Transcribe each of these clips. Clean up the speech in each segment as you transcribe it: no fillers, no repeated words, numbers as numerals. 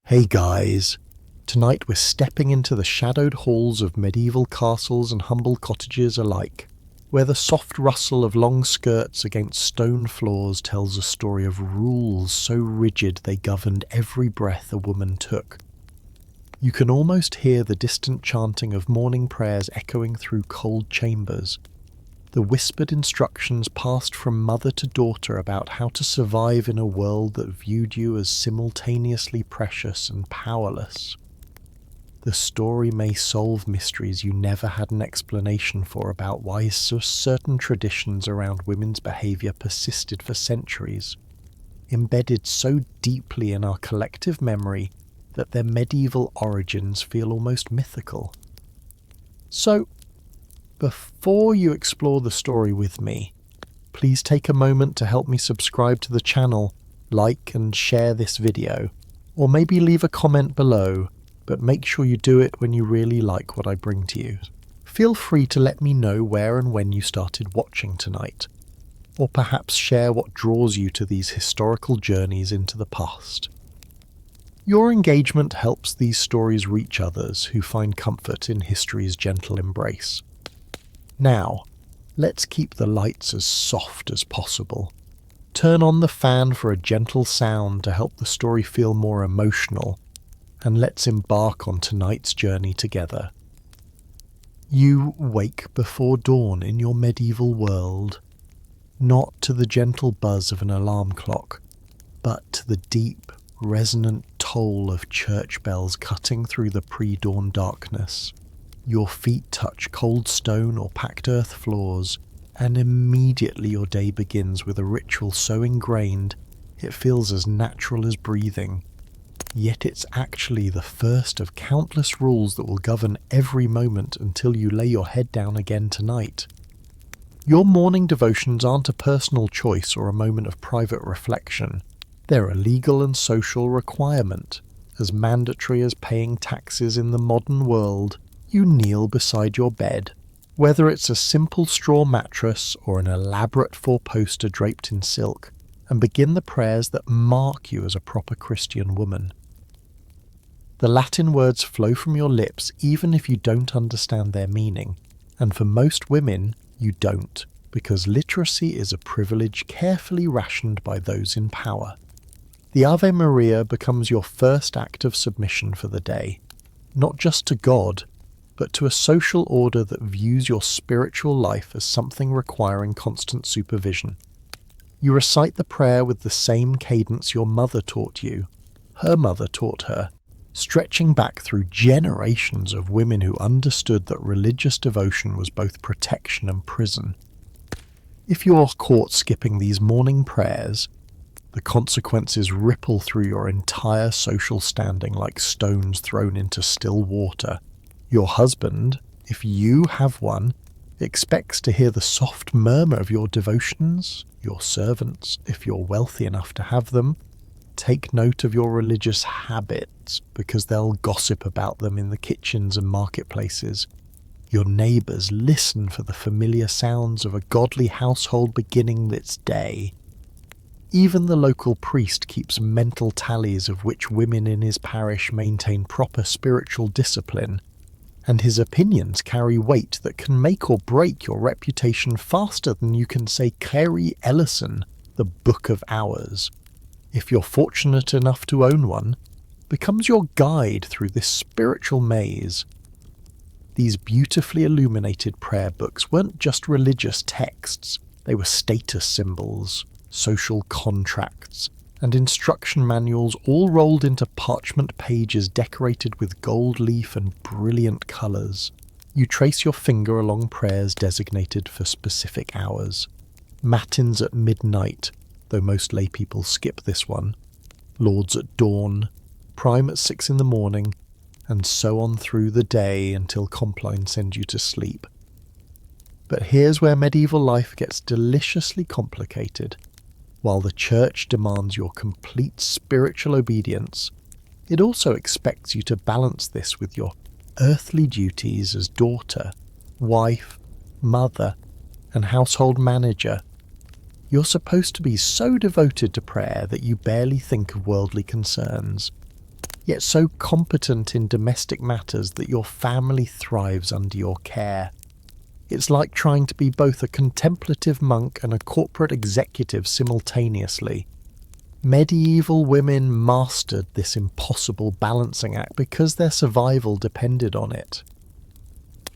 Hey guys, tonight we're stepping into the shadowed halls of medieval castles and humble cottages alike, where the soft rustle of long skirts against stone floors tells a story of rules so rigid they governed every breath a woman took. You can almost hear the distant chanting of morning prayers echoing through cold chambers, the whispered instructions passed from mother to daughter about how to survive in a world that viewed you as simultaneously precious and powerless. The story may solve mysteries you never had an explanation for about why certain traditions around women's behaviour persisted for centuries, embedded so deeply in our collective memory that their medieval origins feel almost mythical. So, before you explore the story with me, please take a moment to help me subscribe to the channel, like and share this video, or maybe leave a comment below, but make sure you do it when you really like what I bring to you. Feel free to let me know where and when you started watching tonight, or perhaps share what draws you to these historical journeys into the past. Your engagement helps these stories reach others who find comfort in history's gentle embrace. Now, let's keep the lights as soft as possible. Turn on the fan for a gentle sound to help the story feel more emotional, and let's embark on tonight's journey together. You wake before dawn in your medieval world, not to the gentle buzz of an alarm clock, but to the deep, resonant toll of church bells cutting through the pre-dawn darkness. Your feet touch cold stone or packed earth floors, and immediately your day begins with a ritual so ingrained it feels as natural as breathing. Yet it's actually the first of countless rules that will govern every moment until you lay your head down again tonight. Your morning devotions aren't a personal choice or a moment of private reflection. They're a legal and social requirement, as mandatory as paying taxes in the modern world. You kneel beside your bed, whether it's a simple straw mattress or an elaborate four-poster draped in silk, and begin the prayers that mark you as a proper Christian woman. The Latin words flow from your lips even if you don't understand their meaning, and for most women, you don't, because literacy is a privilege carefully rationed by those in power. The Ave Maria becomes your first act of submission for the day, not just to God, but to a social order that views your spiritual life as something requiring constant supervision. You recite the prayer with the same cadence your mother taught you, her mother taught her, stretching back through generations of women who understood that religious devotion was both protection and prison. If you're caught skipping these morning prayers, the consequences ripple through your entire social standing like stones thrown into still water. Your husband, if you have one, expects to hear the soft murmur of your devotions. Your servants, if you're wealthy enough to have them, take note of your religious habits because they'll gossip about them in the kitchens and marketplaces. Your neighbours listen for the familiar sounds of a godly household beginning its day. Even the local priest keeps mental tallies of which women in his parish maintain proper spiritual discipline, and his opinions carry weight that can make or break your reputation faster than you can say Carrie Ellison, the Book of Hours. If you're fortunate enough to own one, becomes your guide through this spiritual maze. These beautifully illuminated prayer books weren't just religious texts, they were status symbols, social contracts, and instruction manuals all rolled into parchment pages decorated with gold leaf and brilliant colours. You trace your finger along prayers designated for specific hours. Matins at midnight, though most lay people skip this one. Lauds at dawn, prime at 6 in the morning, and so on through the day until Compline sends you to sleep. But here's where medieval life gets deliciously complicated. While the church demands your complete spiritual obedience, it also expects you to balance this with your earthly duties as daughter, wife, mother, and household manager. You're supposed to be so devoted to prayer that you barely think of worldly concerns. yet so competent in domestic matters that your family thrives under your care. It's like trying to be both a contemplative monk and a corporate executive simultaneously. Medieval women mastered this impossible balancing act because their survival depended on it.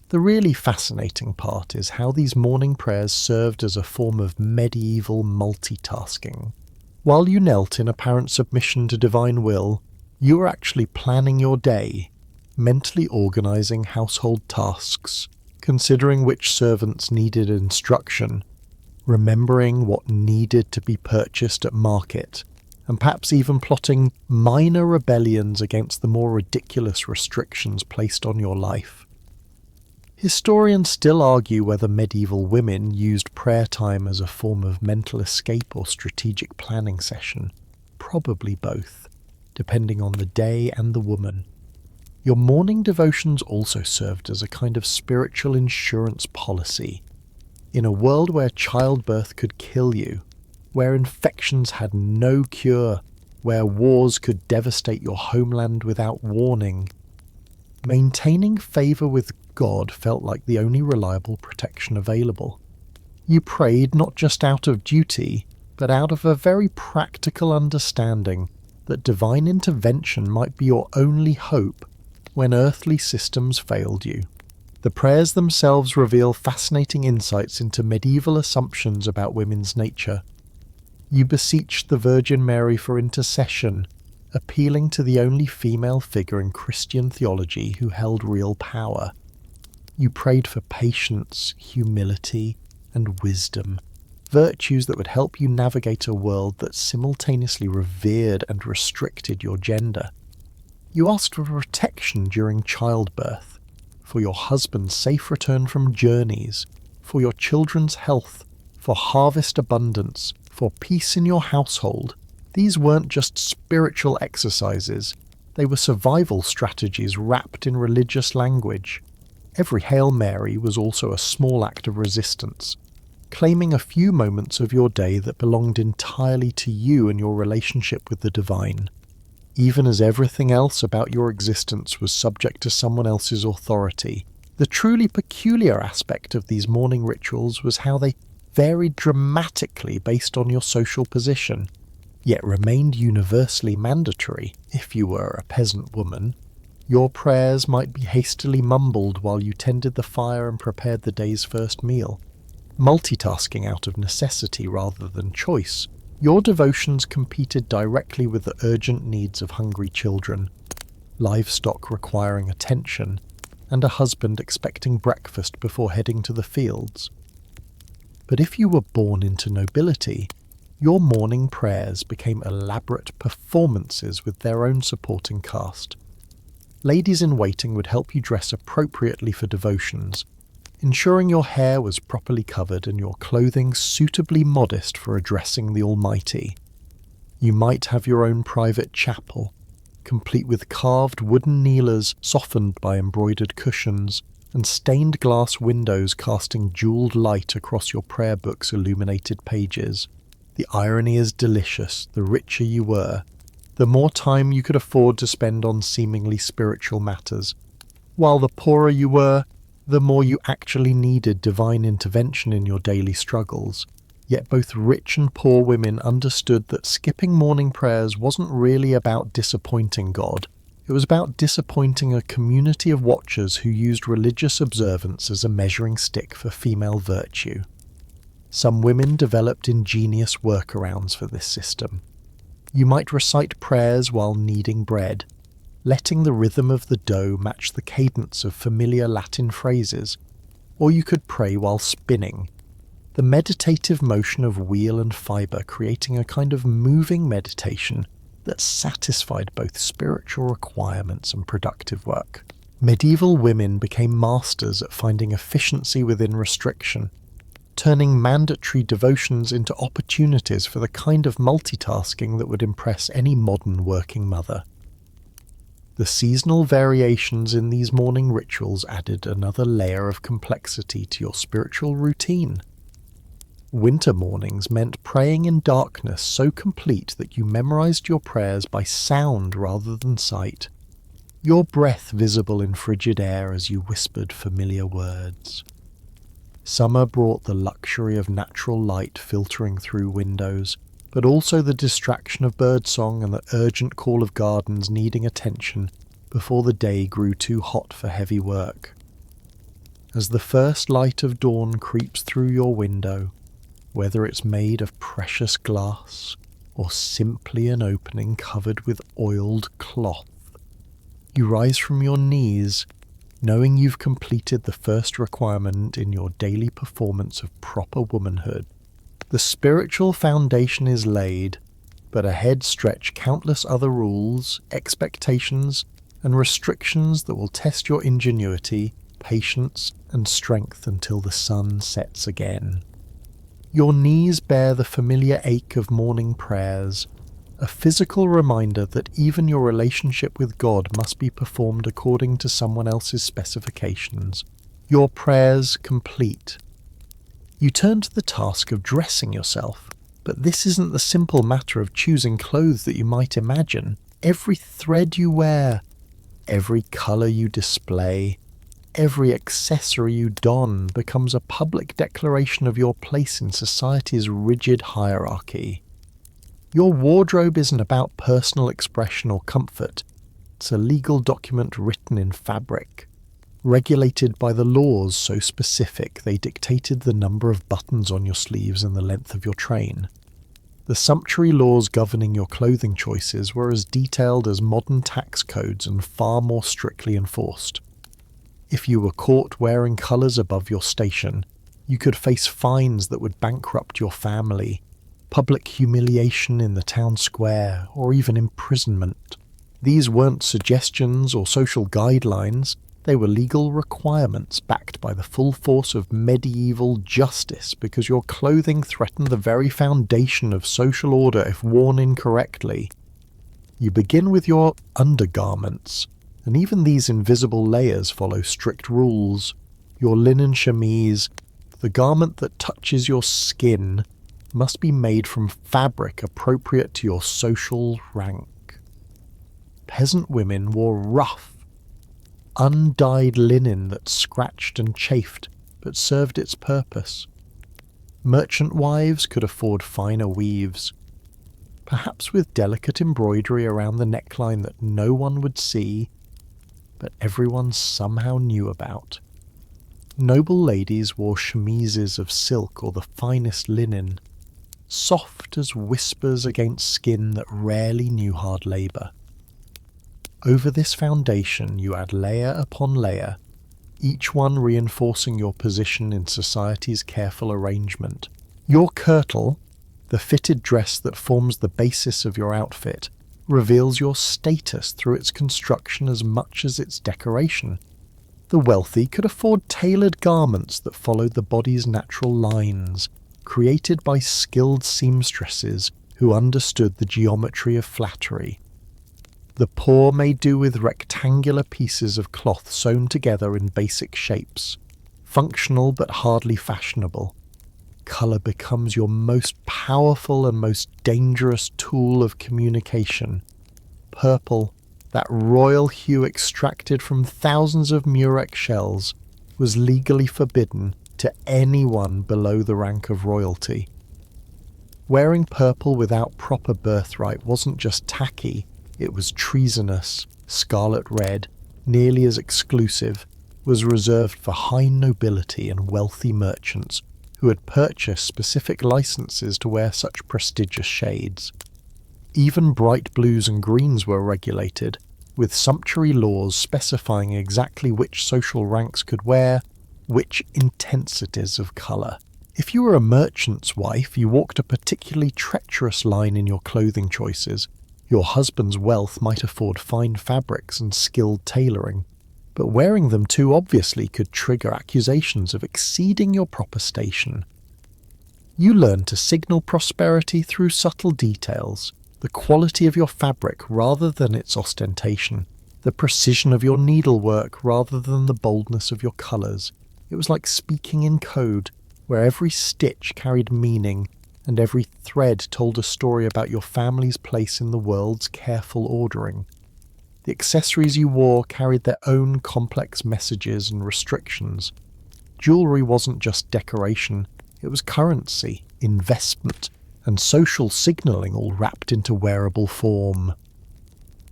The really fascinating part is how these morning prayers served as a form of medieval multitasking. While you knelt in apparent submission to divine will, you were actually planning your day, mentally organising household tasks, considering which servants needed instruction, remembering what needed to be purchased at market, and perhaps even plotting minor rebellions against the more ridiculous restrictions placed on your life. Historians still argue whether medieval women used prayer time as a form of mental escape or strategic planning session. Probably both, depending on the day and the woman. Your morning devotions also served as a kind of spiritual insurance policy. In a world where childbirth could kill you, where infections had no cure, where wars could devastate your homeland without warning, maintaining favour with God felt like the only reliable protection available. You prayed not just out of duty, but out of a very practical understanding that divine intervention might be your only hope when earthly systems failed you. The prayers themselves reveal fascinating insights into medieval assumptions about women's nature. You beseeched the Virgin Mary for intercession, appealing to the only female figure in Christian theology who held real power. You prayed for patience, humility, and wisdom, virtues that would help you navigate a world that simultaneously revered and restricted your gender. You asked for protection during childbirth, for your husband's safe return from journeys, for your children's health, for harvest abundance, for peace in your household. These weren't just spiritual exercises, they were survival strategies wrapped in religious language. Every Hail Mary was also a small act of resistance, claiming a few moments of your day that belonged entirely to you and your relationship with the divine, even as everything else about your existence was subject to someone else's authority. The truly peculiar aspect of these morning rituals was how they varied dramatically based on your social position, yet remained universally mandatory if you were a peasant woman. Your prayers might be hastily mumbled while you tended the fire and prepared the day's first meal. Multitasking out of necessity rather than choice, your devotions competed directly with the urgent needs of hungry children, livestock requiring attention, and a husband expecting breakfast before heading to the fields. But if you were born into nobility, your morning prayers became elaborate performances with their own supporting cast. Ladies-in-waiting would help you dress appropriately for devotions, ensuring your hair was properly covered and your clothing suitably modest for addressing the Almighty. You might have your own private chapel, complete with carved wooden kneelers softened by embroidered cushions, and stained glass windows casting jewelled light across your prayer book's illuminated pages. The irony is delicious. The richer you were, the more time you could afford to spend on seemingly spiritual matters, while the poorer you were, the more you actually needed divine intervention in your daily struggles. Yet both rich and poor women understood that skipping morning prayers wasn't really about disappointing God. It was about disappointing a community of watchers who used religious observance as a measuring stick for female virtue. Some women developed ingenious workarounds for this system. You might recite prayers while kneading bread, letting the rhythm of the dough match the cadence of familiar Latin phrases, or you could pray while spinning, the meditative motion of wheel and fibre creating a kind of moving meditation that satisfied both spiritual requirements and productive work. Medieval women became masters at finding efficiency within restriction, turning mandatory devotions into opportunities for the kind of multitasking that would impress any modern working mother. The seasonal variations in these morning rituals added another layer of complexity to your spiritual routine. Winter mornings meant praying in darkness so complete that you memorized your prayers by sound rather than sight, your breath visible in frigid air as you whispered familiar words. Summer brought the luxury of natural light filtering through windows, but also the distraction of birdsong and the urgent call of gardens needing attention before the day grew too hot for heavy work. As the first light of dawn creeps through your window, whether it's made of precious glass or simply an opening covered with oiled cloth, you rise from your knees, knowing you've completed the first requirement in your daily performance of proper womanhood. The spiritual foundation is laid, but ahead stretch countless other rules, expectations, and restrictions that will test your ingenuity, patience, and strength until the sun sets again. Your knees bear the familiar ache of morning prayers, a physical reminder that even your relationship with God must be performed according to someone else's specifications. Your prayers complete. You turn to the task of dressing yourself, but this isn't the simple matter of choosing clothes that you might imagine. Every thread you wear, every colour you display, every accessory you don becomes a public declaration of your place in society's rigid hierarchy. Your wardrobe isn't about personal expression or comfort. It's a legal document written in fabric, regulated by the laws so specific they dictated the number of buttons on your sleeves and the length of your train. The sumptuary laws governing your clothing choices were as detailed as modern tax codes and far more strictly enforced. If you were caught wearing colours above your station, you could face fines that would bankrupt your family, public humiliation in the town square, or even imprisonment. These weren't suggestions or social guidelines, they were legal requirements backed by the full force of medieval justice because your clothing threatened the very foundation of social order if worn incorrectly. You begin with your undergarments, and even these invisible layers follow strict rules. Your linen chemise, the garment that touches your skin, must be made from fabric appropriate to your social rank. Peasant women wore rough, undyed linen that scratched and chafed but served its purpose. Merchant wives could afford finer weaves, perhaps with delicate embroidery around the neckline that no one would see, but everyone somehow knew about. Noble ladies wore chemises of silk or the finest linen, soft as whispers against skin that rarely knew hard labour. Over this foundation you add layer upon layer, each one reinforcing your position in society's careful arrangement. Your kirtle, the fitted dress that forms the basis of your outfit, reveals your status through its construction as much as its decoration. The wealthy could afford tailored garments that followed the body's natural lines, created by skilled seamstresses who understood the geometry of flattery. The poor may do with rectangular pieces of cloth sewn together in basic shapes, functional but hardly fashionable. Colour becomes your most powerful and most dangerous tool of communication. Purple, that royal hue extracted from thousands of murex shells, was legally forbidden to anyone below the rank of royalty. Wearing purple without proper birthright wasn't just tacky, it was treasonous. Scarlet red, nearly as exclusive, was reserved for high nobility and wealthy merchants who had purchased specific licenses to wear such prestigious shades. Even bright blues and greens were regulated, with sumptuary laws specifying exactly which social ranks could wear which intensities of colour. If you were a merchant's wife, you walked a particularly treacherous line in your clothing choices. Your husband's wealth might afford fine fabrics and skilled tailoring, but wearing them too obviously could trigger accusations of exceeding your proper station. You learned to signal prosperity through subtle details, the quality of your fabric rather than its ostentation, the precision of your needlework rather than the boldness of your colours. It was like speaking in code, where every stitch carried meaning and every thread told a story about your family's place in the world's careful ordering. The accessories you wore carried their own complex messages and restrictions. Jewelry wasn't just decoration, it was currency, investment, and social signalling all wrapped into wearable form.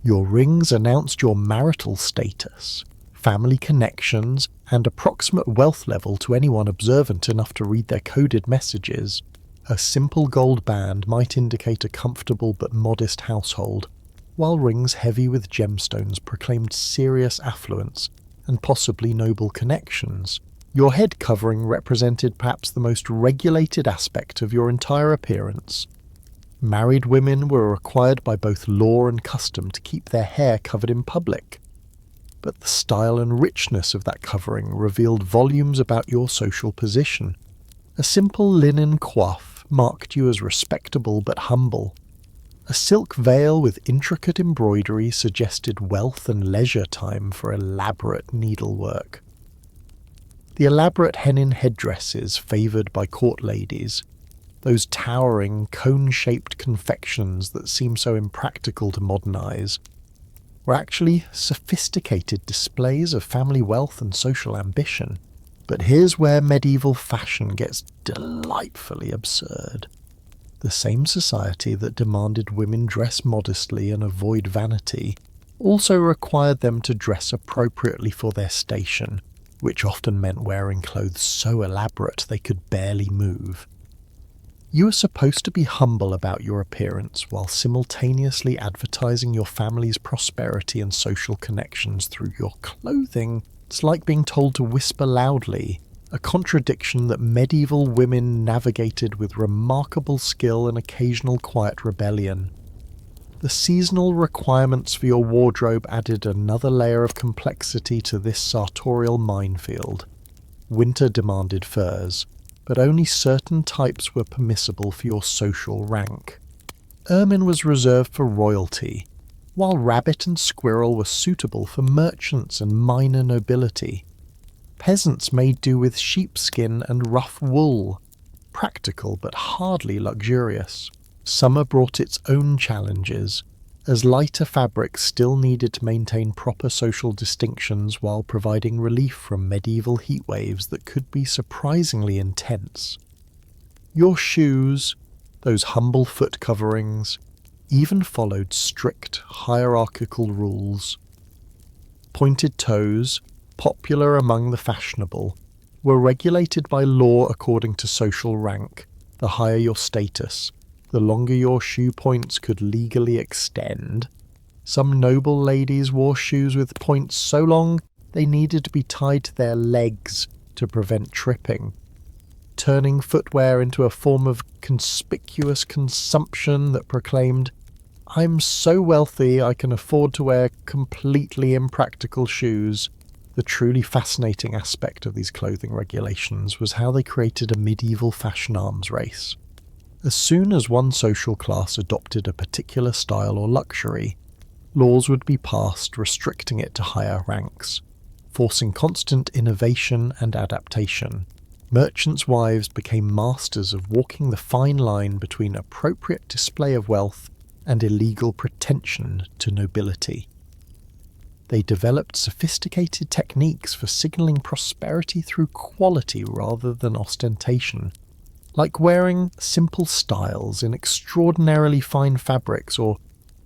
Your rings announced your marital status, family connections, and approximate wealth level to anyone observant enough to read their coded messages. A simple gold band might indicate a comfortable but modest household, while rings heavy with gemstones proclaimed serious affluence and possibly noble connections. Your head covering represented perhaps the most regulated aspect of your entire appearance. Married women were required by both law and custom to keep their hair covered in public, but the style and richness of that covering revealed volumes about your social position. A simple linen coif marked you as respectable but humble. A silk veil with intricate embroidery suggested wealth and leisure time for elaborate needlework. The elaborate hennin headdresses favoured by court ladies, those towering, cone-shaped confections that seem so impractical to modernise, were actually sophisticated displays of family wealth and social ambition. But here's where medieval fashion gets delightfully absurd. The same society that demanded women dress modestly and avoid vanity also required them to dress appropriately for their station, which often meant wearing clothes so elaborate they could barely move. You were supposed to be humble about your appearance while simultaneously advertising your family's prosperity and social connections through your clothing. It's like being told to whisper loudly, a contradiction that medieval women navigated with remarkable skill and occasional quiet rebellion. The seasonal requirements for your wardrobe added another layer of complexity to this sartorial minefield. Winter demanded furs, but only certain types were permissible for your social rank. Ermine was reserved for royalty, while rabbit and squirrel were suitable for merchants and minor nobility. Peasants made do with sheepskin and rough wool, practical but hardly luxurious. Summer brought its own challenges, as lighter fabrics still needed to maintain proper social distinctions while providing relief from medieval heatwaves that could be surprisingly intense. Your shoes, those humble foot coverings, even followed strict hierarchical rules. Pointed toes, popular among the fashionable, were regulated by law according to social rank. The higher your status, the longer your shoe points could legally extend. Some noble ladies wore shoes with points so long they needed to be tied to their legs to prevent tripping, turning footwear into a form of conspicuous consumption that proclaimed, "I'm so wealthy I can afford to wear completely impractical shoes." The truly fascinating aspect of these clothing regulations was how they created a medieval fashion arms race. As soon as one social class adopted a particular style or luxury, laws would be passed restricting it to higher ranks, forcing constant innovation and adaptation. Merchants' wives became masters of walking the fine line between appropriate display of wealth and illegal pretension to nobility. They developed sophisticated techniques for signaling prosperity through quality rather than ostentation, like wearing simple styles in extraordinarily fine fabrics or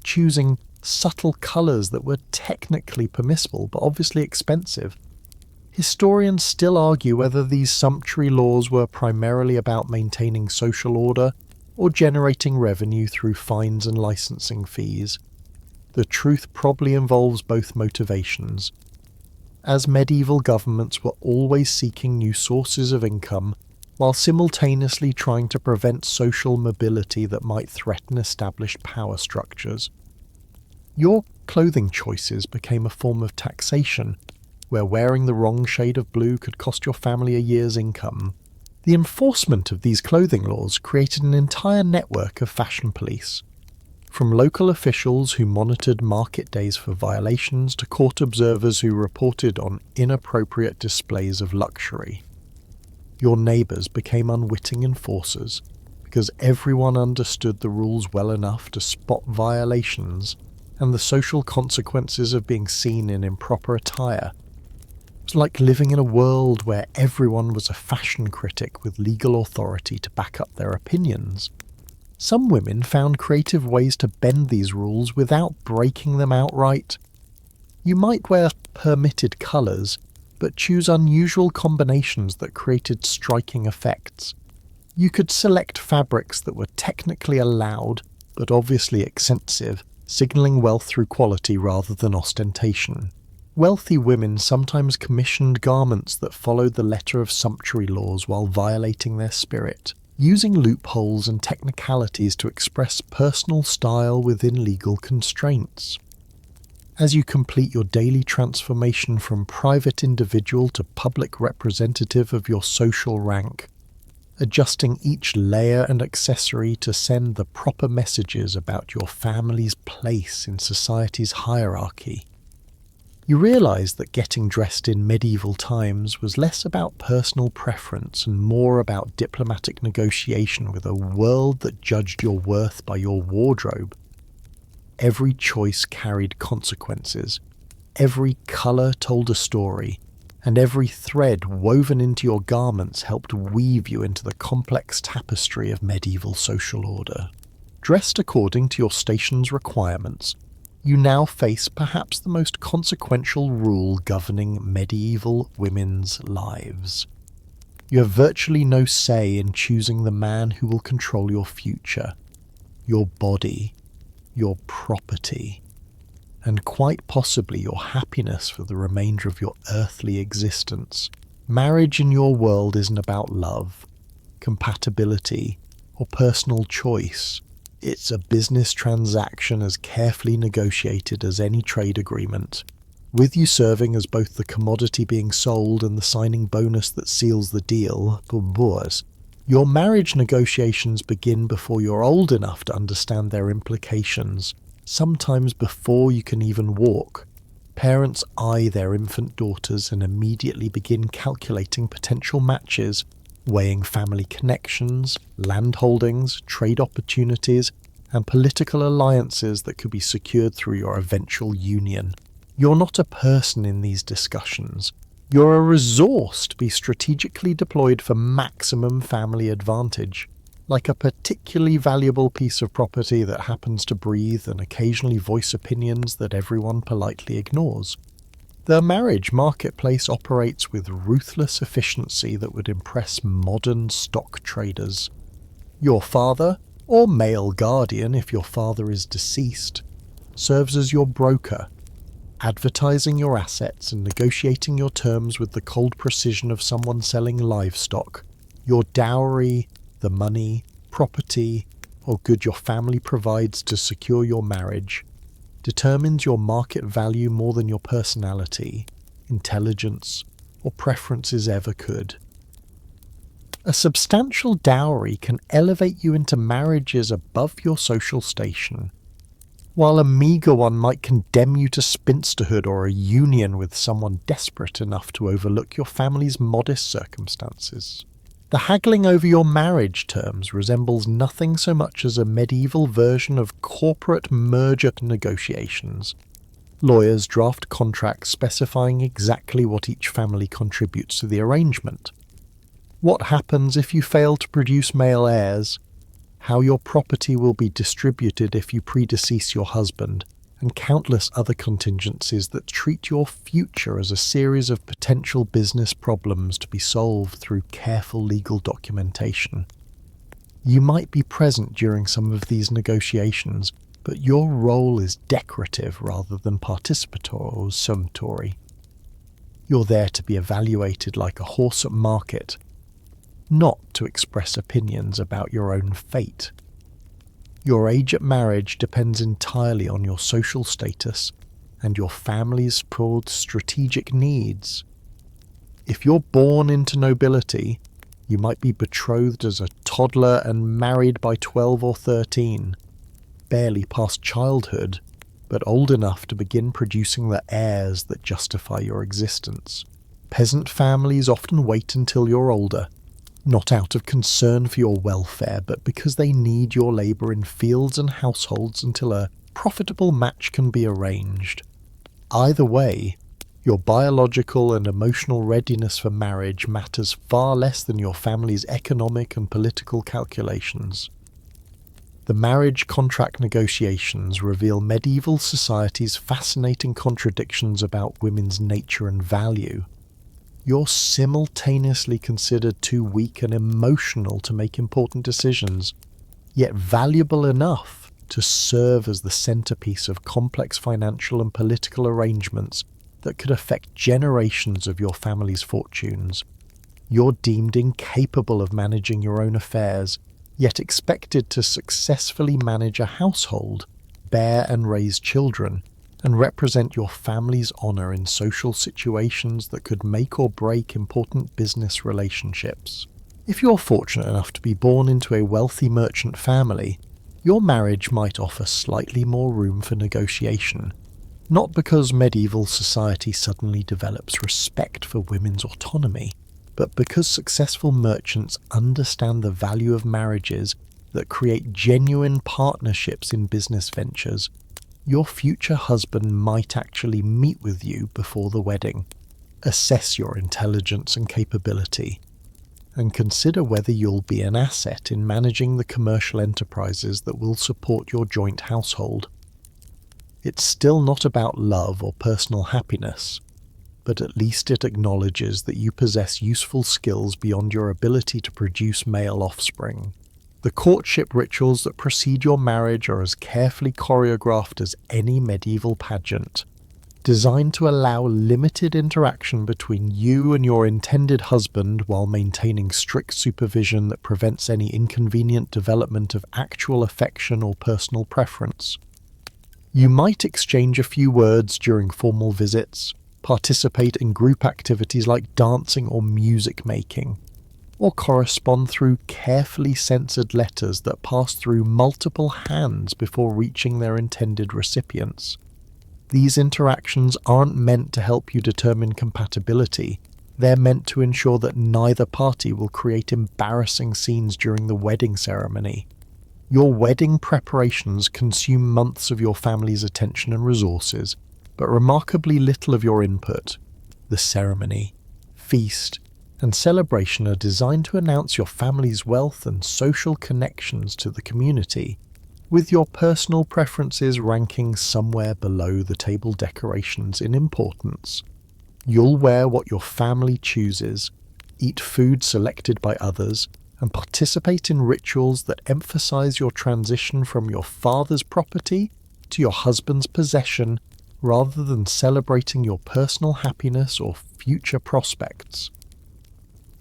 choosing subtle colours that were technically permissible but obviously expensive. Historians still argue whether these sumptuary laws were primarily about maintaining social order or generating revenue through fines and licensing fees. The truth probably involves both motivations, as medieval governments were always seeking new sources of income while simultaneously trying to prevent social mobility that might threaten established power structures. Your clothing choices became a form of taxation, where wearing the wrong shade of blue could cost your family a year's income. The enforcement of these clothing laws created an entire network of fashion police, from local officials who monitored market days for violations to court observers who reported on inappropriate displays of luxury. Your neighbours became unwitting enforcers because everyone understood the rules well enough to spot violations and the social consequences of being seen in improper attire. It was like living in a world where everyone was a fashion critic with legal authority to back up their opinions. Some women found creative ways to bend these rules without breaking them outright. You might wear permitted colours, but choose unusual combinations that created striking effects. You could select fabrics that were technically allowed, but obviously expensive, signalling wealth through quality rather than ostentation. Wealthy women sometimes commissioned garments that followed the letter of sumptuary laws while violating their spirit, using loopholes and technicalities to express personal style within legal constraints. As you complete your daily transformation from private individual to public representative of your social rank, adjusting each layer and accessory to send the proper messages about your family's place in society's hierarchy, you realize that getting dressed in medieval times was less about personal preference and more about diplomatic negotiation with a world that judged your worth by your wardrobe. Every choice carried consequences, every colour told a story, and every thread woven into your garments helped weave you into the complex tapestry of medieval social order. Dressed according to your station's requirements, you now face perhaps the most consequential rule governing medieval women's lives. You have virtually no say in choosing the man who will control your future, your body, your property, and quite possibly your happiness for the remainder of your earthly existence. Marriage in your world isn't about love, compatibility, or personal choice. It's a business transaction as carefully negotiated as any trade agreement, with you serving as both the commodity being sold and the signing bonus that seals the deal. Your marriage negotiations begin before you're old enough to understand their implications, sometimes before you can even walk. Parents eye their infant daughters and immediately begin calculating potential matches, weighing family connections, land holdings, trade opportunities, and political alliances that could be secured through your eventual union. You're not a person in these discussions. You're a resource to be strategically deployed for maximum family advantage, like a particularly valuable piece of property that happens to breathe and occasionally voice opinions that everyone politely ignores. The marriage marketplace operates with ruthless efficiency that would impress modern stock traders. Your father, or male guardian if your father is deceased, serves as your broker, advertising your assets and negotiating your terms with the cold precision of someone selling livestock. Your dowry, the money, property, or good your family provides to secure your marriage, determines your market value more than your personality, intelligence, or preferences ever could. A substantial dowry can elevate you into marriages above your social station, while a meagre one might condemn you to spinsterhood or a union with someone desperate enough to overlook your family's modest circumstances. The haggling over your marriage terms resembles nothing so much as a medieval version of corporate merger negotiations. Lawyers draft contracts specifying exactly what each family contributes to the arrangement. What happens if you fail to produce male heirs, how your property will be distributed if you predecease your husband, and countless other contingencies that treat your future as a series of potential business problems to be solved through careful legal documentation. You might be present during some of these negotiations, but your role is decorative rather than participatory or sumptuary. You're there to be evaluated like a horse at market, not to express opinions about your own fate. Your age at marriage depends entirely on your social status and your family's broad strategic needs. If you're born into nobility, you might be betrothed as a toddler and married by 12 or 13, barely past childhood, but old enough to begin producing the heirs that justify your existence. Peasant families often wait until you're older, not out of concern for your welfare, but because they need your labour in fields and households until a profitable match can be arranged. Either way, your biological and emotional readiness for marriage matters far less than your family's economic and political calculations. The marriage contract negotiations reveal medieval society's fascinating contradictions about women's nature and value. You're simultaneously considered too weak and emotional to make important decisions, yet valuable enough to serve as the centerpiece of complex financial and political arrangements that could affect generations of your family's fortunes. You're deemed incapable of managing your own affairs, yet expected to successfully manage a household, bear and raise children, and represent your family's honor in social situations that could make or break important business relationships. If you're fortunate enough to be born into a wealthy merchant family, your marriage might offer slightly more room for negotiation, not because medieval society suddenly develops respect for women's autonomy, but because successful merchants understand the value of marriages that create genuine partnerships in business ventures. Your future husband might actually meet with you before the wedding, assess your intelligence and capability, and consider whether you'll be an asset in managing the commercial enterprises that will support your joint household. It's still not about love or personal happiness, but at least it acknowledges that you possess useful skills beyond your ability to produce male offspring. The courtship rituals that precede your marriage are as carefully choreographed as any medieval pageant, designed to allow limited interaction between you and your intended husband while maintaining strict supervision that prevents any inconvenient development of actual affection or personal preference. You might exchange a few words during formal visits, participate in group activities like dancing or music making, or correspond through carefully censored letters that pass through multiple hands before reaching their intended recipients. These interactions aren't meant to help you determine compatibility. They're meant to ensure that neither party will create embarrassing scenes during the wedding ceremony. Your wedding preparations consume months of your family's attention and resources, but remarkably little of your input. The ceremony, feast, and celebration are designed to announce your family's wealth and social connections to the community, with your personal preferences ranking somewhere below the table decorations in importance. You'll wear what your family chooses, eat food selected by others, and participate in rituals that emphasize your transition from your father's property to your husband's possession, rather than celebrating your personal happiness or future prospects.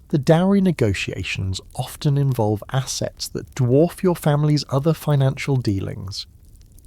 The dowry negotiations often involve assets that dwarf your family's other financial dealings,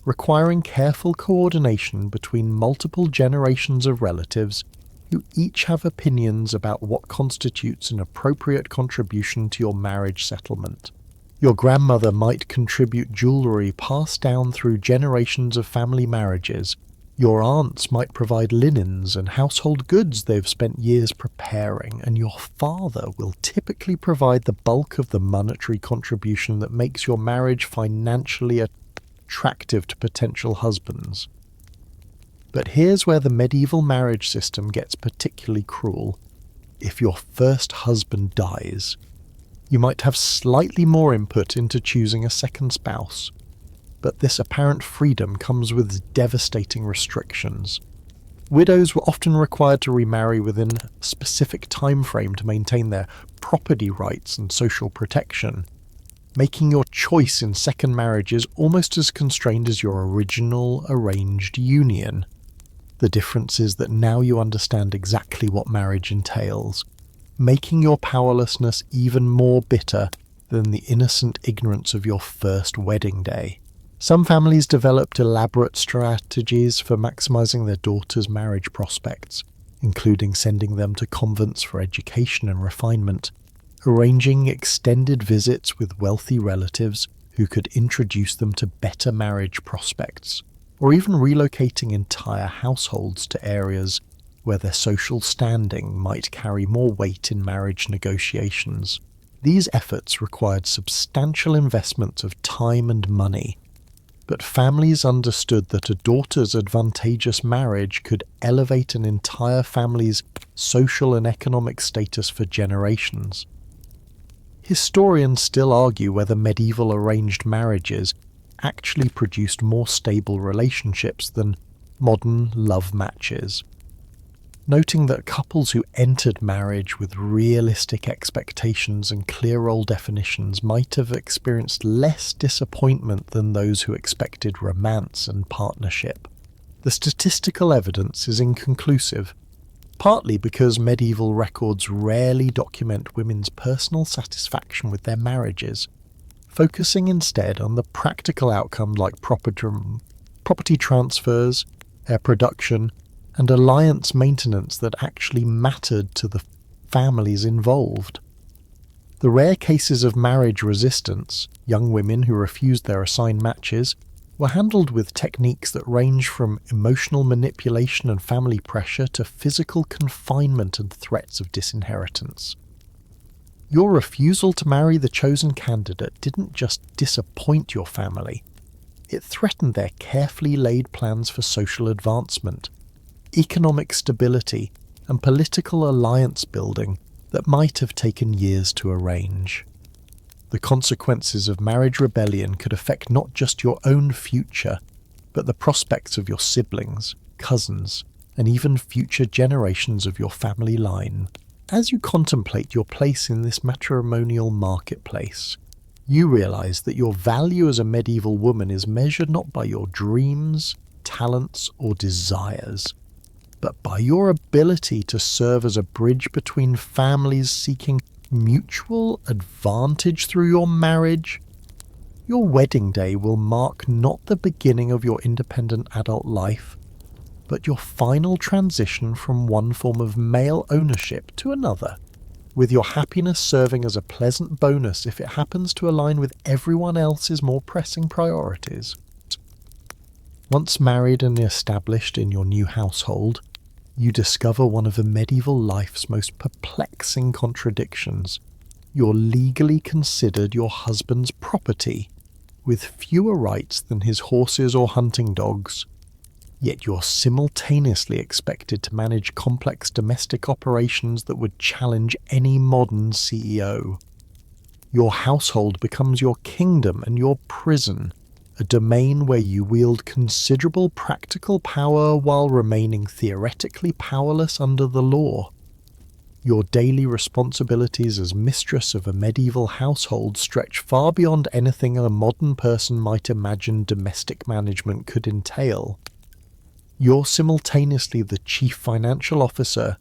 requiring careful coordination between multiple generations of relatives who each have opinions about what constitutes an appropriate contribution to your marriage settlement. Your grandmother might contribute jewellery passed down through generations of family marriages. Your aunts might provide linens and household goods they've spent years preparing, and your father will typically provide the bulk of the monetary contribution that makes your marriage financially attractive to potential husbands. But here's where the medieval marriage system gets particularly cruel. If your first husband dies, you might have slightly more input into choosing a second spouse. But this apparent freedom comes with devastating restrictions. Widows were often required to remarry within a specific time frame to maintain their property rights and social protection, making your choice in second marriages almost as constrained as your original arranged union. The difference is that now you understand exactly what marriage entails, making your powerlessness even more bitter than the innocent ignorance of your first wedding day. Some families developed elaborate strategies for maximizing their daughters' marriage prospects, including sending them to convents for education and refinement, arranging extended visits with wealthy relatives who could introduce them to better marriage prospects, or even relocating entire households to areas where their social standing might carry more weight in marriage negotiations. These efforts required substantial investments of time and money, but families understood that a daughter's advantageous marriage could elevate an entire family's social and economic status for generations. Historians still argue whether medieval arranged marriages actually produced more stable relationships than modern love matches, noting that couples who entered marriage with realistic expectations and clear role definitions might have experienced less disappointment than those who expected romance and partnership. The statistical evidence is inconclusive, partly because medieval records rarely document women's personal satisfaction with their marriages, focusing instead on the practical outcome like property transfers, heir production, and alliance maintenance that actually mattered to the families involved. The rare cases of marriage resistance, young women who refused their assigned matches, were handled with techniques that range from emotional manipulation and family pressure to physical confinement and threats of disinheritance. Your refusal to marry the chosen candidate didn't just disappoint your family, it threatened their carefully laid plans for social advancement, economic stability, and political alliance building that might have taken years to arrange. The consequences of marriage rebellion could affect not just your own future, but the prospects of your siblings, cousins, and even future generations of your family line. As you contemplate your place in this matrimonial marketplace, you realize that your value as a medieval woman is measured not by your dreams, talents, or desires, but by your ability to serve as a bridge between families seeking mutual advantage through your marriage. Your wedding day will mark not the beginning of your independent adult life, but your final transition from one form of male ownership to another, with your happiness serving as a pleasant bonus if it happens to align with everyone else's more pressing priorities. Once married and established in your new household, you discover one of the medieval life's most perplexing contradictions. You're legally considered your husband's property, with fewer rights than his horses or hunting dogs, yet you're simultaneously expected to manage complex domestic operations that would challenge any modern CEO. Your household becomes your kingdom and your prison, a domain where you wield considerable practical power while remaining theoretically powerless under the law. Your daily responsibilities as mistress of a medieval household stretch far beyond anything a modern person might imagine domestic management could entail. You're simultaneously the chief financial officer,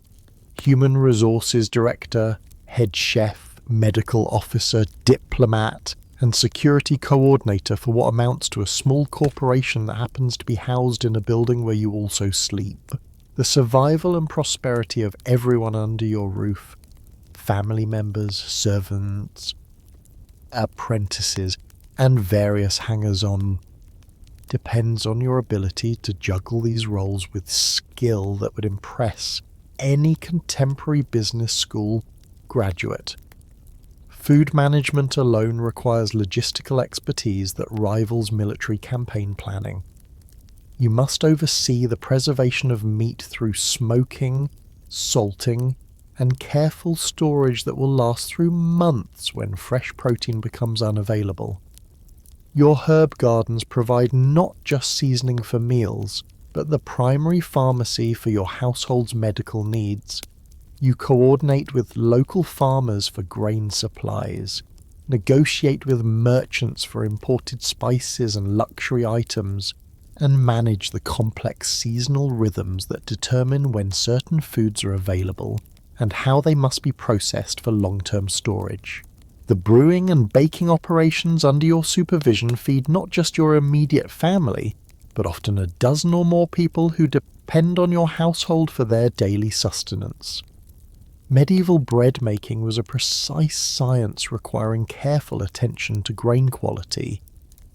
human resources director, head chef, medical officer, diplomat, and security coordinator for what amounts to a small corporation that happens to be housed in a building where you also sleep. The survival and prosperity of everyone under your roof, family members, servants, apprentices, and various hangers-on, depends on your ability to juggle these roles with skill that would impress any contemporary business school graduate. Food management alone requires logistical expertise that rivals military campaign planning. You must oversee the preservation of meat through smoking, salting, and careful storage that will last through months when fresh protein becomes unavailable. Your herb gardens provide not just seasoning for meals, but the primary pharmacy for your household's medical needs. You coordinate with local farmers for grain supplies, negotiate with merchants for imported spices and luxury items, and manage the complex seasonal rhythms that determine when certain foods are available and how they must be processed for long-term storage. The brewing and baking operations under your supervision feed not just your immediate family, but often a dozen or more people who depend on your household for their daily sustenance. Medieval bread making was a precise science requiring careful attention to grain quality,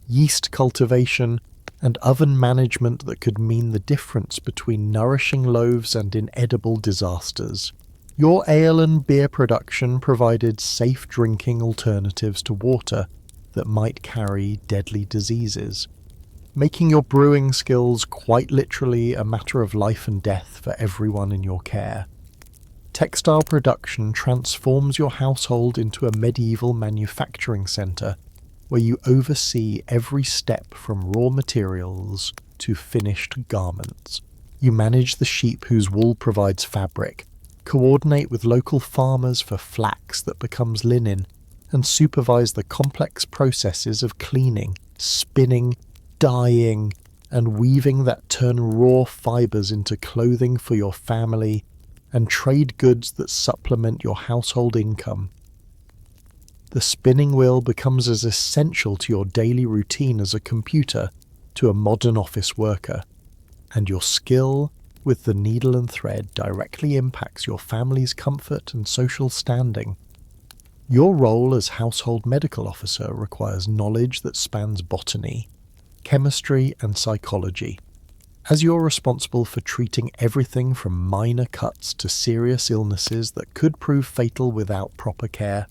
yeast cultivation, and oven management that could mean the difference between nourishing loaves and inedible disasters. Your ale and beer production provided safe drinking alternatives to water that might carry deadly diseases, making your brewing skills quite literally a matter of life and death for everyone in your care. Textile production transforms your household into a medieval manufacturing centre where you oversee every step from raw materials to finished garments. You manage the sheep whose wool provides fabric, coordinate with local farmers for flax that becomes linen, and supervise the complex processes of cleaning, spinning, dyeing, and weaving that turn raw fibres into clothing for your family and trade goods that supplement your household income. The spinning wheel becomes as essential to your daily routine as a computer to a modern office worker, and your skill with the needle and thread directly impacts your family's comfort and social standing. Your role as household medical officer requires knowledge that spans botany, chemistry, and psychology. As you're responsible for treating everything from minor cuts to serious illnesses that could prove fatal without proper care,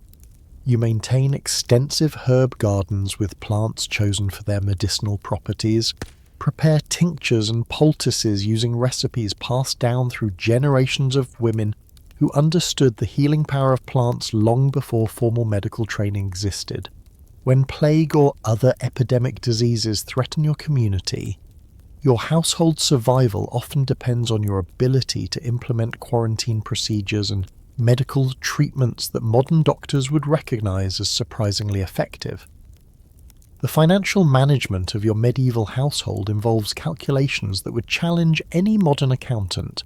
you maintain extensive herb gardens with plants chosen for their medicinal properties, prepare tinctures and poultices using recipes passed down through generations of women who understood the healing power of plants long before formal medical training existed. When plague or other epidemic diseases threaten your community, your household survival often depends on your ability to implement quarantine procedures and medical treatments that modern doctors would recognize as surprisingly effective. The financial management of your medieval household involves calculations that would challenge any modern accountant,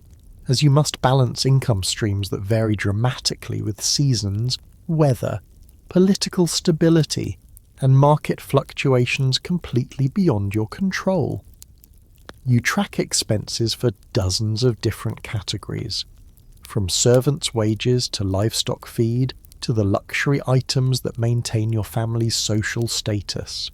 as you must balance income streams that vary dramatically with seasons, weather, political stability, and market fluctuations completely beyond your control. You track expenses for dozens of different categories, from servants' wages to livestock feed to the luxury items that maintain your family's social status.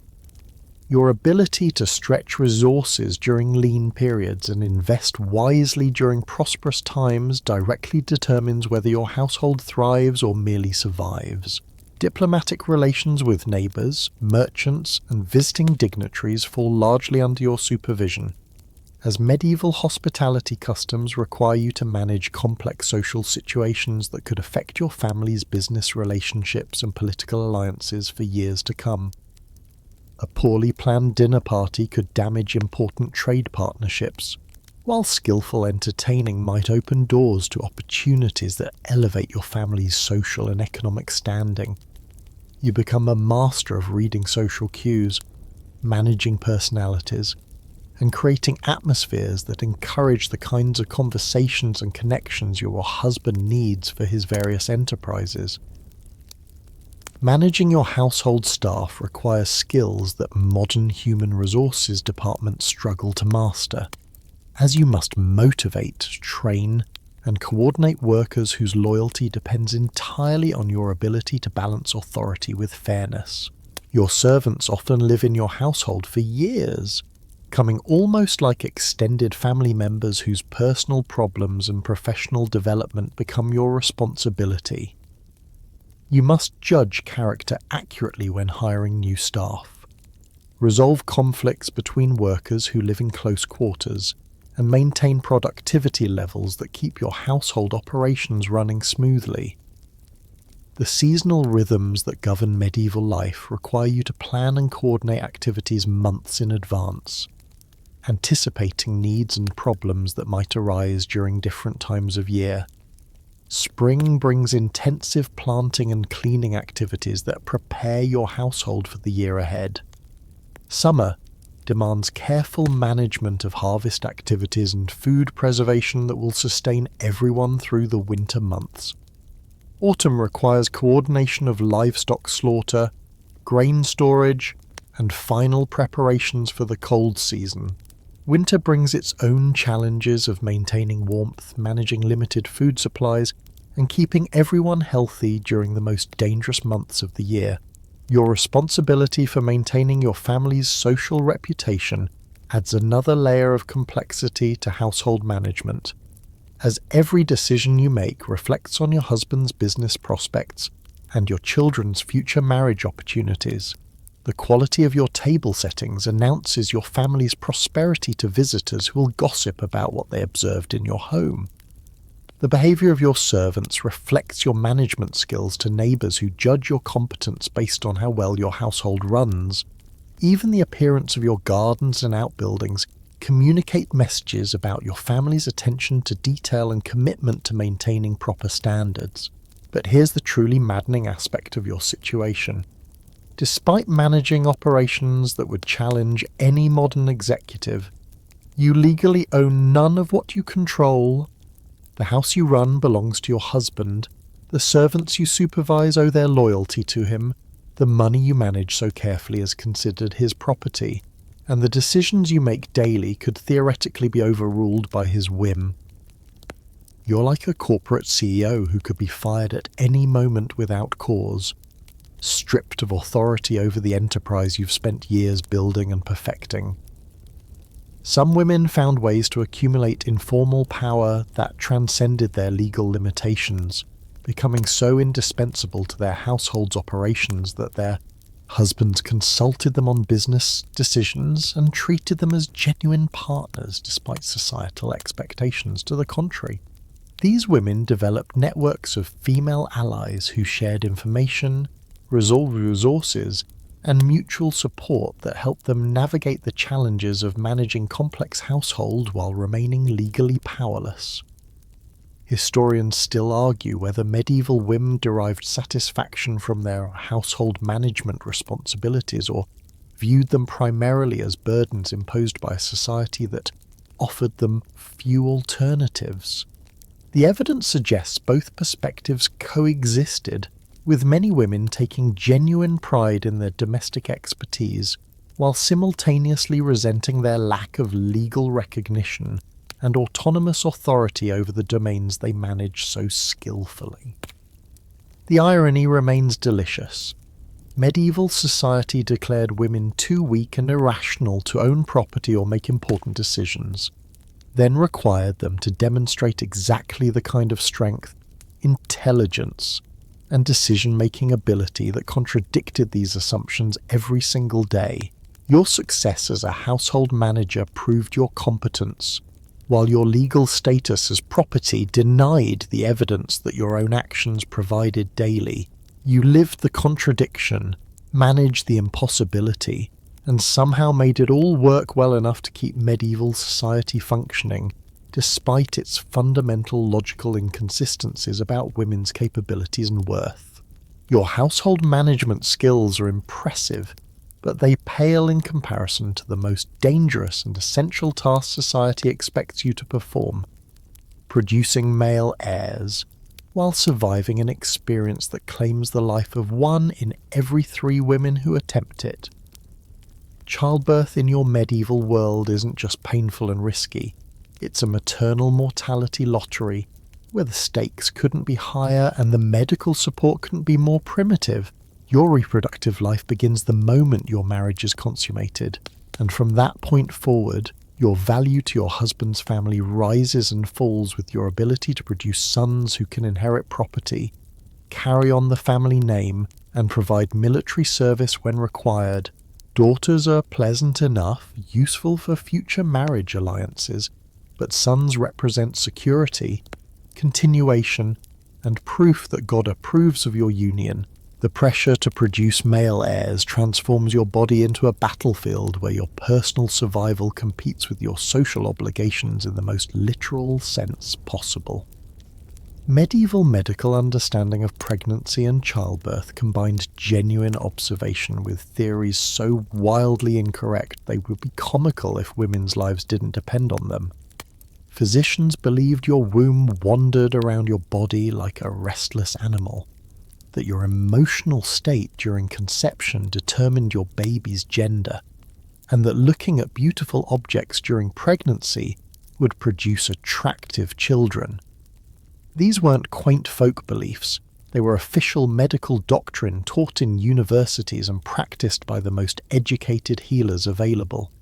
Your ability to stretch resources during lean periods and invest wisely during prosperous times directly determines whether your household thrives or merely survives. Diplomatic relations with neighbours, merchants, and visiting dignitaries fall largely under your supervision, as medieval hospitality customs require you to manage complex social situations that could affect your family's business relationships and political alliances for years to come. A poorly planned dinner party could damage important trade partnerships, while skillful entertaining might open doors to opportunities that elevate your family's social and economic standing. You become a master of reading social cues, managing personalities, and creating atmospheres that encourage the kinds of conversations and connections your husband needs for his various enterprises. Managing your household staff requires skills that modern human resources departments struggle to master, as you must motivate, train, and coordinate workers whose loyalty depends entirely on your ability to balance authority with fairness. Your servants often live in your household for years, coming almost like extended family members whose personal problems and professional development become your responsibility. You must judge character accurately when hiring new staff, resolve conflicts between workers who live in close quarters, and maintain productivity levels that keep your household operations running smoothly. The seasonal rhythms that govern medieval life require you to plan and coordinate activities months in advance, anticipating needs and problems that might arise during different times of year. Spring brings intensive planting and cleaning activities that prepare your household for the year ahead. Summer demands careful management of harvest activities and food preservation that will sustain everyone through the winter months. Autumn requires coordination of livestock slaughter, grain storage, and final preparations for the cold season. Winter brings its own challenges of maintaining warmth, managing limited food supplies, and keeping everyone healthy during the most dangerous months of the year. Your responsibility for maintaining your family's social reputation adds another layer of complexity to household management, As every decision you make reflects on your husband's business prospects and your children's future marriage opportunities, the quality of your table settings announces your family's prosperity to visitors who will gossip about what they observed in your home. The behaviour of your servants reflects your management skills to neighbours who judge your competence based on how well your household runs. Even the appearance of your gardens and outbuildings communicate messages about your family's attention to detail and commitment to maintaining proper standards. But here's the truly maddening aspect of your situation. Despite managing operations that would challenge any modern executive, you legally own none of what you control. The house you run belongs to your husband, the servants you supervise owe their loyalty to him, the money you manage so carefully is considered his property, and the decisions you make daily could theoretically be overruled by his whim. You're like a corporate CEO who could be fired at any moment without cause, stripped of authority over the enterprise you've spent years building and perfecting. Some women found ways to accumulate informal power that transcended their legal limitations, becoming so indispensable to their household's operations that their husbands consulted them on business decisions and treated them as genuine partners despite societal expectations to the contrary. These women developed networks of female allies who shared information, resources, and mutual support that helped them navigate the challenges of managing complex households while remaining legally powerless. Historians still argue whether medieval women derived satisfaction from their household management responsibilities or viewed them primarily as burdens imposed by a society that offered them few alternatives. The evidence suggests both perspectives coexisted, with many women taking genuine pride in their domestic expertise, while simultaneously resenting their lack of legal recognition and autonomous authority over the domains they manage so skillfully. The irony remains delicious. Medieval society declared women too weak and irrational to own property or make important decisions, then required them to demonstrate exactly the kind of strength, intelligence, and decision-making ability that contradicted these assumptions every single day. Your success as a household manager proved your competence, while your legal status as property denied the evidence that your own actions provided daily. You lived the contradiction, managed the impossibility, and somehow made it all work well enough to keep medieval society functioning, despite its fundamental logical inconsistencies about women's capabilities and worth. Your household management skills are impressive, but they pale in comparison to the most dangerous and essential task society expects you to perform: producing male heirs, while surviving an experience that claims the life of 1 in every 3 women who attempt it. Childbirth in your medieval world isn't just painful and risky. It's a maternal mortality lottery, where the stakes couldn't be higher and the medical support couldn't be more primitive. Your reproductive life begins the moment your marriage is consummated, and from that point forward, your value to your husband's family rises and falls with your ability to produce sons who can inherit property, carry on the family name, and provide military service when required. Daughters are pleasant enough, useful for future marriage alliances, but sons represent security, continuation, and proof that God approves of your union. The pressure to produce male heirs transforms your body into a battlefield where your personal survival competes with your social obligations in the most literal sense possible. Medieval medical understanding of pregnancy and childbirth combined genuine observation with theories so wildly incorrect they would be comical if women's lives didn't depend on them. Physicians believed your womb wandered around your body like a restless animal, that your emotional state during conception determined your baby's gender, and that looking at beautiful objects during pregnancy would produce attractive children. These weren't quaint folk beliefs. They were official medical doctrine taught in universities and practiced by the most educated healers available.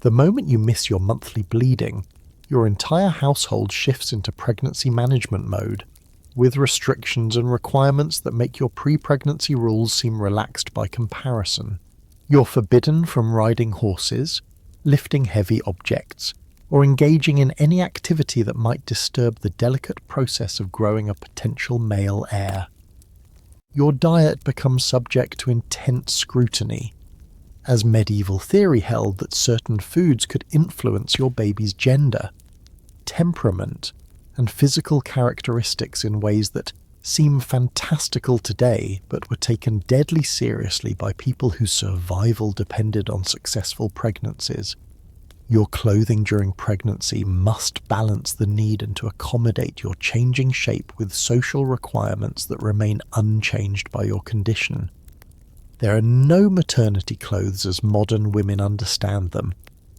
The moment you miss your monthly bleeding, your entire household shifts into pregnancy management mode, with restrictions and requirements that make your pre-pregnancy rules seem relaxed by comparison. You're forbidden from riding horses, lifting heavy objects, or engaging in any activity that might disturb the delicate process of growing a potential male heir. Your diet becomes subject to intense scrutiny, as medieval theory held that certain foods could influence your baby's gender, temperament, and physical characteristics in ways that seem fantastical today but were taken deadly seriously by people whose survival depended on successful pregnancies. Your clothing during pregnancy must balance the need and to accommodate your changing shape with social requirements that remain unchanged by your condition. There are no maternity clothes as modern women understand them.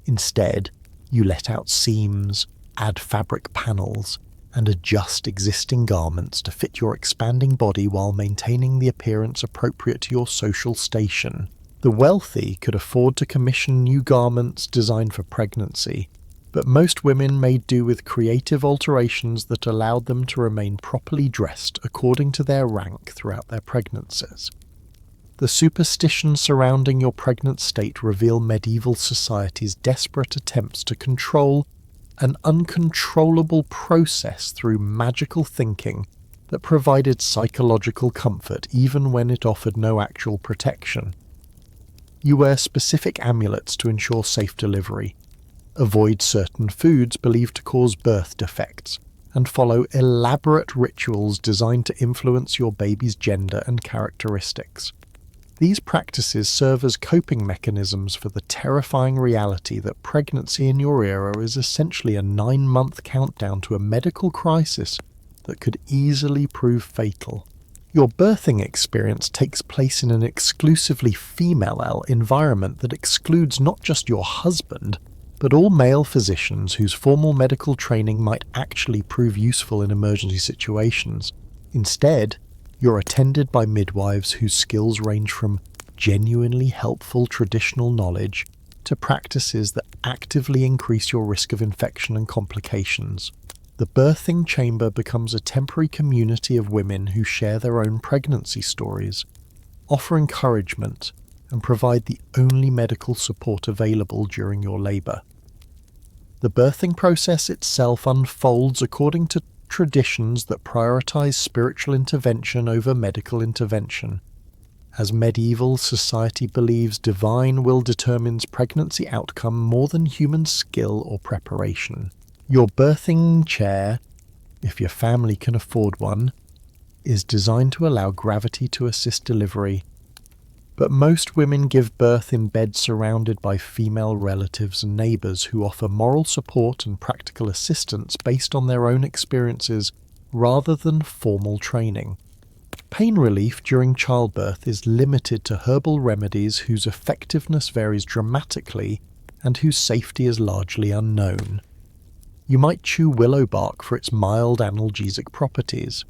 Instead, you let out seams, add fabric panels, and adjust existing garments to fit your expanding body while maintaining the appearance appropriate to your social station. The wealthy could afford to commission new garments designed for pregnancy, but most women made do with creative alterations that allowed them to remain properly dressed according to their rank throughout their pregnancies. The superstitions surrounding your pregnant state reveal medieval society's desperate attempts to control an uncontrollable process through magical thinking that provided psychological comfort even when it offered no actual protection. You wear specific amulets to ensure safe delivery, avoid certain foods believed to cause birth defects, and follow elaborate rituals designed to influence your baby's gender and characteristics. These practices serve as coping mechanisms for the terrifying reality that pregnancy in your era is essentially a 9-month countdown to a medical crisis that could easily prove fatal. Your birthing experience takes place in an exclusively female environment that excludes not just your husband, but all male physicians whose formal medical training might actually prove useful in emergency situations. Instead, you're attended by midwives whose skills range from genuinely helpful traditional knowledge to practices that actively increase your risk of infection and complications. The birthing chamber becomes a temporary community of women who share their own pregnancy stories, offer encouragement, and provide the only medical support available during your labor. The birthing process itself unfolds according to traditions that prioritize spiritual intervention over medical intervention, as medieval society believes divine will determines pregnancy outcome more than human skill or preparation. Your birthing chair, if your family can afford one, is designed to allow gravity to assist delivery, but most women give birth in bed surrounded by female relatives and neighbors who offer moral support and practical assistance based on their own experiences rather than formal training. Pain relief during childbirth is limited to herbal remedies whose effectiveness varies dramatically and whose safety is largely unknown. You might chew willow bark for its mild analgesic properties,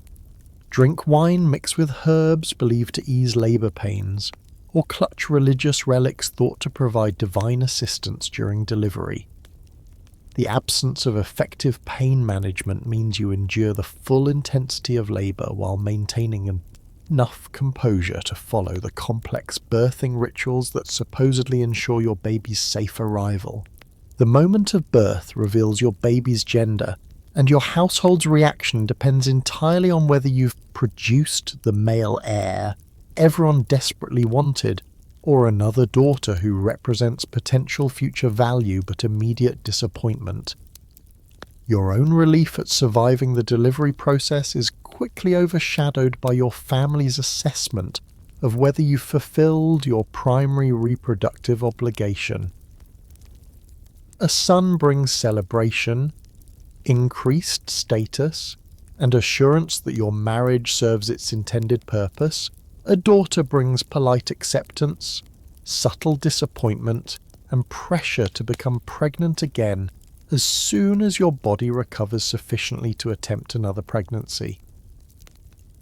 drink wine mixed with herbs believed to ease labor pains, or clutch religious relics thought to provide divine assistance during delivery. The absence of effective pain management means you endure the full intensity of labor while maintaining enough composure to follow the complex birthing rituals that supposedly ensure your baby's safe arrival. The moment of birth reveals your baby's gender, and your household's reaction depends entirely on whether you've produced the male heir everyone desperately wanted, or another daughter who represents potential future value but immediate disappointment. Your own relief at surviving the delivery process is quickly overshadowed by your family's assessment of whether you've fulfilled your primary reproductive obligation. A son brings celebration, increased status, and assurance that your marriage serves its intended purpose. A daughter brings polite acceptance, subtle disappointment, and pressure to become pregnant again as soon as your body recovers sufficiently to attempt another pregnancy.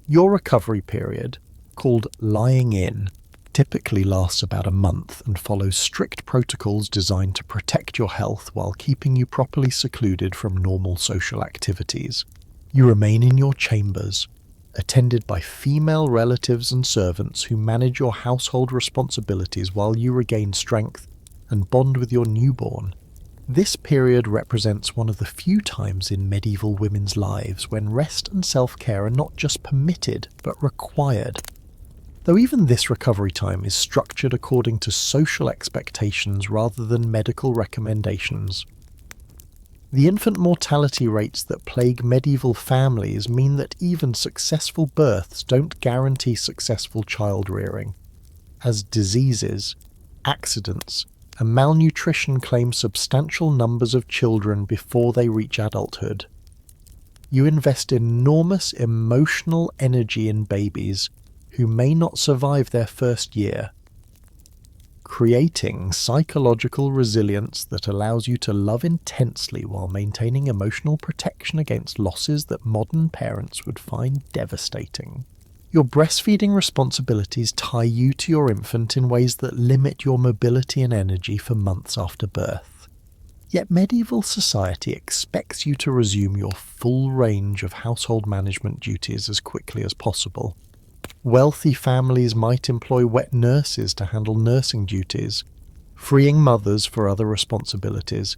Your recovery period, called lying in, typically lasts about a month and follows strict protocols designed to protect your health while keeping you properly secluded from normal social activities. You remain in your chambers, attended by female relatives and servants who manage your household responsibilities while you regain strength and bond with your newborn. This period represents one of the few times in medieval women's lives when rest and self-care are not just permitted but required. Though even this recovery time is structured according to social expectations rather than medical recommendations. The infant mortality rates that plague medieval families mean that even successful births don't guarantee successful child rearing, as diseases, accidents, and malnutrition claim substantial numbers of children before they reach adulthood. You invest enormous emotional energy in babies who may not survive their first year, creating psychological resilience that allows you to love intensely while maintaining emotional protection against losses that modern parents would find devastating. Your breastfeeding responsibilities tie you to your infant in ways that limit your mobility and energy for months after birth. Yet medieval society expects you to resume your full range of household management duties as quickly as possible. Wealthy families might employ wet nurses to handle nursing duties, freeing mothers for other responsibilities,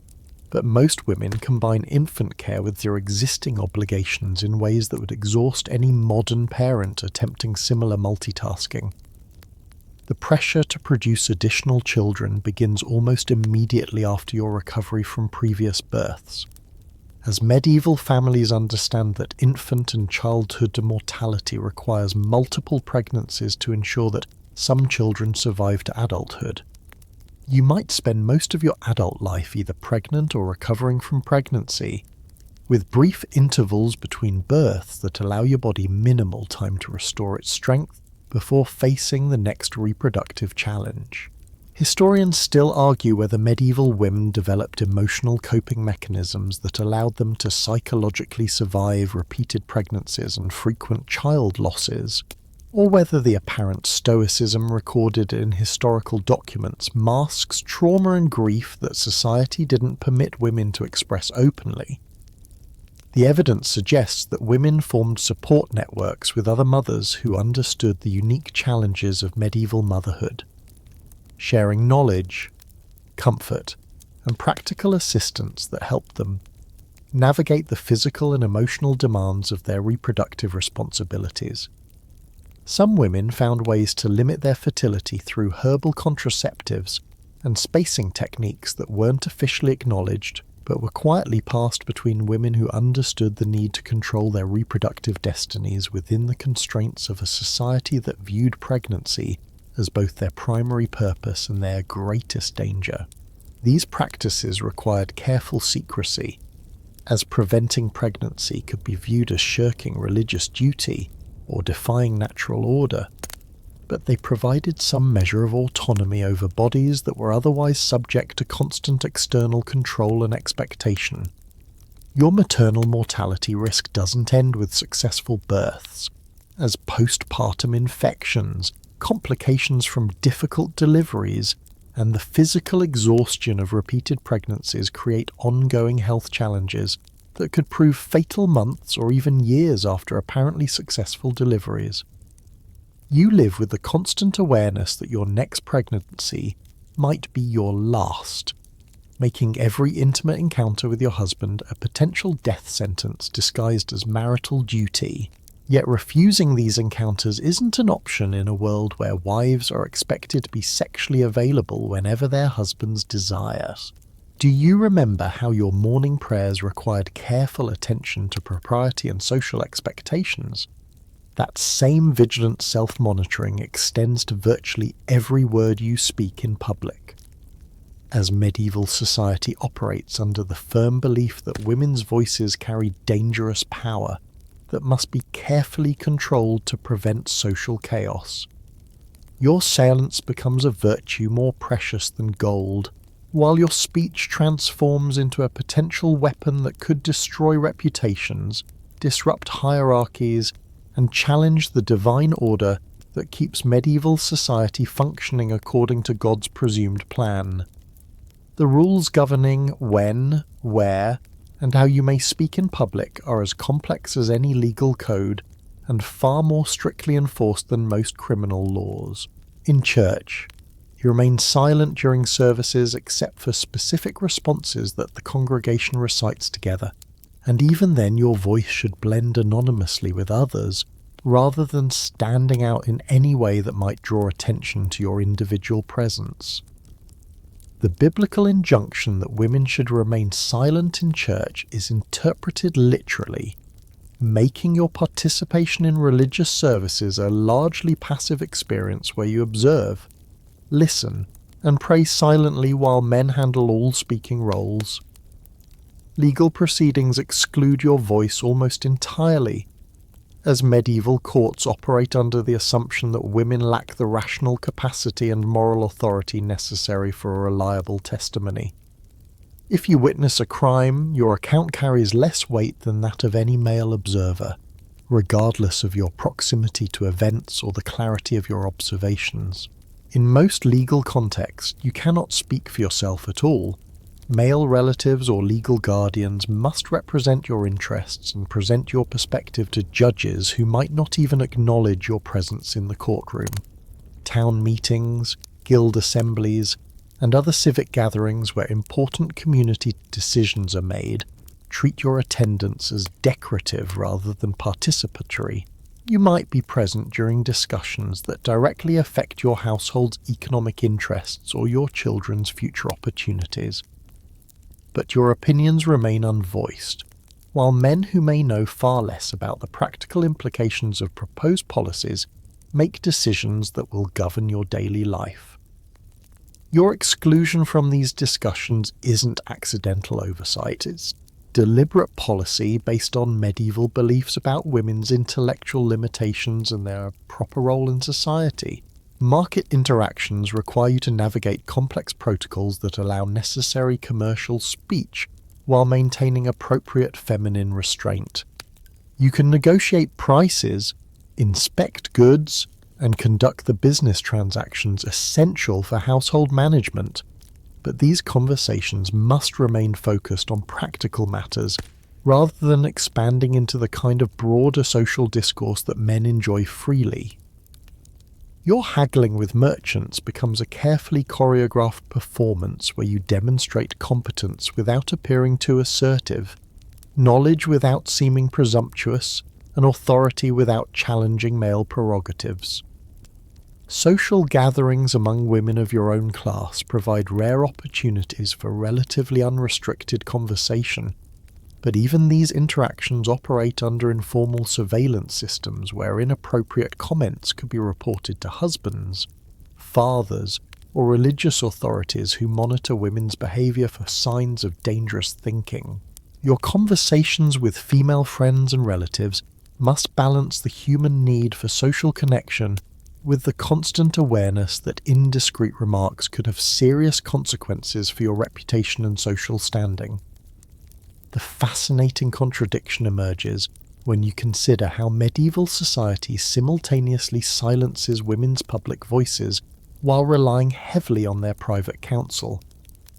but most women combine infant care with their existing obligations in ways that would exhaust any modern parent attempting similar multitasking. The pressure to produce additional children begins almost immediately after your recovery from previous births, as medieval families understand that infant and childhood mortality requires multiple pregnancies to ensure that some children survive to adulthood. You might spend most of your adult life either pregnant or recovering from pregnancy, with brief intervals between births that allow your body minimal time to restore its strength before facing the next reproductive challenge. Historians still argue whether medieval women developed emotional coping mechanisms that allowed them to psychologically survive repeated pregnancies and frequent child losses, or whether the apparent stoicism recorded in historical documents masks trauma and grief that society didn't permit women to express openly. The evidence suggests that women formed support networks with other mothers who understood the unique challenges of medieval motherhood, sharing knowledge, comfort, and practical assistance that helped them navigate the physical and emotional demands of their reproductive responsibilities. Some women found ways to limit their fertility through herbal contraceptives and spacing techniques that weren't officially acknowledged but were quietly passed between women who understood the need to control their reproductive destinies within the constraints of a society that viewed pregnancy as both their primary purpose and their greatest danger. These practices required careful secrecy, as preventing pregnancy could be viewed as shirking religious duty or defying natural order, but they provided some measure of autonomy over bodies that were otherwise subject to constant external control and expectation. Your maternal mortality risk doesn't end with successful births, as postpartum infections, complications from difficult deliveries, and the physical exhaustion of repeated pregnancies create ongoing health challenges that could prove fatal months or even years after apparently successful deliveries. You live with the constant awareness that your next pregnancy might be your last, making every intimate encounter with your husband a potential death sentence disguised as marital duty. Yet refusing these encounters isn't an option in a world where wives are expected to be sexually available whenever their husbands desire. Do you remember how your morning prayers required careful attention to propriety and social expectations? That same vigilant self-monitoring extends to virtually every word you speak in public. As medieval society operates under the firm belief that women's voices carry dangerous power that must be carefully controlled to prevent social chaos, your silence becomes a virtue more precious than gold, while your speech transforms into a potential weapon that could destroy reputations, disrupt hierarchies, and challenge the divine order that keeps medieval society functioning according to God's presumed plan. The rules governing when, where, and how you may speak in public are as complex as any legal code and far more strictly enforced than most criminal laws. In church, you remain silent during services except for specific responses that the congregation recites together, and even then your voice should blend anonymously with others, rather than standing out in any way that might draw attention to your individual presence. The biblical injunction that women should remain silent in church is interpreted literally, making your participation in religious services a largely passive experience where you observe, listen, and pray silently while men handle all speaking roles. Legal proceedings exclude your voice almost entirely, as medieval courts operate under the assumption that women lack the rational capacity and moral authority necessary for a reliable testimony. If you witness a crime, your account carries less weight than that of any male observer, regardless of your proximity to events or the clarity of your observations. In most legal contexts, you cannot speak for yourself at all. Male relatives or legal guardians must represent your interests and present your perspective to judges who might not even acknowledge your presence in the courtroom. Town meetings, guild assemblies, and other civic gatherings where important community decisions are made treat your attendance as decorative rather than participatory. You might be present during discussions that directly affect your household's economic interests or your children's future opportunities, but your opinions remain unvoiced, while men who may know far less about the practical implications of proposed policies make decisions that will govern your daily life. Your exclusion from these discussions isn't accidental oversight, it's deliberate policy based on medieval beliefs about women's intellectual limitations and their proper role in society. Market interactions require you to navigate complex protocols that allow necessary commercial speech while maintaining appropriate feminine restraint. You can negotiate prices, inspect goods, and conduct the business transactions essential for household management, but these conversations must remain focused on practical matters rather than expanding into the kind of broader social discourse that men enjoy freely. Your haggling with merchants becomes a carefully choreographed performance where you demonstrate competence without appearing too assertive, knowledge without seeming presumptuous, and authority without challenging male prerogatives. Social gatherings among women of your own class provide rare opportunities for relatively unrestricted conversation, but even these interactions operate under informal surveillance systems where inappropriate comments could be reported to husbands, fathers, or religious authorities who monitor women's behavior for signs of dangerous thinking. Your conversations with female friends and relatives must balance the human need for social connection with the constant awareness that indiscreet remarks could have serious consequences for your reputation and social standing. The fascinating contradiction emerges when you consider how medieval society simultaneously silences women's public voices while relying heavily on their private counsel.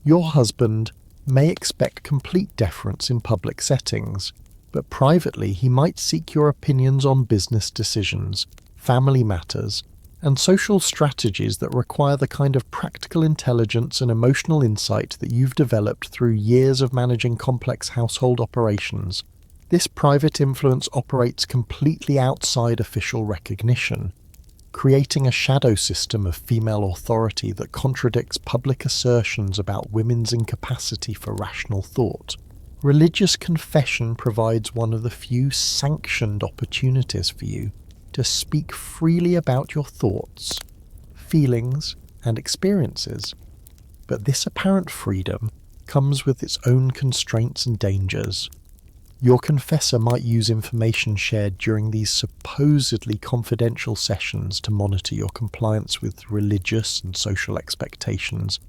Your husband may expect complete deference in public settings, but privately he might seek your opinions on business decisions, family matters, and social strategies that require the kind of practical intelligence and emotional insight that you've developed through years of managing complex household operations. This private influence operates completely outside official recognition, creating a shadow system of female authority that contradicts public assertions about women's incapacity for rational thought. Religious confession provides one of the few sanctioned opportunities for you to speak freely about your thoughts, feelings, and experiences. But this apparent freedom comes with its own constraints and dangers. Your confessor might use information shared during these supposedly confidential sessions to monitor your compliance with religious and social expectations,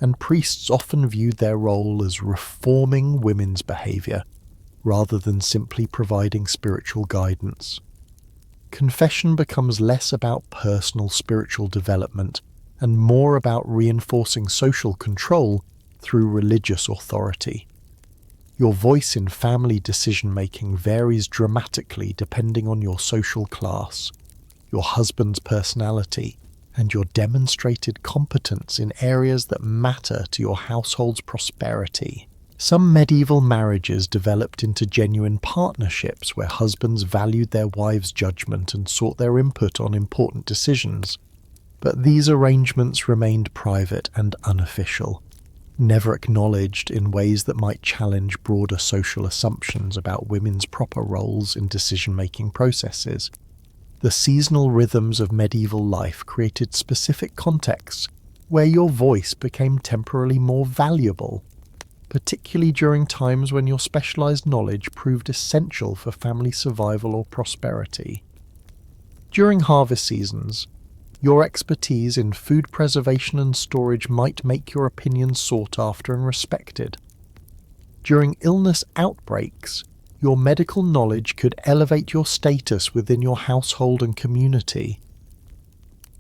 and priests often viewed their role as reforming women's behavior rather than simply providing spiritual guidance. confession becomes less about personal spiritual development and more about reinforcing social control through religious authority. Your voice in family decision-making varies dramatically depending on your social class, your husband's personality, and your demonstrated competence in areas that matter to your household's prosperity. Some medieval marriages developed into genuine partnerships where husbands valued their wives' judgment and sought their input on important decisions. But these arrangements remained private and unofficial, never acknowledged in ways that might challenge broader social assumptions about women's proper roles in decision-making processes. The seasonal rhythms of medieval life created specific contexts where your voice became temporarily more valuable, particularly during times when your specialized knowledge proved essential for family survival or prosperity. During harvest seasons, your expertise in food preservation and storage might make your opinion sought after and respected. During illness outbreaks, your medical knowledge could elevate your status within your household and community.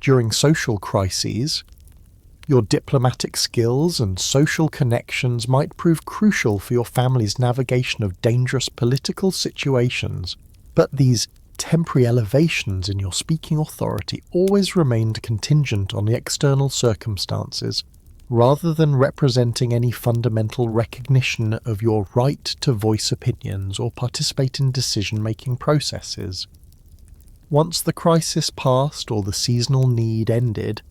During social crises, your diplomatic skills and social connections might prove crucial for your family's navigation of dangerous political situations, but these temporary elevations in your speaking authority always remained contingent on the external circumstances, rather than representing any fundamental recognition of your right to voice opinions or participate in decision-making processes. Once the crisis passed or the seasonal need ended,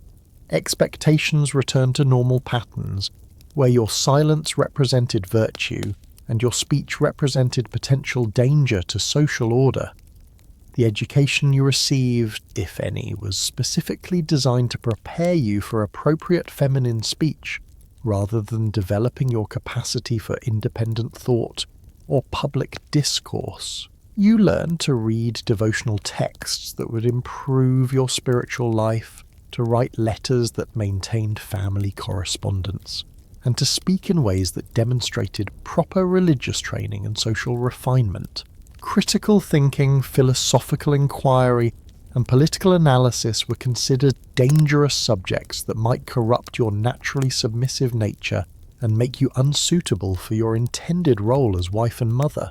expectations returned to normal patterns, where your silence represented virtue and your speech represented potential danger to social order. The education you received, if any, was specifically designed to prepare you for appropriate feminine speech, rather than developing your capacity for independent thought or public discourse. You learned to read devotional texts that would improve your spiritual life, to write letters that maintained family correspondence, and to speak in ways that demonstrated proper religious training and social refinement. Critical thinking, philosophical inquiry, and political analysis were considered dangerous subjects that might corrupt your naturally submissive nature and make you unsuitable for your intended role as wife and mother.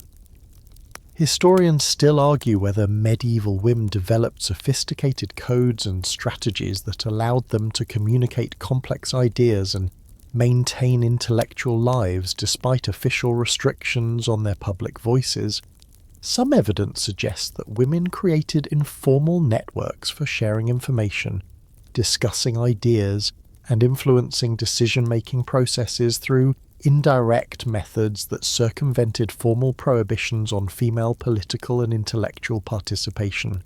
Historians still argue whether medieval women developed sophisticated codes and strategies that allowed them to communicate complex ideas and maintain intellectual lives despite official restrictions on their public voices. Some evidence suggests that women created informal networks for sharing information, discussing ideas, and influencing decision-making processes through indirect methods that circumvented formal prohibitions on female political and intellectual participation.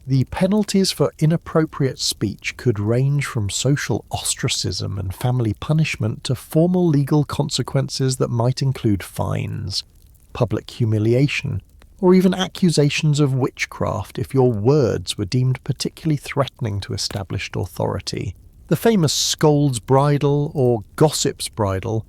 The penalties for inappropriate speech could range from social ostracism and family punishment to formal legal consequences that might include fines, public humiliation, or even accusations of witchcraft if your words were deemed particularly threatening to established authority. The famous scold's bridle or gossip's bridle,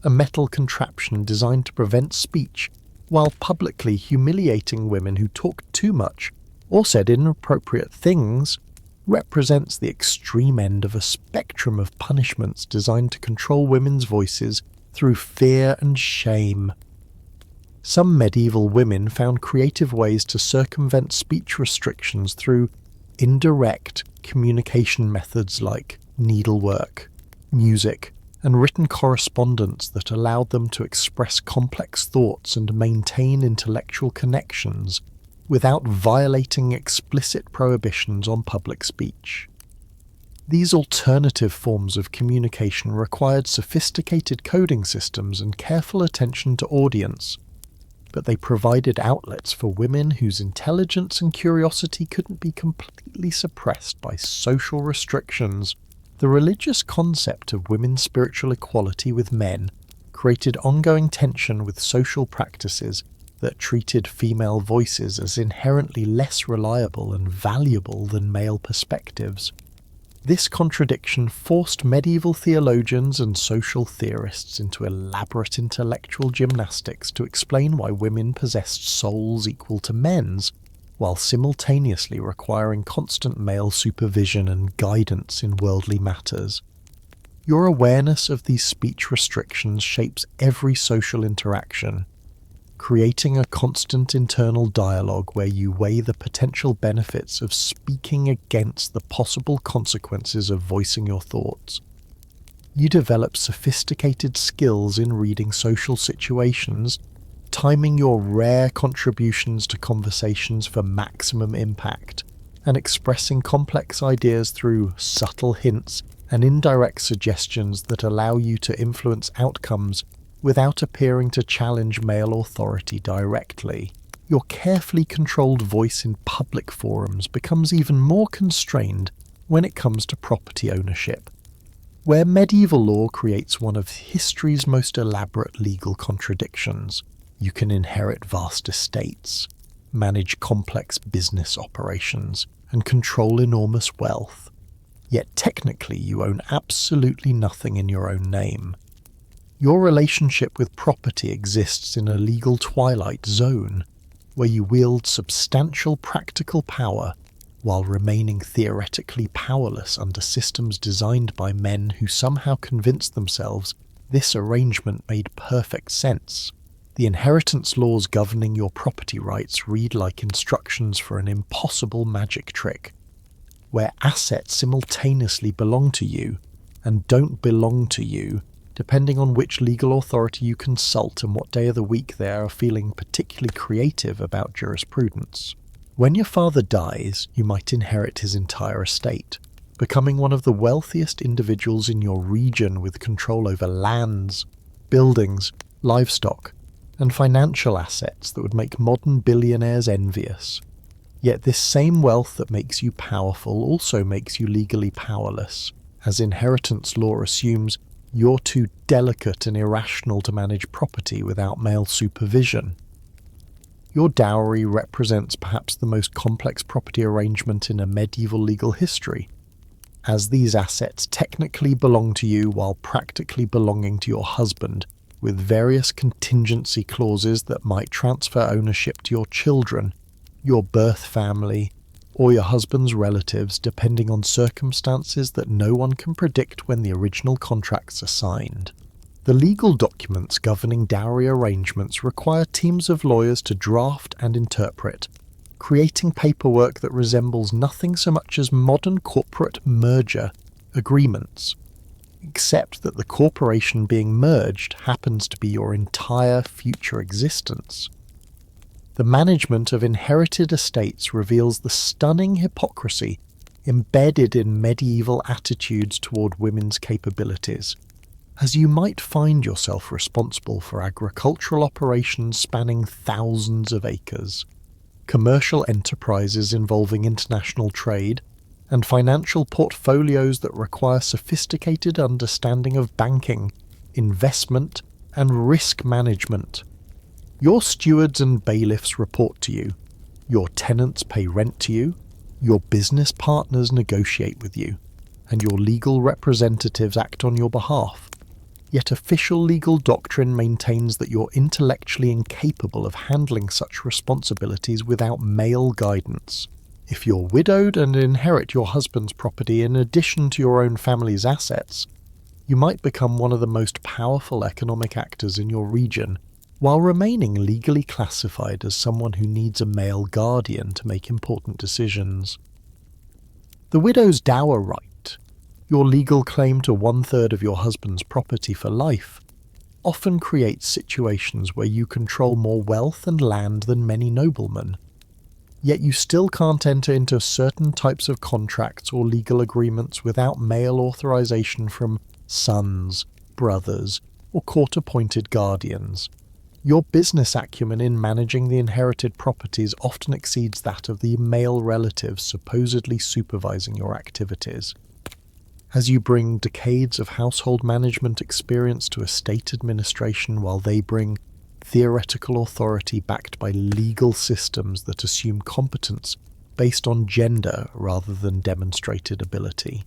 a metal contraption designed to prevent speech while publicly humiliating women who talked too much or said inappropriate things, represents the extreme end of a spectrum of punishments designed to control women's voices through fear and shame. Some medieval women found creative ways to circumvent speech restrictions through indirect communication methods like needlework, music, and written correspondence that allowed them to express complex thoughts and maintain intellectual connections without violating explicit prohibitions on public speech. These alternative forms of communication required sophisticated coding systems and careful attention to audience, but they provided outlets for women whose intelligence and curiosity couldn't be completely suppressed by social restrictions. The religious concept of women's spiritual equality with men created ongoing tension with social practices that treated female voices as inherently less reliable and valuable than male perspectives. This contradiction forced medieval theologians and social theorists into elaborate intellectual gymnastics to explain why women possessed souls equal to men's, while simultaneously requiring constant male supervision and guidance in worldly matters. Your awareness of these speech restrictions shapes every social interaction, creating a constant internal dialogue where you weigh the potential benefits of speaking against the possible consequences of voicing your thoughts. You develop sophisticated skills in reading social situations, timing your rare contributions to conversations for maximum impact, and expressing complex ideas through subtle hints and indirect suggestions that allow you to influence outcomes without appearing to challenge male authority directly. Your carefully controlled voice in public forums becomes even more constrained when it comes to property ownership, where medieval law creates one of history's most elaborate legal contradictions. You can inherit vast estates, manage complex business operations, and control enormous wealth. Yet technically you own absolutely nothing in your own name. Your relationship with property exists in a legal twilight zone, where you wield substantial practical power while remaining theoretically powerless under systems designed by men who somehow convinced themselves this arrangement made perfect sense. The inheritance laws governing your property rights read like instructions for an impossible magic trick, where assets simultaneously belong to you and don't belong to you, depending on which legal authority you consult and what day of the week they are feeling particularly creative about jurisprudence. When your father dies, you might inherit his entire estate, becoming one of the wealthiest individuals in your region with control over lands, buildings, livestock, and financial assets that would make modern billionaires envious. Yet this same wealth that makes you powerful also makes you legally powerless, as inheritance law assumes you're too delicate and irrational to manage property without male supervision. Your dowry represents perhaps the most complex property arrangement in a medieval legal history, as these assets technically belong to you while practically belonging to your husband, with various contingency clauses that might transfer ownership to your children, your birth family, or your husband's relatives, depending on circumstances that no one can predict when the original contracts are signed. The legal documents governing dowry arrangements require teams of lawyers to draft and interpret, creating paperwork that resembles nothing so much as modern corporate merger agreements, except that the corporation being merged happens to be your entire future existence. The management of inherited estates reveals the stunning hypocrisy embedded in medieval attitudes toward women's capabilities, as you might find yourself responsible for agricultural operations spanning thousands of acres, commercial enterprises involving international trade, and financial portfolios that require sophisticated understanding of banking, investment, and risk management. Your stewards and bailiffs report to you, your tenants pay rent to you, your business partners negotiate with you, and your legal representatives act on your behalf. Yet official legal doctrine maintains that you're intellectually incapable of handling such responsibilities without male guidance. If you're widowed and inherit your husband's property in addition to your own family's assets, you might become one of the most powerful economic actors in your region, while remaining legally classified as someone who needs a male guardian to make important decisions. The widow's dower right, your legal claim to 1/3 of your husband's property for life, often creates situations where you control more wealth and land than many noblemen. Yet you still can't enter into certain types of contracts or legal agreements without male authorization from sons, brothers, or court-appointed guardians. Your business acumen in managing the inherited properties often exceeds that of the male relatives supposedly supervising your activities. As you bring decades of household management experience to estate administration while they bring theoretical authority backed by legal systems that assume competence based on gender rather than demonstrated ability.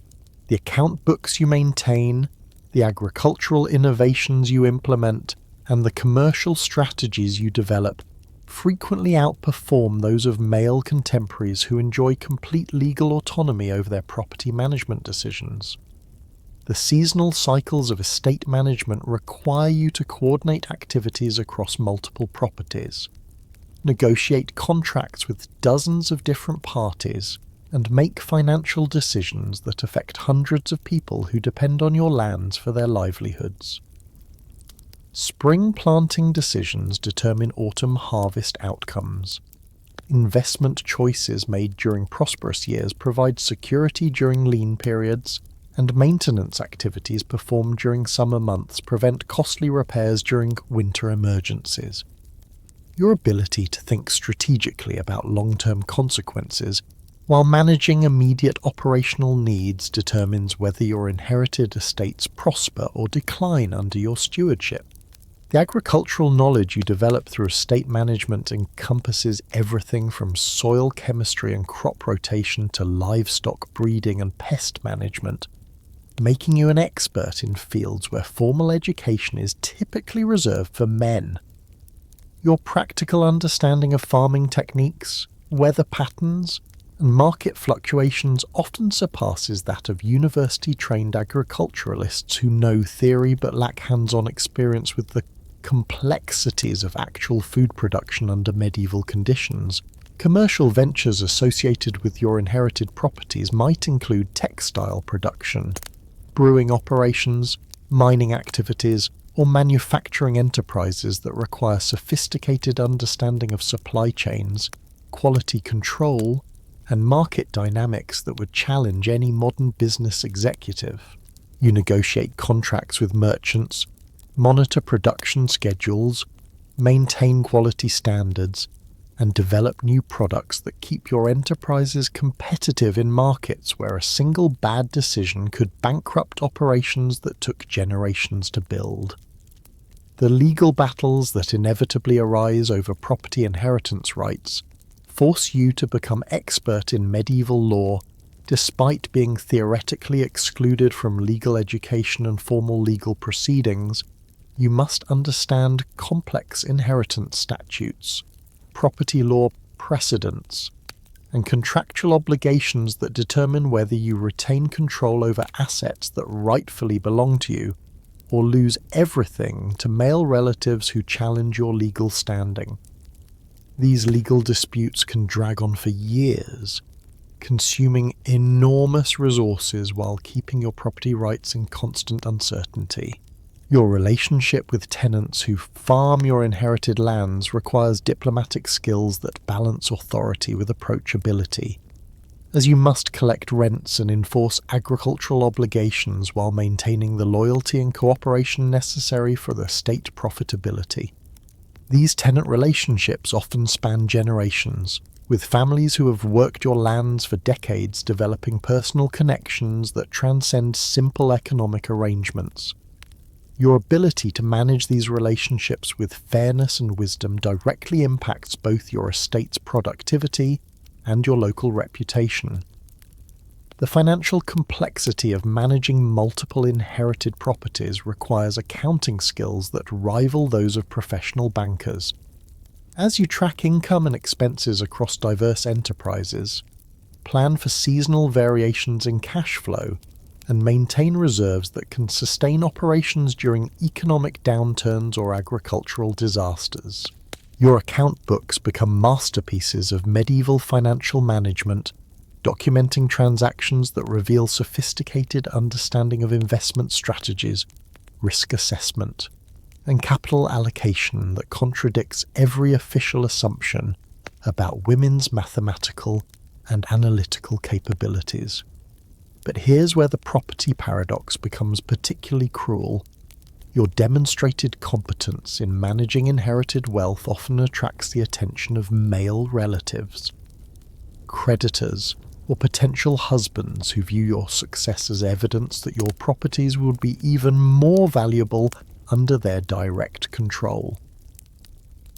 The account books you maintain, the agricultural innovations you implement, and the commercial strategies you develop frequently outperform those of male contemporaries who enjoy complete legal autonomy over their property management decisions. The seasonal cycles of estate management require you to coordinate activities across multiple properties, negotiate contracts with dozens of different parties, and make financial decisions that affect hundreds of people who depend on your lands for their livelihoods. Spring planting decisions determine autumn harvest outcomes. Investment choices made during prosperous years provide security during lean periods, and maintenance activities performed during summer months prevent costly repairs during winter emergencies. Your ability to think strategically about long-term consequences while managing immediate operational needs determines whether your inherited estates prosper or decline under your stewardship. The agricultural knowledge you develop through estate management encompasses everything from soil chemistry and crop rotation to livestock breeding and pest management, making you an expert in fields where formal education is typically reserved for men. Your practical understanding of farming techniques, weather patterns, and market fluctuations often surpasses that of university-trained agriculturalists who know theory but lack hands-on experience with the complexities of actual food production under medieval conditions. Commercial ventures associated with your inherited properties might include textile production, brewing operations, mining activities, or manufacturing enterprises that require sophisticated understanding of supply chains, quality control, and market dynamics that would challenge any modern business executive. You negotiate contracts with merchants, monitor production schedules, maintain quality standards, and develop new products that keep your enterprises competitive in markets where a single bad decision could bankrupt operations that took generations to build. The legal battles that inevitably arise over property inheritance rights force you to become expert in medieval law despite being theoretically excluded from legal education and formal legal proceedings. You must understand complex inheritance statutes, property law precedents, and contractual obligations that determine whether you retain control over assets that rightfully belong to you, or lose everything to male relatives who challenge your legal standing. These legal disputes can drag on for years, consuming enormous resources while keeping your property rights in constant uncertainty. Your relationship with tenants who farm your inherited lands requires diplomatic skills that balance authority with approachability, as you must collect rents and enforce agricultural obligations while maintaining the loyalty and cooperation necessary for the state profitability. These tenant relationships often span generations, with families who have worked your lands for decades developing personal connections that transcend simple economic arrangements. Your ability to manage these relationships with fairness and wisdom directly impacts both your estate's productivity and your local reputation. The financial complexity of managing multiple inherited properties requires accounting skills that rival those of professional bankers. As you track income and expenses across diverse enterprises, plan for seasonal variations in cash flow, and maintain reserves that can sustain operations during economic downturns or agricultural disasters. Your account books become masterpieces of medieval financial management, documenting transactions that reveal sophisticated understanding of investment strategies, risk assessment, and capital allocation that contradicts every official assumption about women's mathematical and analytical capabilities. But here's where the property paradox becomes particularly cruel. Your demonstrated competence in managing inherited wealth often attracts the attention of male relatives, creditors, or potential husbands who view your success as evidence that your properties would be even more valuable under their direct control.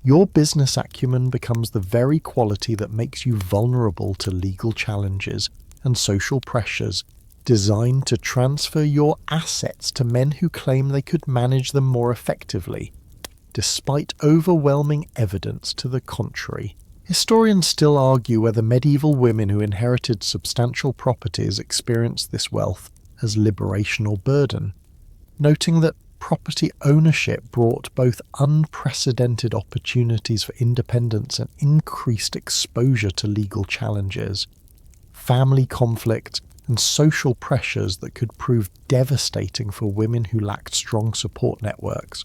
Your business acumen becomes the very quality that makes you vulnerable to legal challenges and social pressures designed to transfer your assets to men who claim they could manage them more effectively. despite overwhelming evidence to the contrary. Historians still argue whether medieval women who inherited substantial properties experienced this wealth as liberation or burden, noting that property ownership brought both unprecedented opportunities for independence and increased exposure to legal challenges, family conflict, and social pressures that could prove devastating for women who lacked strong support networks.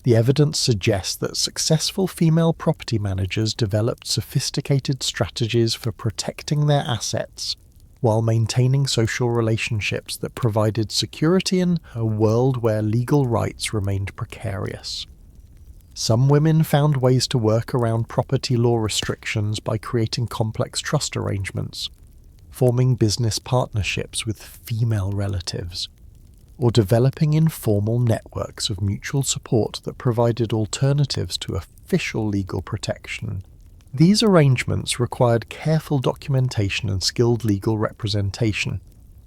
The evidence suggests that successful female property managers developed sophisticated strategies for protecting their assets while maintaining social relationships that provided security in a world where legal rights remained precarious. Some women found ways to work around property law restrictions by creating complex trust arrangements, forming business partnerships with female relatives, or developing informal networks of mutual support that provided alternatives to official legal protection. These arrangements required careful documentation and skilled legal representation,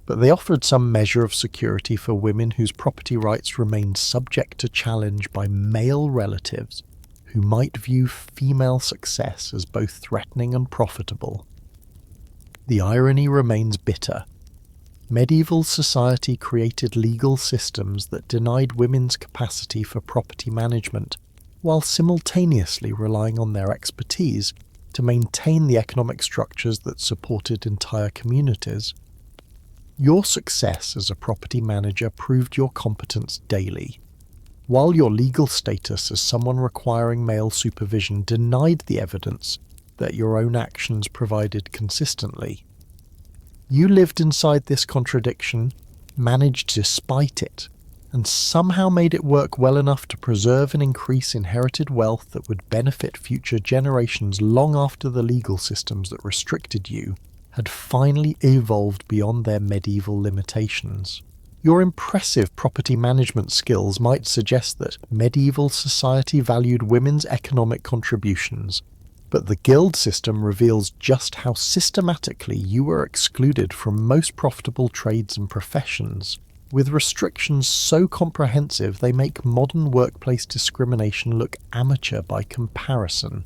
but they offered some measure of security for women whose property rights remained subject to challenge by male relatives who might view female success as both threatening and profitable. The irony remains bitter. Medieval society created legal systems that denied women's capacity for property management, while simultaneously relying on their expertise to maintain the economic structures that supported entire communities. Your success as a property manager proved your competence daily, while your legal status as someone requiring male supervision denied the evidence that your own actions provided consistently. You lived inside this contradiction, managed despite it, and somehow made it work well enough to preserve and increase inherited wealth that would benefit future generations long after the legal systems that restricted you had finally evolved beyond their medieval limitations. Your impressive property management skills might suggest that medieval society valued women's economic contributions, but the guild system reveals just how systematically you were excluded from most profitable trades and professions, with restrictions so comprehensive they make modern workplace discrimination look amateur by comparison.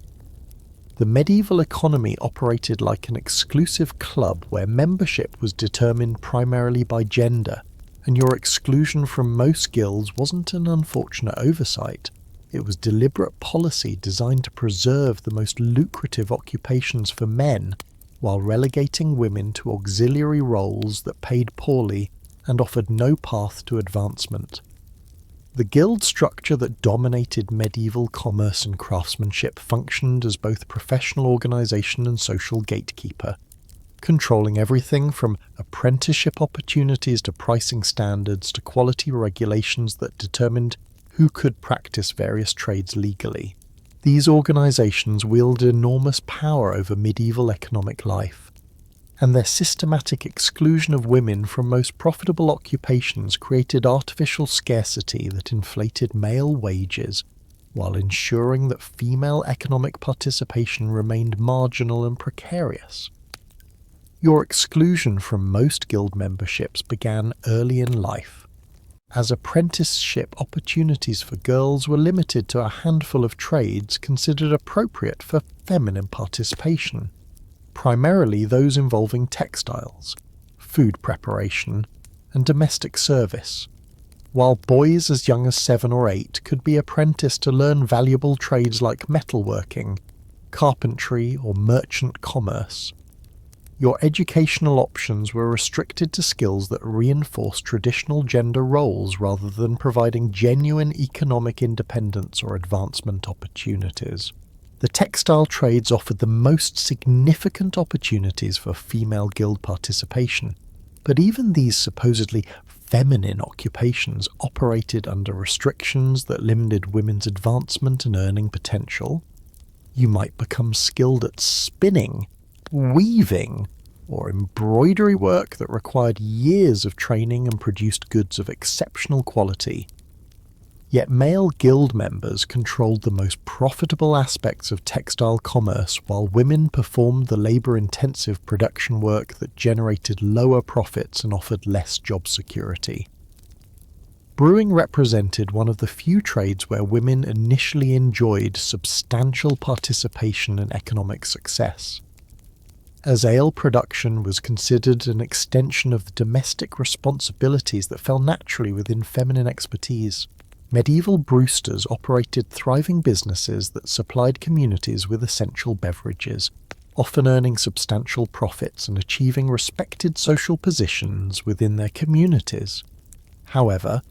The medieval economy operated like an exclusive club where membership was determined primarily by gender, and your exclusion from most guilds wasn't an unfortunate oversight. It was deliberate policy designed to preserve the most lucrative occupations for men while relegating women to auxiliary roles that paid poorly and offered no path to advancement. The guild structure that dominated medieval commerce and craftsmanship functioned as both professional organization and social gatekeeper, controlling everything from apprenticeship opportunities to pricing standards to quality regulations that determined who could practice various trades legally. These organizations wielded enormous power over medieval economic life, and their systematic exclusion of women from most profitable occupations created artificial scarcity that inflated male wages while ensuring that female economic participation remained marginal and precarious. Your exclusion from most guild memberships began early in life, as apprenticeship opportunities for girls were limited to a handful of trades considered appropriate for feminine participation, primarily those involving textiles, food preparation, and domestic service, while boys as young as 7 or 8 could be apprenticed to learn valuable trades like metalworking, carpentry, or merchant commerce. Your educational options were restricted to skills that reinforced traditional gender roles rather than providing genuine economic independence or advancement opportunities. The textile trades offered the most significant opportunities for female guild participation, but even these supposedly feminine occupations operated under restrictions that limited women's advancement and earning potential. You might become skilled at spinning, weaving, or embroidery work that required years of training and produced goods of exceptional quality. Yet male guild members controlled the most profitable aspects of textile commerce while women performed the labour-intensive production work that generated lower profits and offered less job security. Brewing represented one of the few trades where women initially enjoyed substantial participation and economic success. As ale production was considered an extension of the domestic responsibilities that fell naturally within feminine expertise, medieval brewsters operated thriving businesses that supplied communities with essential beverages, often earning substantial profits and achieving respected social positions within their communities. However,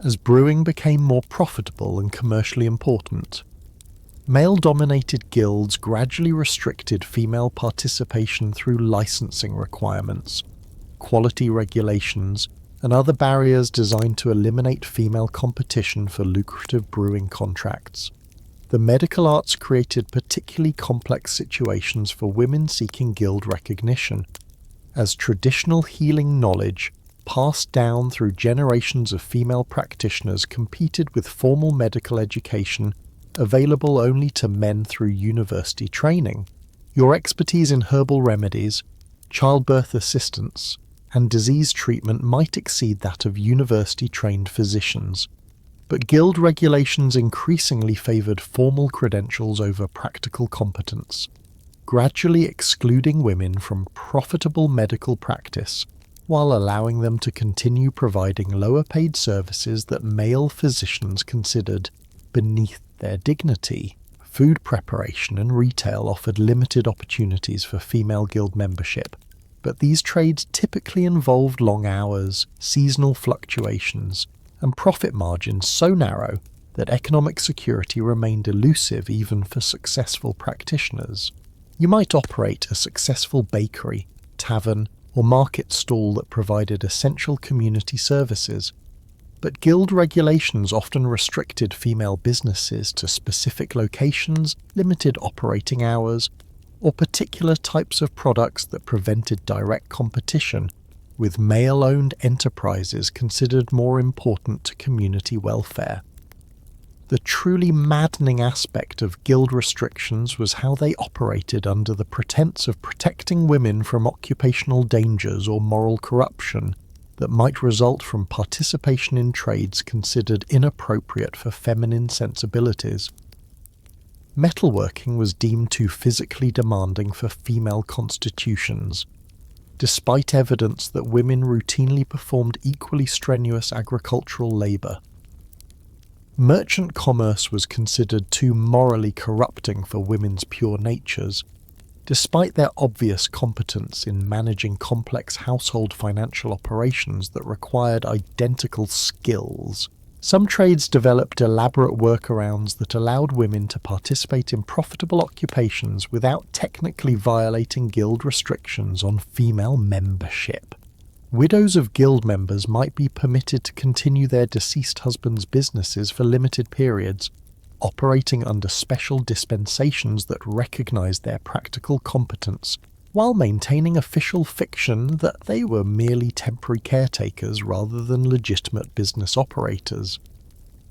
as brewing became more profitable and commercially important, male-dominated guilds gradually restricted female participation through licensing requirements, quality regulations, and other barriers designed to eliminate female competition for lucrative brewing contracts. The medical arts created particularly complex situations for women seeking guild recognition, as traditional healing knowledge passed down through generations of female practitioners competed with formal medical education available only to men through university training. Your expertise in herbal remedies, childbirth assistance, and disease treatment might exceed that of university-trained physicians, but guild regulations increasingly favoured formal credentials over practical competence, gradually excluding women from profitable medical practice while allowing them to continue providing lower-paid services that male physicians considered beneath their dignity. Food preparation and retail offered limited opportunities for female guild membership, but these trades typically involved long hours, seasonal fluctuations, and profit margins so narrow that economic security remained elusive even for successful practitioners. You might operate a successful bakery, tavern, or market stall that provided essential community services, but guild regulations often restricted female businesses to specific locations, limited operating hours, or particular types of products that prevented direct competition, with male-owned enterprises considered more important to community welfare. The truly maddening aspect of guild restrictions was how they operated under the pretense of protecting women from occupational dangers or moral corruption that might result from participation in trades considered inappropriate for feminine sensibilities. Metalworking was deemed too physically demanding for female constitutions, despite evidence that women routinely performed equally strenuous agricultural labour. Merchant commerce was considered too morally corrupting for women's pure natures, despite their obvious competence in managing complex household financial operations that required identical skills. Some trades developed elaborate workarounds that allowed women to participate in profitable occupations without technically violating guild restrictions on female membership. Widows of guild members might be permitted to continue their deceased husband's businesses for limited periods, operating under special dispensations that recognized their practical competence, while maintaining official fiction that they were merely temporary caretakers rather than legitimate business operators.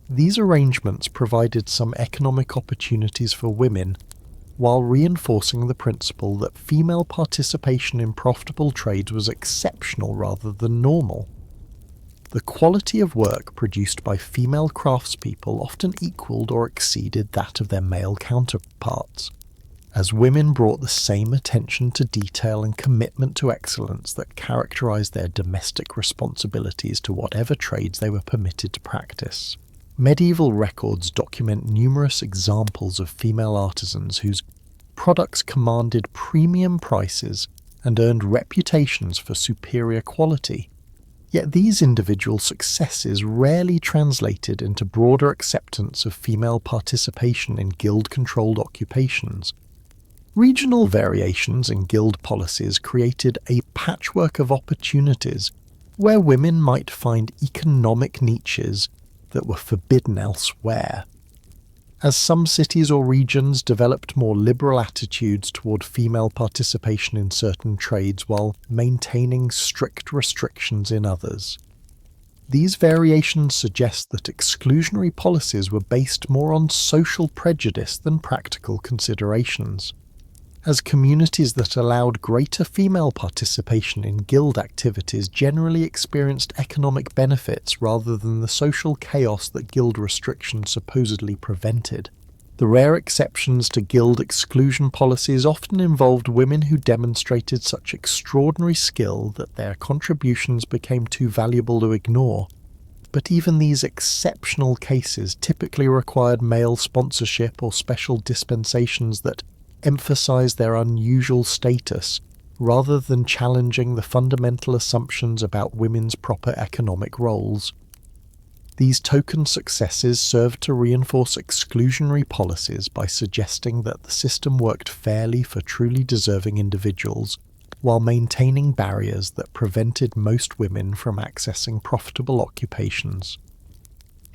These arrangements provided some economic opportunities for women, while reinforcing the principle that female participation in profitable trades was exceptional rather than normal. The quality of work produced by female craftspeople often equaled or exceeded that of their male counterparts, as women brought the same attention to detail and commitment to excellence that characterized their domestic responsibilities to whatever trades they were permitted to practice. Medieval records document numerous examples of female artisans whose products commanded premium prices and earned reputations for superior quality. Yet these individual successes rarely translated into broader acceptance of female participation in guild-controlled occupations. Regional variations in guild policies created a patchwork of opportunities where women might find economic niches that were forbidden elsewhere. As some cities or regions developed more liberal attitudes toward female participation in certain trades while maintaining strict restrictions in others. These variations suggest that exclusionary policies were based more on social prejudice than practical considerations. as communities that allowed greater female participation in guild activities generally experienced economic benefits rather than the social chaos that guild restrictions supposedly prevented. The rare exceptions to guild exclusion policies often involved women who demonstrated such extraordinary skill that their contributions became too valuable to ignore. But even these exceptional cases typically required male sponsorship or special dispensations that emphasize their unusual status, rather than challenging the fundamental assumptions about women's proper economic roles. These token successes served to reinforce exclusionary policies by suggesting that the system worked fairly for truly deserving individuals, while maintaining barriers that prevented most women from accessing profitable occupations.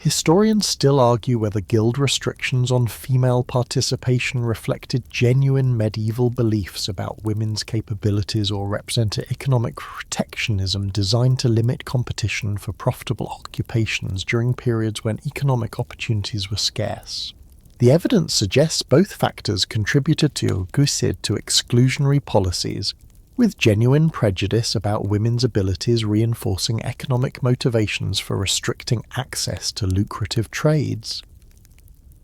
Historians still argue whether guild restrictions on female participation reflected genuine medieval beliefs about women's capabilities or represented economic protectionism designed to limit competition for profitable occupations during periods when economic opportunities were scarce. The evidence suggests both factors contributed to exclusionary policies, with genuine prejudice about women's abilities reinforcing economic motivations for restricting access to lucrative trades.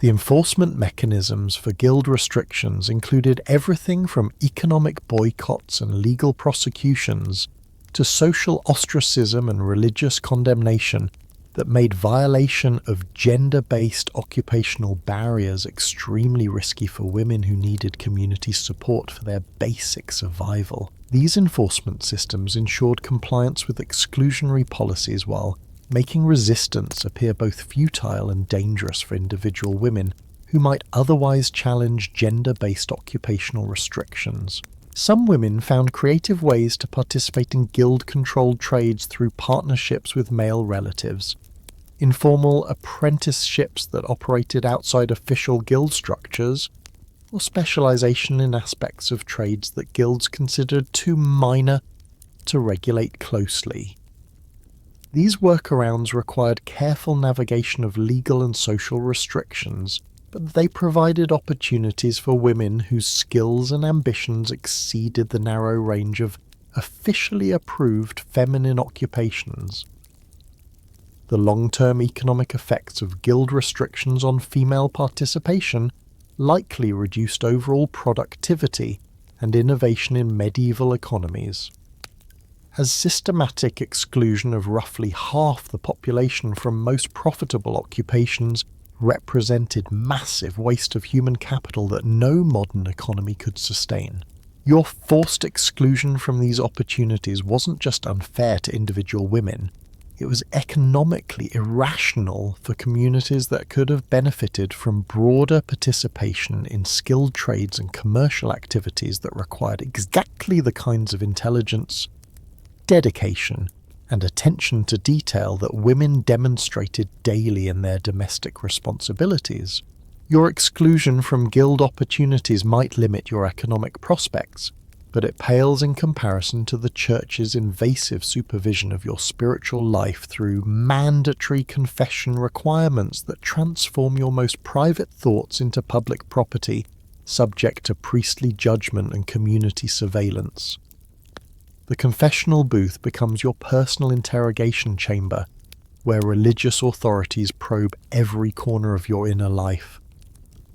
The enforcement mechanisms for guild restrictions included everything from economic boycotts and legal prosecutions to social ostracism and religious condemnation that made violation of gender-based occupational barriers extremely risky for women who needed community support for their basic survival. These enforcement systems ensured compliance with exclusionary policies while making resistance appear both futile and dangerous for individual women who might otherwise challenge gender-based occupational restrictions. Some women found creative ways to participate in guild-controlled trades through partnerships with male relatives, informal apprenticeships that operated outside official guild structures, or specialization in aspects of trades that guilds considered too minor to regulate closely. These workarounds required careful navigation of legal and social restrictions, but they provided opportunities for women whose skills and ambitions exceeded the narrow range of officially approved feminine occupations. The long-term economic effects of guild restrictions on female participation likely reduced overall productivity and innovation in medieval economies. As systematic exclusion of roughly half the population from most profitable occupations represented massive waste of human capital that no modern economy could sustain. Your forced exclusion from these opportunities wasn't just unfair to individual women, it was economically irrational for communities that could have benefited from broader participation in skilled trades and commercial activities that required exactly the kinds of intelligence, dedication, and attention to detail that women demonstrated daily in their domestic responsibilities. Your exclusion from guild opportunities might limit your economic prospects, but it pales in comparison to the Church's invasive supervision of your spiritual life through mandatory confession requirements that transform your most private thoughts into public property, subject to priestly judgment and community surveillance. The confessional booth becomes your personal interrogation chamber, where religious authorities probe every corner of your inner life,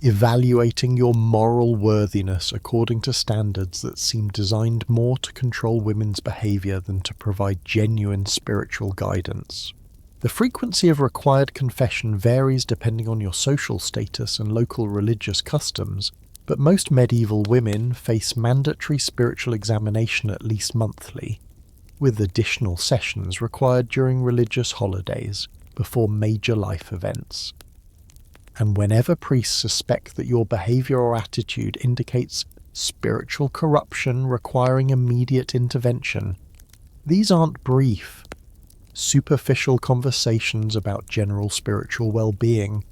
evaluating your moral worthiness according to standards that seem designed more to control women's behavior than to provide genuine spiritual guidance. The frequency of required confession varies depending on your social status and local religious customs, but most medieval women face mandatory spiritual examination at least monthly, with additional sessions required during religious holidays before major life events. And whenever priests suspect that your behavior or attitude indicates spiritual corruption requiring immediate intervention, these aren't brief, superficial conversations about general spiritual well-being.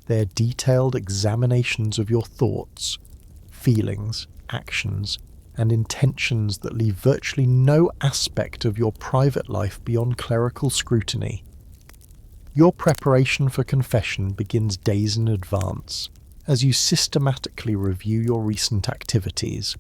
They're detailed examinations of your thoughts, feelings, actions, and intentions that leave virtually no aspect of your private life beyond clerical scrutiny. Your preparation for confession begins days in advance, as you systematically review your recent activities,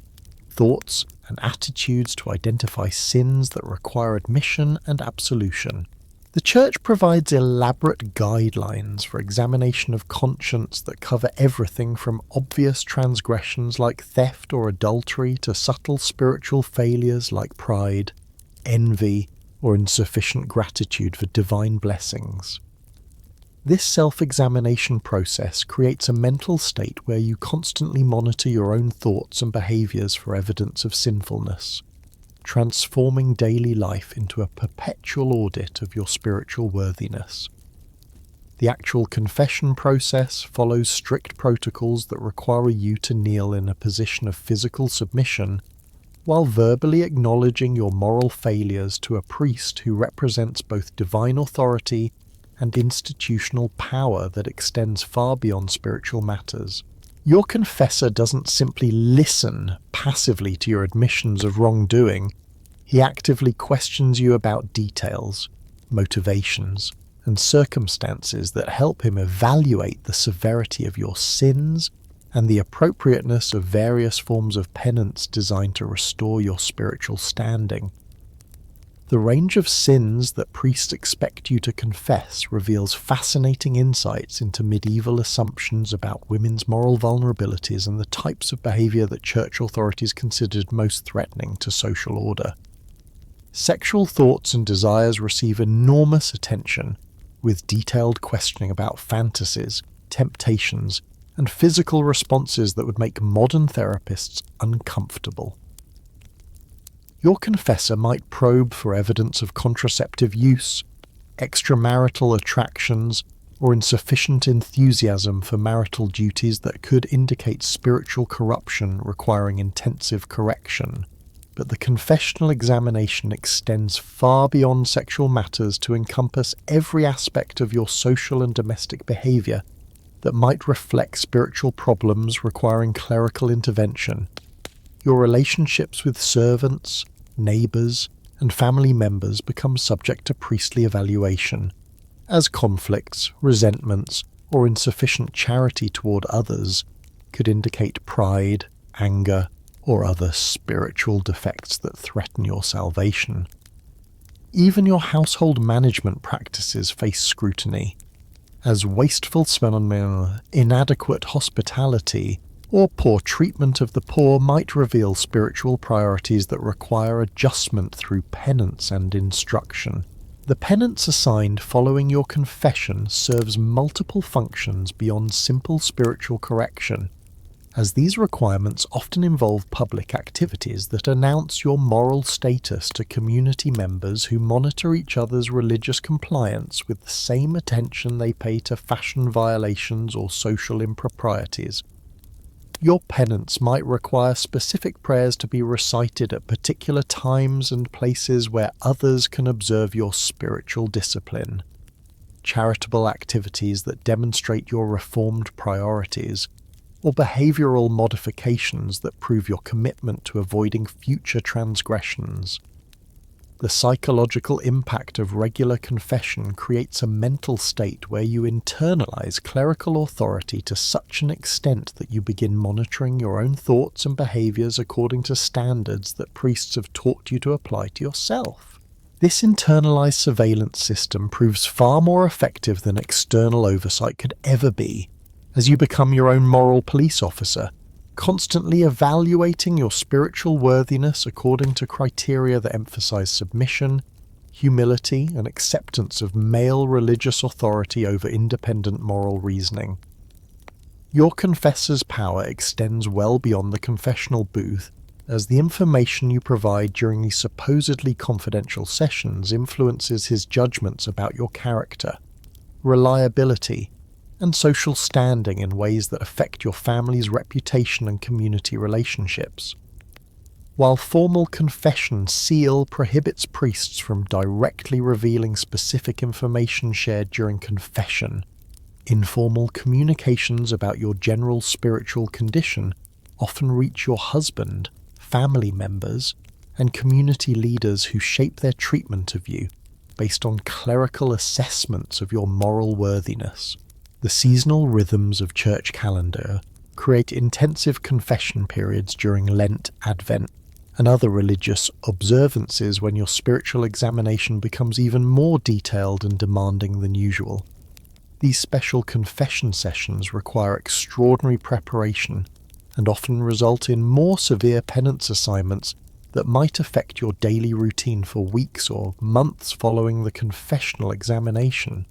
thoughts, and attitudes to identify sins that require admission and absolution. The Church provides elaborate guidelines for examination of conscience that cover everything from obvious transgressions like theft or adultery to subtle spiritual failures like pride, envy, or insufficient gratitude for divine blessings. This self-examination process creates a mental state where you constantly monitor your own thoughts and behaviours for evidence of sinfulness, transforming daily life into a perpetual audit of your spiritual worthiness. The actual confession process follows strict protocols that require you to kneel in a position of physical submission while verbally acknowledging your moral failures to a priest who represents both divine authority and institutional power that extends far beyond spiritual matters. Your confessor doesn't simply listen passively to your admissions of wrongdoing. He actively questions you about details, motivations, and circumstances that help him evaluate the severity of your sins and the appropriateness of various forms of penance designed to restore your spiritual standing. The range of sins that priests expect you to confess reveals fascinating insights into medieval assumptions about women's moral vulnerabilities and the types of behaviour that church authorities considered most threatening to social order. Sexual thoughts and desires receive enormous attention, with detailed questioning about fantasies, temptations, and physical responses that would make modern therapists uncomfortable. Your confessor might probe for evidence of contraceptive use, extramarital attractions, or insufficient enthusiasm for marital duties that could indicate spiritual corruption requiring intensive correction. But the confessional examination extends far beyond sexual matters to encompass every aspect of your social and domestic behaviour that might reflect spiritual problems requiring clerical intervention. Your relationships with servants, neighbours, and family members become subject to priestly evaluation, as conflicts, resentments, or insufficient charity toward others could indicate pride, anger, or other spiritual defects that threaten your salvation. Even your household management practices face scrutiny, as wasteful spending, inadequate hospitality, or poor treatment of the poor might reveal spiritual priorities that require adjustment through penance and instruction. The penance assigned following your confession serves multiple functions beyond simple spiritual correction, as these requirements often involve public activities that announce your moral status to community members who monitor each other's religious compliance with the same attention they pay to fashion violations or social improprieties. Your penance might require specific prayers to be recited at particular times and places where others can observe your spiritual discipline. Charitable activities that demonstrate your reformed priorities, or behavioural modifications that prove your commitment to avoiding future transgressions. The psychological impact of regular confession creates a mental state where you internalize clerical authority to such an extent that you begin monitoring your own thoughts and behaviors according to standards that priests have taught you to apply to yourself. This internalized surveillance system proves far more effective than external oversight could ever be, as you become your own moral police officer, constantly evaluating your spiritual worthiness according to criteria that emphasize submission, humility, and acceptance of male religious authority over independent moral reasoning. Your confessor's power extends well beyond the confessional booth, as the information you provide during these supposedly confidential sessions influences his judgments about your character, reliability, and social standing in ways that affect your family's reputation and community relationships. While formal confession seal prohibits priests from directly revealing specific information shared during confession, informal communications about your general spiritual condition often reach your husband, family members, and community leaders who shape their treatment of you based on clerical assessments of your moral worthiness. The seasonal rhythms of church calendar create intensive confession periods during Lent, Advent, and other religious observances when your spiritual examination becomes even more detailed and demanding than usual. These special confession sessions require extraordinary preparation and often result in more severe penance assignments that might affect your daily routine for weeks or months following the confessional examination.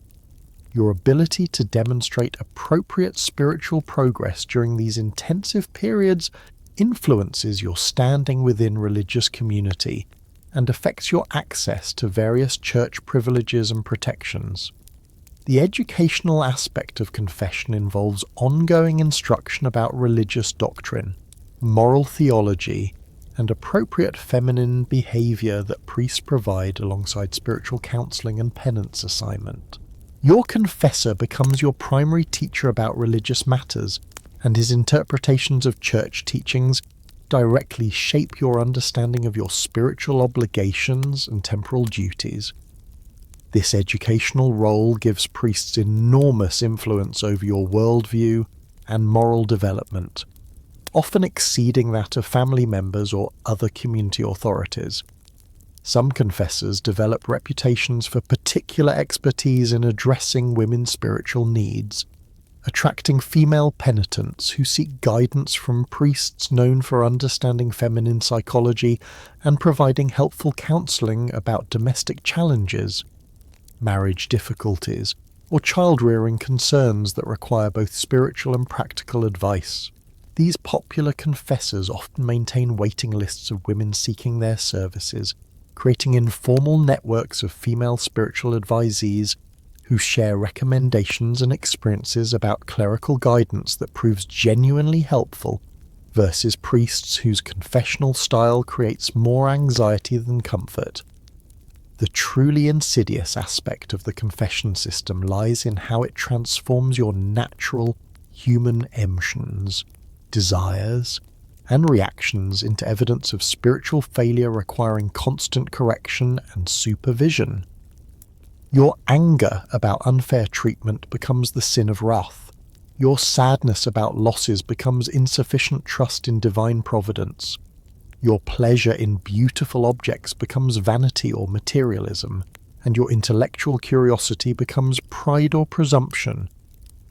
Your ability to demonstrate appropriate spiritual progress during these intensive periods influences your standing within religious community and affects your access to various church privileges and protections. The educational aspect of confession involves ongoing instruction about religious doctrine, moral theology, and appropriate feminine behavior that priests provide alongside spiritual counseling and penance assignment. Your confessor becomes your primary teacher about religious matters, and his interpretations of church teachings directly shape your understanding of your spiritual obligations and temporal duties. This educational role gives priests enormous influence over your worldview and moral development, often exceeding that of family members or other community authorities. Some confessors develop reputations for particular expertise in addressing women's spiritual needs, attracting female penitents who seek guidance from priests known for understanding feminine psychology and providing helpful counseling about domestic challenges, marriage difficulties, or child-rearing concerns that require both spiritual and practical advice. These popular confessors often maintain waiting lists of women seeking their services, creating informal networks of female spiritual advisees who share recommendations and experiences about clerical guidance that proves genuinely helpful, versus priests whose confessional style creates more anxiety than comfort. The truly insidious aspect of the confession system lies in how it transforms your natural human emotions, desires, and reactions into evidence of spiritual failure requiring constant correction and supervision. Your anger about unfair treatment becomes the sin of wrath. Your sadness about losses becomes insufficient trust in divine providence. Your pleasure in beautiful objects becomes vanity or materialism, and your intellectual curiosity becomes pride or presumption.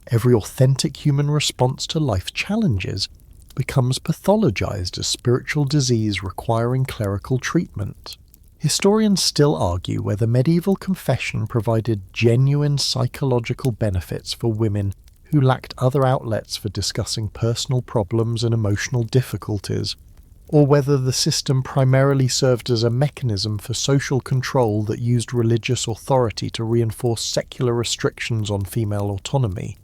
Every authentic human response to life's challenges becomes pathologized as spiritual disease requiring clerical treatment. Historians still argue whether medieval confession provided genuine psychological benefits for women who lacked other outlets for discussing personal problems and emotional difficulties, or whether the system primarily served as a mechanism for social control that used religious authority to reinforce secular restrictions on female autonomy.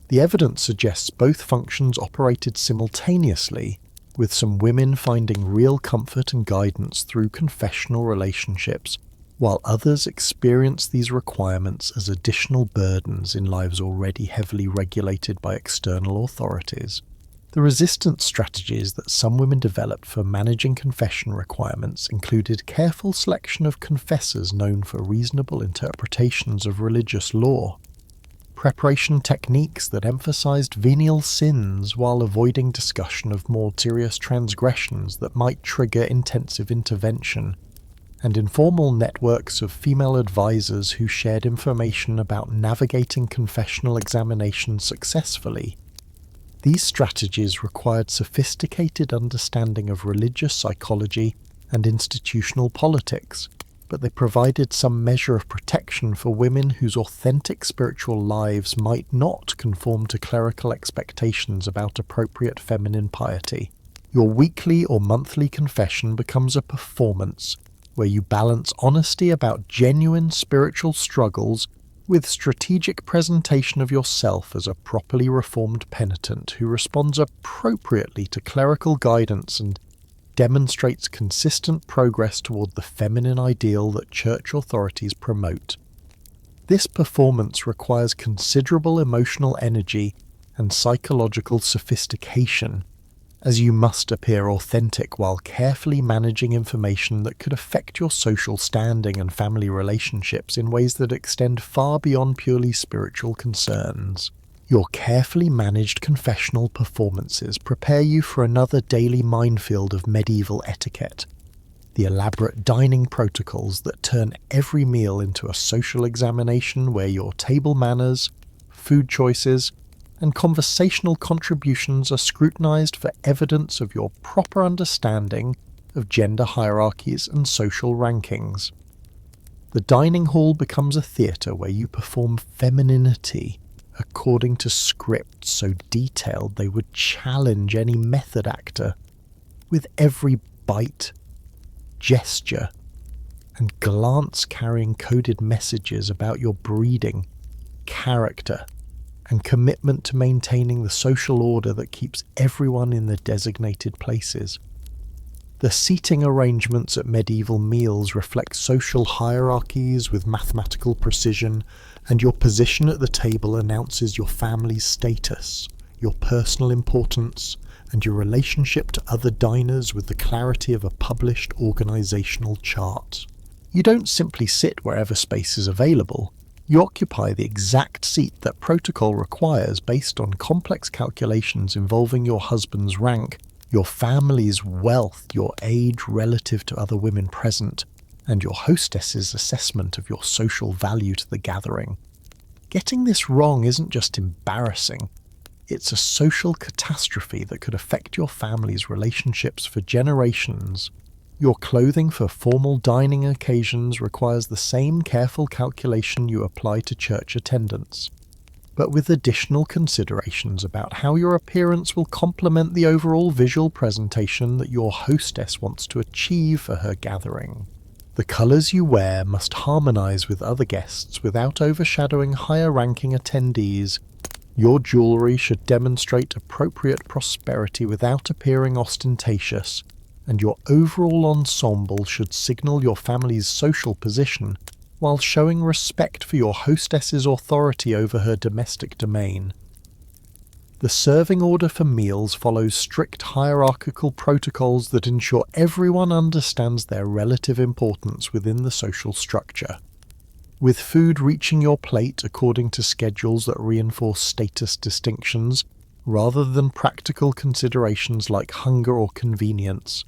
The evidence suggests both functions operated simultaneously, with some women finding real comfort and guidance through confessional relationships, while others experienced these requirements as additional burdens in lives already heavily regulated by external authorities. The resistance strategies that some women developed for managing confession requirements included careful selection of confessors known for reasonable interpretations of religious law, preparation techniques that emphasized venial sins while avoiding discussion of more serious transgressions that might trigger intensive intervention, and informal networks of female advisors who shared information about navigating confessional examinations successfully. These strategies required sophisticated understanding of religious psychology and institutional politics, but they provided some measure of protection for women whose authentic spiritual lives might not conform to clerical expectations about appropriate feminine piety. Your weekly or monthly confession becomes a performance where you balance honesty about genuine spiritual struggles with strategic presentation of yourself as a properly reformed penitent who responds appropriately to clerical guidance and demonstrates consistent progress toward the feminine ideal that church authorities promote. This performance requires considerable emotional energy and psychological sophistication, as you must appear authentic while carefully managing information that could affect your social standing and family relationships in ways that extend far beyond purely spiritual concerns. Your carefully managed confessional performances prepare you for another daily minefield of medieval etiquette, the elaborate dining protocols that turn every meal into a social examination where your table manners, food choices, and conversational contributions are scrutinized for evidence of your proper understanding of gender hierarchies and social rankings. The dining hall becomes a theatre where you perform femininity according to scripts so detailed they would challenge any method actor. With every bite, gesture, and glance carrying coded messages about your breeding, character, and commitment to maintaining the social order that keeps everyone in the designated places. The seating arrangements at medieval meals reflect social hierarchies with mathematical precision, and your position at the table announces your family's status, your personal importance, and your relationship to other diners with the clarity of a published organizational chart. You don't simply sit wherever space is available. You occupy the exact seat that protocol requires based on complex calculations involving your husband's rank, your family's wealth, your age relative to other women present, and your hostess's assessment of your social value to the gathering. Getting this wrong isn't just embarrassing, it's a social catastrophe that could affect your family's relationships for generations. Your clothing for formal dining occasions requires the same careful calculation you apply to church attendance, but with additional considerations about how your appearance will complement the overall visual presentation that your hostess wants to achieve for her gathering. The colours you wear must harmonise with other guests without overshadowing higher-ranking attendees. Your jewellery should demonstrate appropriate prosperity without appearing ostentatious, and your overall ensemble should signal your family's social position while showing respect for your hostess's authority over her domestic domain. The serving order for meals follows strict hierarchical protocols that ensure everyone understands their relative importance within the social structure. With food reaching your plate according to schedules that reinforce status distinctions, rather than practical considerations like hunger or convenience,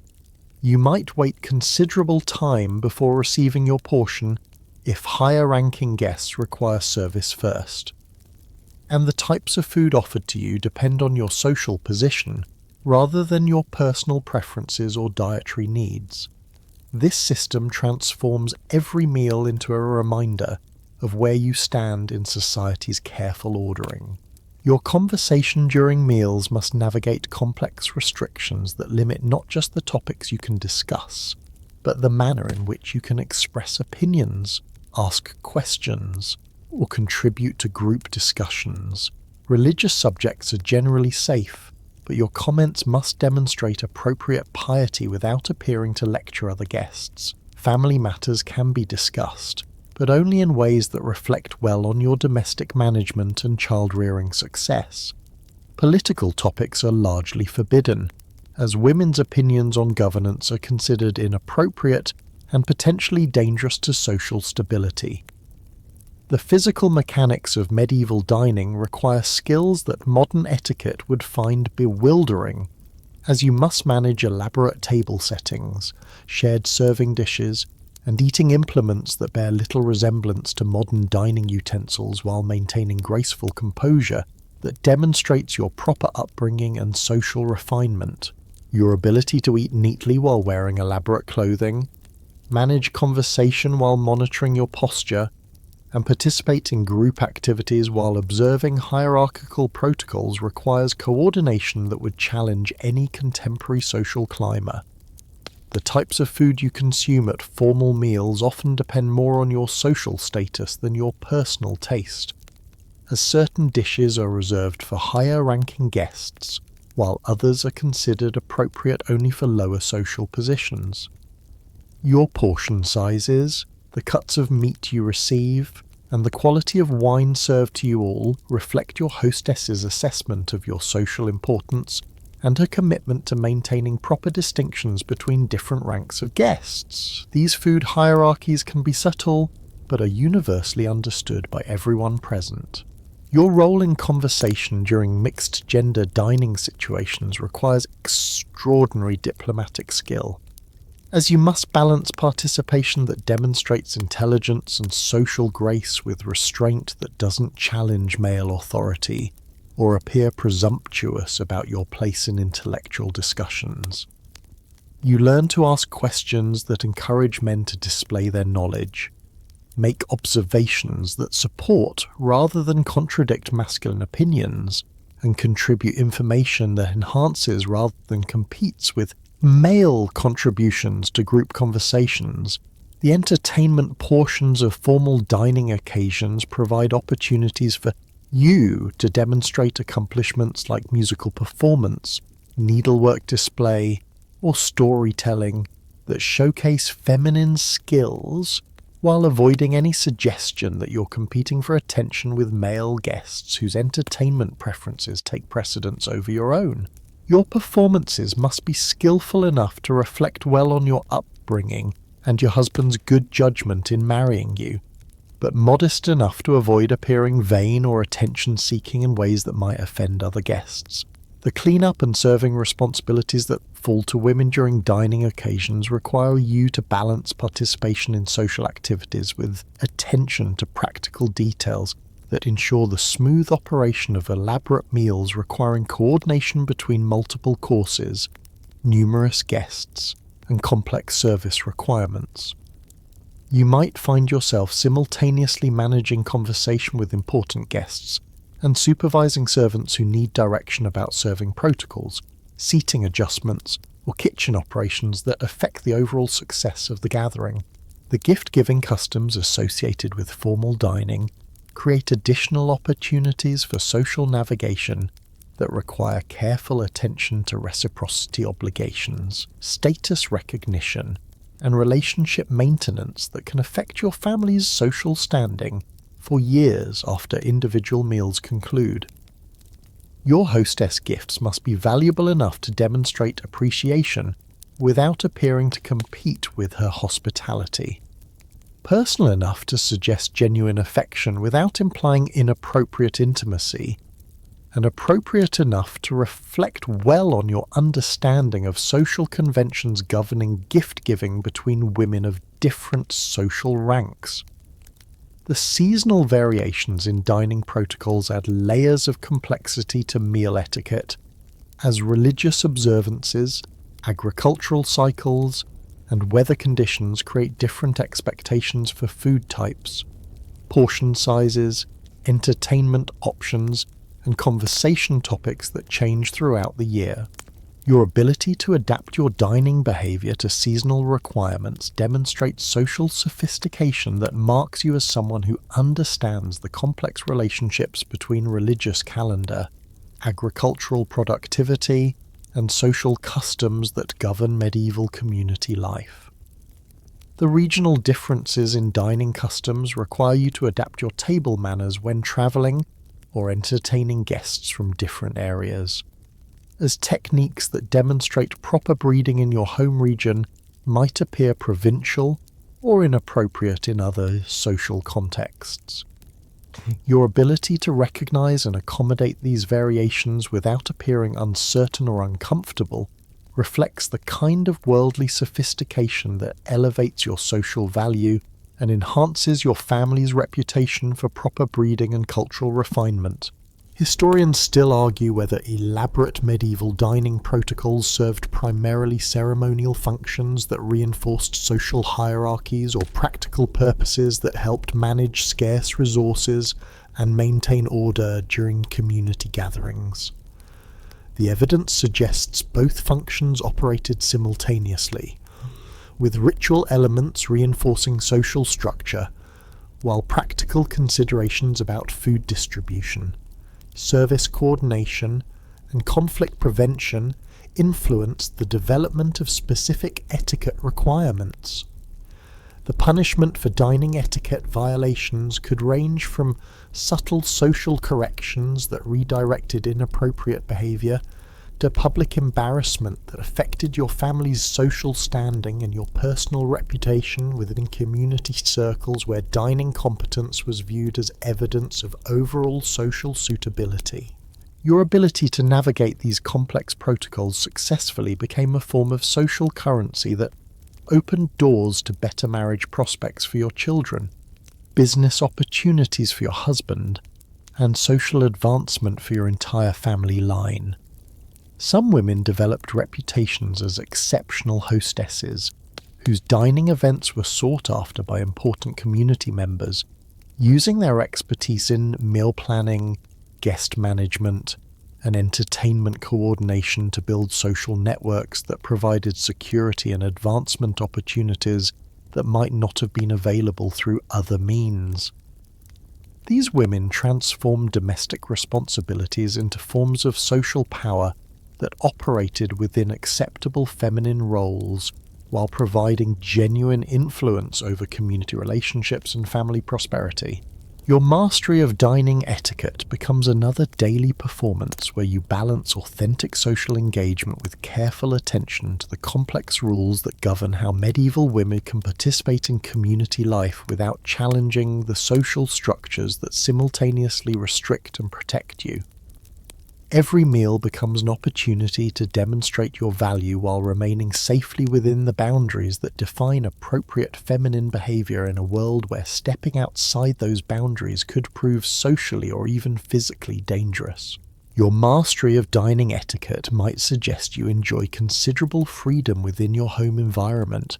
you might wait considerable time before receiving your portion if higher-ranking guests require service first. And the types of food offered to you depend on your social position, rather than your personal preferences or dietary needs. This system transforms every meal into a reminder of where you stand in society's careful ordering. Your conversation during meals must navigate complex restrictions that limit not just the topics you can discuss, but the manner in which you can express opinions, ask questions, or contribute to group discussions. Religious subjects are generally safe, but your comments must demonstrate appropriate piety without appearing to lecture other guests. Family matters can be discussed, but only in ways that reflect well on your domestic management and child-rearing success. Political topics are largely forbidden, as women's opinions on governance are considered inappropriate and potentially dangerous to social stability. The physical mechanics of medieval dining require skills that modern etiquette would find bewildering, as you must manage elaborate table settings, shared serving dishes, and eating implements that bear little resemblance to modern dining utensils while maintaining graceful composure that demonstrates your proper upbringing and social refinement. Your ability to eat neatly while wearing elaborate clothing, manage conversation while monitoring your posture, and participate in group activities while observing hierarchical protocols requires coordination that would challenge any contemporary social climber. The types of food you consume at formal meals often depend more on your social status than your personal taste, as certain dishes are reserved for higher-ranking guests, while others are considered appropriate only for lower social positions. Your portion sizes, the cuts of meat you receive, and the quality of wine served to you all reflect your hostess's assessment of your social importance and her commitment to maintaining proper distinctions between different ranks of guests. These food hierarchies can be subtle, but are universally understood by everyone present. Your role in conversation during mixed-gender dining situations requires extraordinary diplomatic skill, as you must balance participation that demonstrates intelligence and social grace with restraint that doesn't challenge male authority or appear presumptuous about your place in intellectual discussions. You learn to ask questions that encourage men to display their knowledge, make observations that support rather than contradict masculine opinions, and contribute information that enhances rather than competes with male contributions to group conversations. The entertainment portions of formal dining occasions provide opportunities for you to demonstrate accomplishments like musical performance, needlework display, or storytelling that showcase feminine skills while avoiding any suggestion that you're competing for attention with male guests whose entertainment preferences take precedence over your own. Your performances must be skillful enough to reflect well on your upbringing and your husband's good judgment in marrying you, but modest enough to avoid appearing vain or attention-seeking in ways that might offend other guests. The clean-up and serving responsibilities that fall to women during dining occasions require you to balance participation in social activities with attention to practical details that ensure the smooth operation of elaborate meals requiring coordination between multiple courses, numerous guests, and complex service requirements. You might find yourself simultaneously managing conversation with important guests and supervising servants who need direction about serving protocols, seating adjustments, or kitchen operations that affect the overall success of the gathering. The gift-giving customs associated with formal dining create additional opportunities for social navigation that require careful attention to reciprocity obligations, status recognition, and relationship maintenance that can affect your family's social standing for years after individual meals conclude. Your hostess gifts must be valuable enough to demonstrate appreciation without appearing to compete with her hospitality, personal enough to suggest genuine affection without implying inappropriate intimacy, and appropriate enough to reflect well on your understanding of social conventions governing gift-giving between women of different social ranks. The seasonal variations in dining protocols add layers of complexity to meal etiquette, as religious observances, agricultural cycles, and weather conditions create different expectations for food types, portion sizes, entertainment options, and conversation topics that change throughout the year. Your ability to adapt your dining behavior to seasonal requirements demonstrates social sophistication that marks you as someone who understands the complex relationships between religious calendar, agricultural productivity, and social customs that govern medieval community life. The regional differences in dining customs require you to adapt your table manners when traveling or entertaining guests from different areas, as techniques that demonstrate proper breeding in your home region might appear provincial or inappropriate in other social contexts. Your ability to recognize and accommodate these variations without appearing uncertain or uncomfortable reflects the kind of worldly sophistication that elevates your social value and enhances your family's reputation for proper breeding and cultural refinement. Historians still argue whether elaborate medieval dining protocols served primarily ceremonial functions that reinforced social hierarchies or practical purposes that helped manage scarce resources and maintain order during community gatherings. The evidence suggests both functions operated simultaneously, with ritual elements reinforcing social structure, while practical considerations about food distribution, service coordination, and conflict prevention influenced the development of specific etiquette requirements. The punishment for dining etiquette violations could range from subtle social corrections that redirected inappropriate behavior after public embarrassment that affected your family's social standing and your personal reputation within community circles where dining competence was viewed as evidence of overall social suitability. Your ability to navigate these complex protocols successfully became a form of social currency that opened doors to better marriage prospects for your children, business opportunities for your husband, and social advancement for your entire family line. Some women developed reputations as exceptional hostesses, whose dining events were sought after by important community members, using their expertise in meal planning, guest management, and entertainment coordination to build social networks that provided security and advancement opportunities that might not have been available through other means. These women transformed domestic responsibilities into forms of social power that operated within acceptable feminine roles while providing genuine influence over community relationships and family prosperity. Your mastery of dining etiquette becomes another daily performance where you balance authentic social engagement with careful attention to the complex rules that govern how medieval women can participate in community life without challenging the social structures that simultaneously restrict and protect you. Every meal becomes an opportunity to demonstrate your value while remaining safely within the boundaries that define appropriate feminine behavior in a world where stepping outside those boundaries could prove socially or even physically dangerous. Your mastery of dining etiquette might suggest you enjoy considerable freedom within your home environment,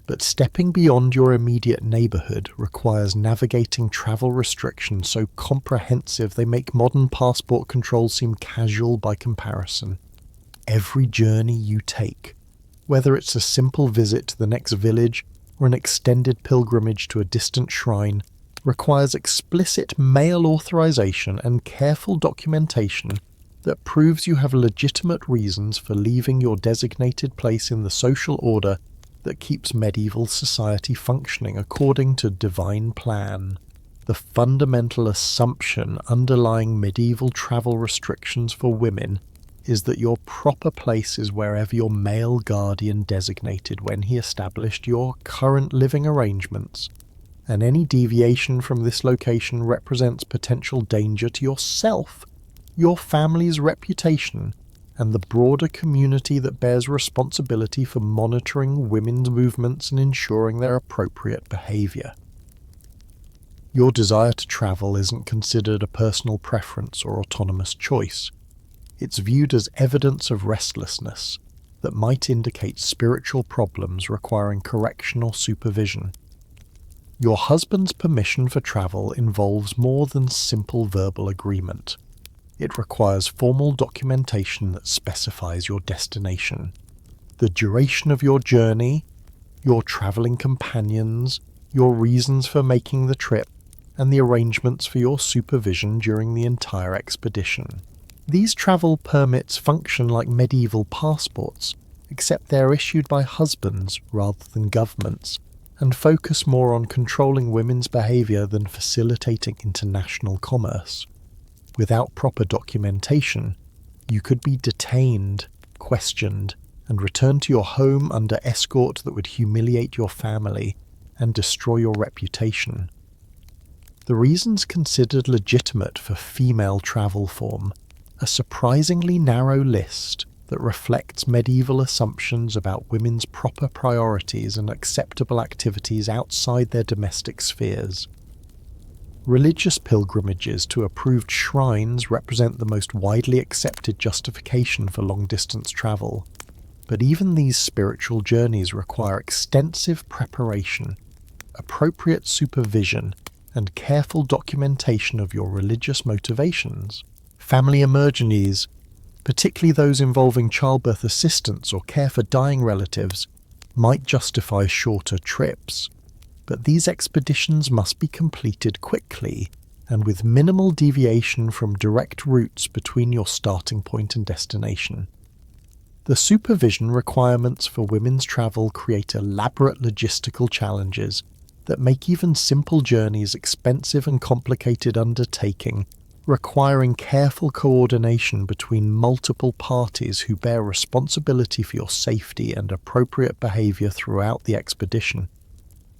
but stepping beyond your immediate neighborhood requires navigating travel restrictions so comprehensive they make modern passport control seem casual by comparison. Every journey you take, whether it's a simple visit to the next village or an extended pilgrimage to a distant shrine, requires explicit mail authorization and careful documentation that proves you have legitimate reasons for leaving your designated place in the social order that keeps medieval society functioning according to divine plan. The fundamental assumption underlying medieval travel restrictions for women is that your proper place is wherever your male guardian designated when he established your current living arrangements, and any deviation from this location represents potential danger to yourself, your family's reputation, and the broader community that bears responsibility for monitoring women's movements and ensuring their appropriate behavior. Your desire to travel isn't considered a personal preference or autonomous choice. It's viewed as evidence of restlessness that might indicate spiritual problems requiring correction or supervision. Your husband's permission for travel involves more than simple verbal agreement. It requires formal documentation that specifies your destination, the duration of your journey, your travelling companions, your reasons for making the trip, and the arrangements for your supervision during the entire expedition. These travel permits function like medieval passports, except they're issued by husbands rather than governments, and focus more on controlling women's behaviour than facilitating international commerce. Without proper documentation, you could be detained, questioned, and returned to your home under escort that would humiliate your family and destroy your reputation. The reasons considered legitimate for female travel form a surprisingly narrow list that reflects medieval assumptions about women's proper priorities and acceptable activities outside their domestic spheres. Religious pilgrimages to approved shrines represent the most widely accepted justification for long-distance travel, but even these spiritual journeys require extensive preparation, appropriate supervision, and careful documentation of your religious motivations. Family emergencies, particularly those involving childbirth assistance or care for dying relatives, might justify shorter trips, but these expeditions must be completed quickly and with minimal deviation from direct routes between your starting point and destination. The supervision requirements for women's travel create elaborate logistical challenges that make even simple journeys expensive and complicated undertaking requiring careful coordination between multiple parties who bear responsibility for your safety and appropriate behaviour throughout the expedition.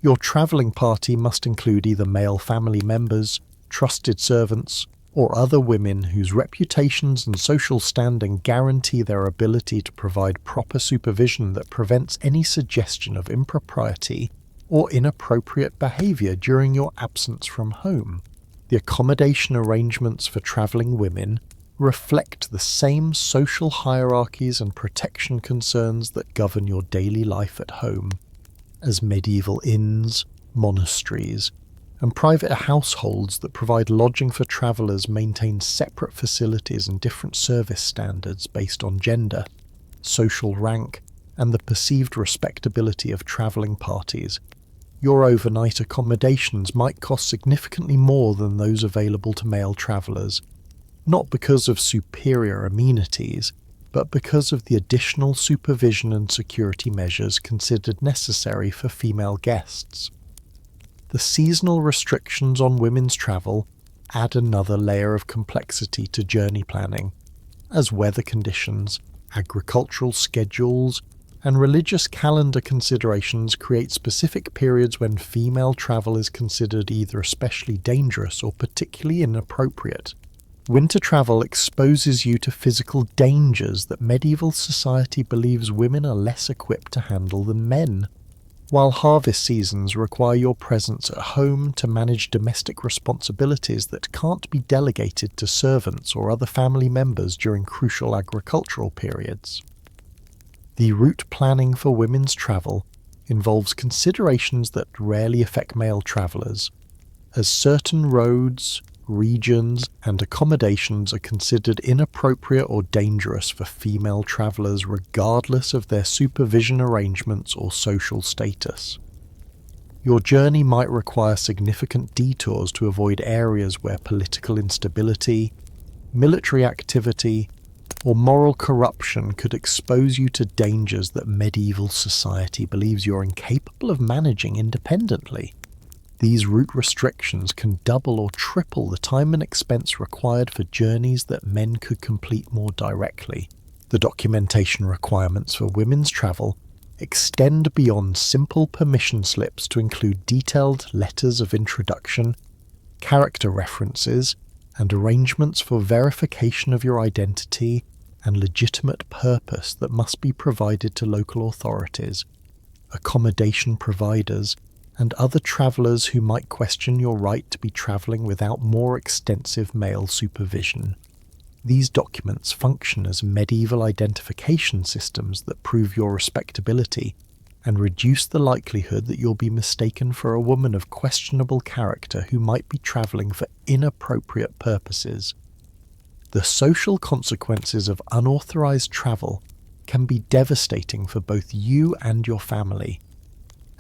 Your travelling party must include either male family members, trusted servants, or other women whose reputations and social standing guarantee their ability to provide proper supervision that prevents any suggestion of impropriety or inappropriate behaviour during your absence from home. The accommodation arrangements for travelling women reflect the same social hierarchies and protection concerns that govern your daily life at home, as medieval inns, monasteries, and private households that provide lodging for travellers maintain separate facilities and different service standards based on gender, social rank, and the perceived respectability of travelling parties. Your overnight accommodations might cost significantly more than those available to male travellers, not because of superior amenities, but because of the additional supervision and security measures considered necessary for female guests. The seasonal restrictions on women's travel add another layer of complexity to journey planning, as weather conditions, agricultural schedules, and religious calendar considerations create specific periods when female travel is considered either especially dangerous or particularly inappropriate. Winter travel exposes you to physical dangers that medieval society believes women are less equipped to handle than men, while harvest seasons require your presence at home to manage domestic responsibilities that can't be delegated to servants or other family members during crucial agricultural periods. The route planning for women's travel involves considerations that rarely affect male travellers, as certain roads, regions, and accommodations are considered inappropriate or dangerous for female travellers regardless of their supervision arrangements or social status. Your journey might require significant detours to avoid areas where political instability, military activity, or moral corruption could expose you to dangers that medieval society believes you're incapable of managing independently. These route restrictions can double or triple the time and expense required for journeys that men could complete more directly. The documentation requirements for women's travel extend beyond simple permission slips to include detailed letters of introduction, character references, and arrangements for verification of your identity and legitimate purpose that must be provided to local authorities, accommodation providers, and other travellers who might question your right to be travelling without more extensive male supervision. These documents function as medieval identification systems that prove your respectability and reduce the likelihood that you'll be mistaken for a woman of questionable character who might be travelling for inappropriate purposes. The social consequences of unauthorised travel can be devastating for both you and your family,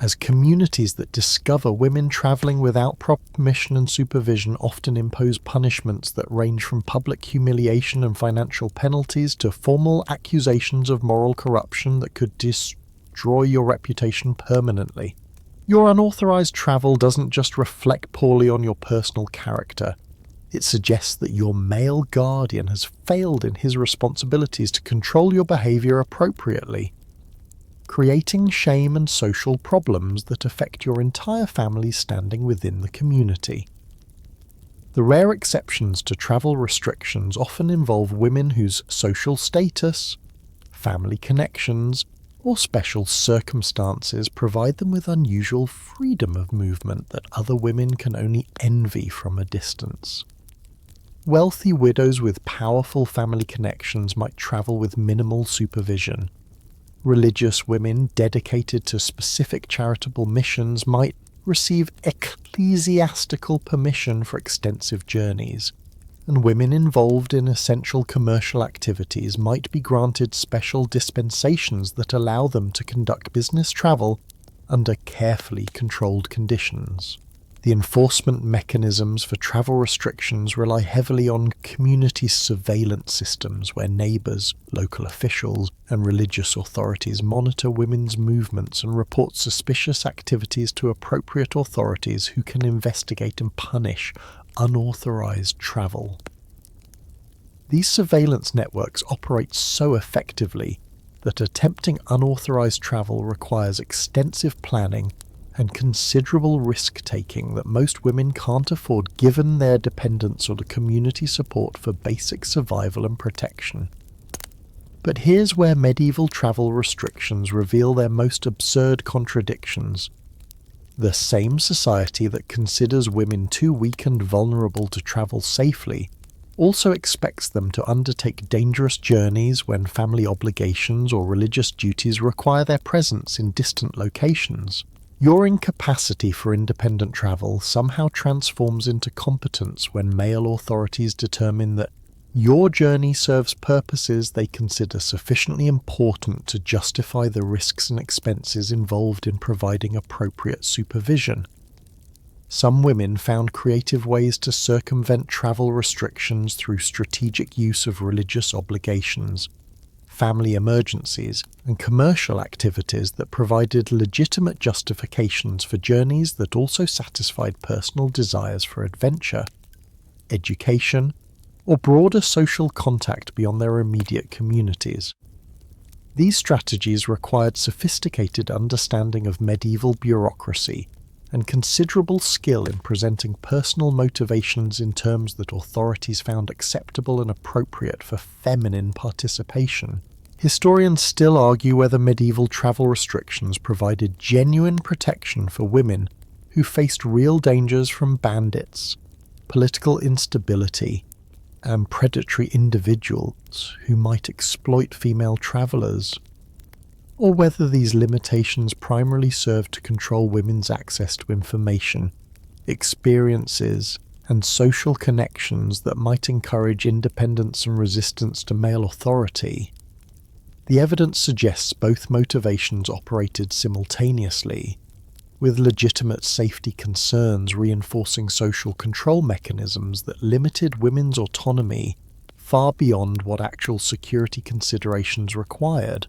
as communities that discover women travelling without proper permission and supervision often impose punishments that range from public humiliation and financial penalties to formal accusations of moral corruption that could destroy your reputation permanently. Your unauthorised travel doesn't just reflect poorly on your personal character. It suggests that your male guardian has failed in his responsibilities to control your behaviour appropriately, creating shame and social problems that affect your entire family's standing within the community. The rare exceptions to travel restrictions often involve women whose social status, family connections, or special circumstances provide them with unusual freedom of movement that other women can only envy from a distance. Wealthy widows with powerful family connections might travel with minimal supervision. Religious women dedicated to specific charitable missions might receive ecclesiastical permission for extensive journeys, and women involved in essential commercial activities might be granted special dispensations that allow them to conduct business travel under carefully controlled conditions. The enforcement mechanisms for travel restrictions rely heavily on community surveillance systems where neighbours, local officials, and religious authorities monitor women's movements and report suspicious activities to appropriate authorities who can investigate and punish unauthorised travel. These surveillance networks operate so effectively that attempting unauthorized travel requires extensive planning and considerable risk-taking that most women can't afford given their dependence on the community support for basic survival and protection. But here's where medieval travel restrictions reveal their most absurd contradictions. The same society that considers women too weak and vulnerable to travel safely also expects them to undertake dangerous journeys when family obligations or religious duties require their presence in distant locations. Your incapacity for independent travel somehow transforms into competence when male authorities determine that your journey serves purposes they consider sufficiently important to justify the risks and expenses involved in providing appropriate supervision. Some women found creative ways to circumvent travel restrictions through strategic use of religious obligations, family emergencies, and commercial activities that provided legitimate justifications for journeys that also satisfied personal desires for adventure, education, or broader social contact beyond their immediate communities. These strategies required sophisticated understanding of medieval bureaucracy and considerable skill in presenting personal motivations in terms that authorities found acceptable and appropriate for feminine participation. Historians still argue whether medieval travel restrictions provided genuine protection for women who faced real dangers from bandits, political instability, and predatory individuals who might exploit female travelers, or whether these limitations primarily served to control women's access to information, experiences, and social connections that might encourage independence and resistance to male authority. The evidence suggests both motivations operated simultaneously, with legitimate safety concerns reinforcing social control mechanisms that limited women's autonomy far beyond what actual security considerations required.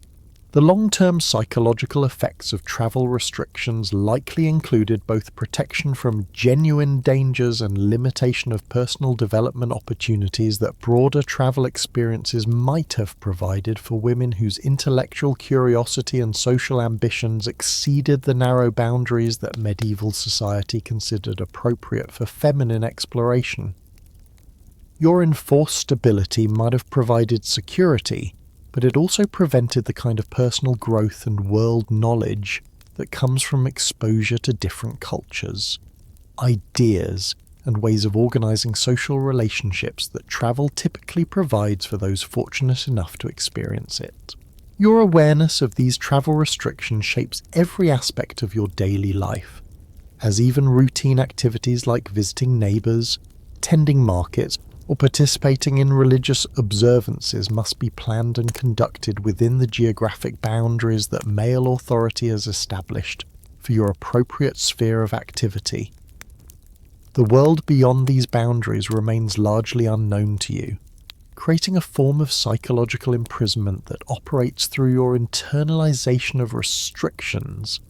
The long-term psychological effects of travel restrictions likely included both protection from genuine dangers and limitation of personal development opportunities that broader travel experiences might have provided for women whose intellectual curiosity and social ambitions exceeded the narrow boundaries that medieval society considered appropriate for feminine exploration. Your enforced stability might have provided security, but it also prevented the kind of personal growth and world knowledge that comes from exposure to different cultures, ideas, and ways of organizing social relationships that travel typically provides for those fortunate enough to experience it. Your awareness of these travel restrictions shapes every aspect of your daily life, as even routine activities like visiting neighbors, tending markets, or participating in religious observances must be planned and conducted within the geographic boundaries that male authority has established for your appropriate sphere of activity. The world beyond these boundaries remains largely unknown to you, creating a form of psychological imprisonment that operates through your internalization of restrictions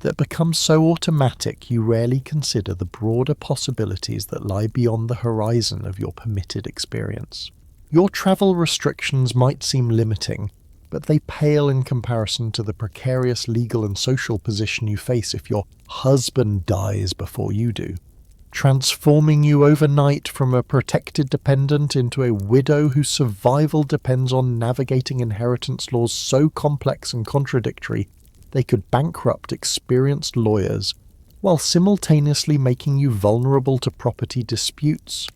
that becomes so automatic you rarely consider the broader possibilities that lie beyond the horizon of your permitted experience. Your travel restrictions might seem limiting, but they pale in comparison to the precarious legal and social position you face if your husband dies before you do, transforming you overnight from a protected dependent into a widow whose survival depends on navigating inheritance laws so complex and contradictory they could bankrupt experienced lawyers, while simultaneously making you vulnerable to property disputes,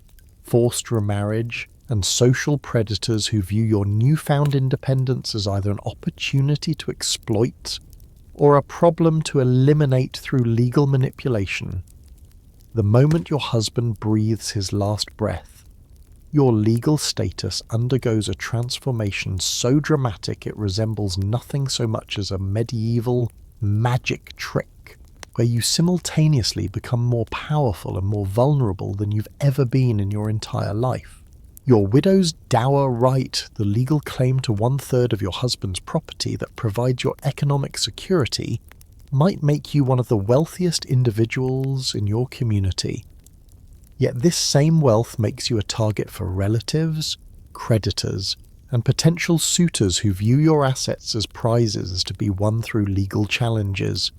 forced remarriage, and social predators who view your newfound independence as either an opportunity to exploit or a problem to eliminate through legal manipulation. The moment your husband breathes his last breath, your legal status undergoes a transformation so dramatic it resembles nothing so much as a medieval magic trick, where you simultaneously become more powerful and more vulnerable than you've ever been in your entire life. Your widow's dower right, the legal claim to 1/3 of your husband's property that provides your economic security, might make you one of the wealthiest individuals in your community. Yet this same wealth makes you a target for relatives, creditors, and potential suitors who view your assets as prizes to be won through legal challenges,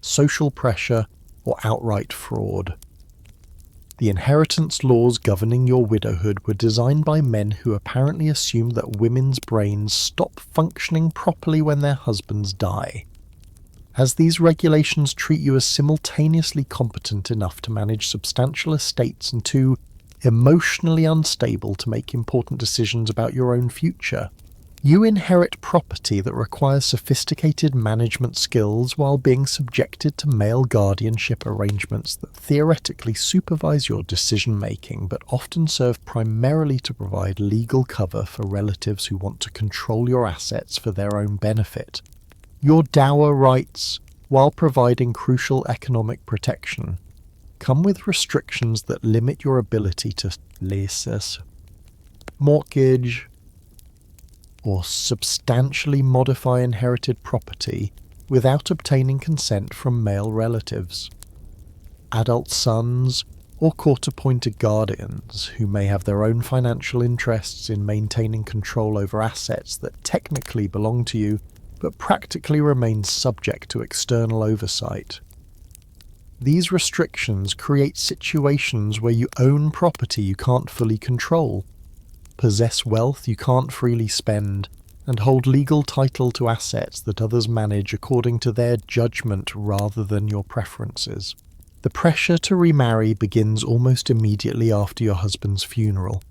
social pressure, or outright fraud. The inheritance laws governing your widowhood were designed by men who apparently assumed that women's brains stop functioning properly when their husbands die. As these regulations treat you as simultaneously competent enough to manage substantial estates and too emotionally unstable to make important decisions about your own future, you inherit property that requires sophisticated management skills while being subjected to male guardianship arrangements that theoretically supervise your decision-making but often serve primarily to provide legal cover for relatives who want to control your assets for their own benefit. Your dower rights, while providing crucial economic protection, come with restrictions that limit your ability to lease, mortgage, or substantially modify inherited property without obtaining consent from male relatives. Adult sons or court-appointed guardians who may have their own financial interests in maintaining control over assets that technically belong to you but practically remain subject to external oversight. These restrictions create situations where you own property you can't fully control, possess wealth you can't freely spend, and hold legal title to assets that others manage according to their judgment rather than your preferences. The pressure to remarry begins almost immediately after your husband's funeral,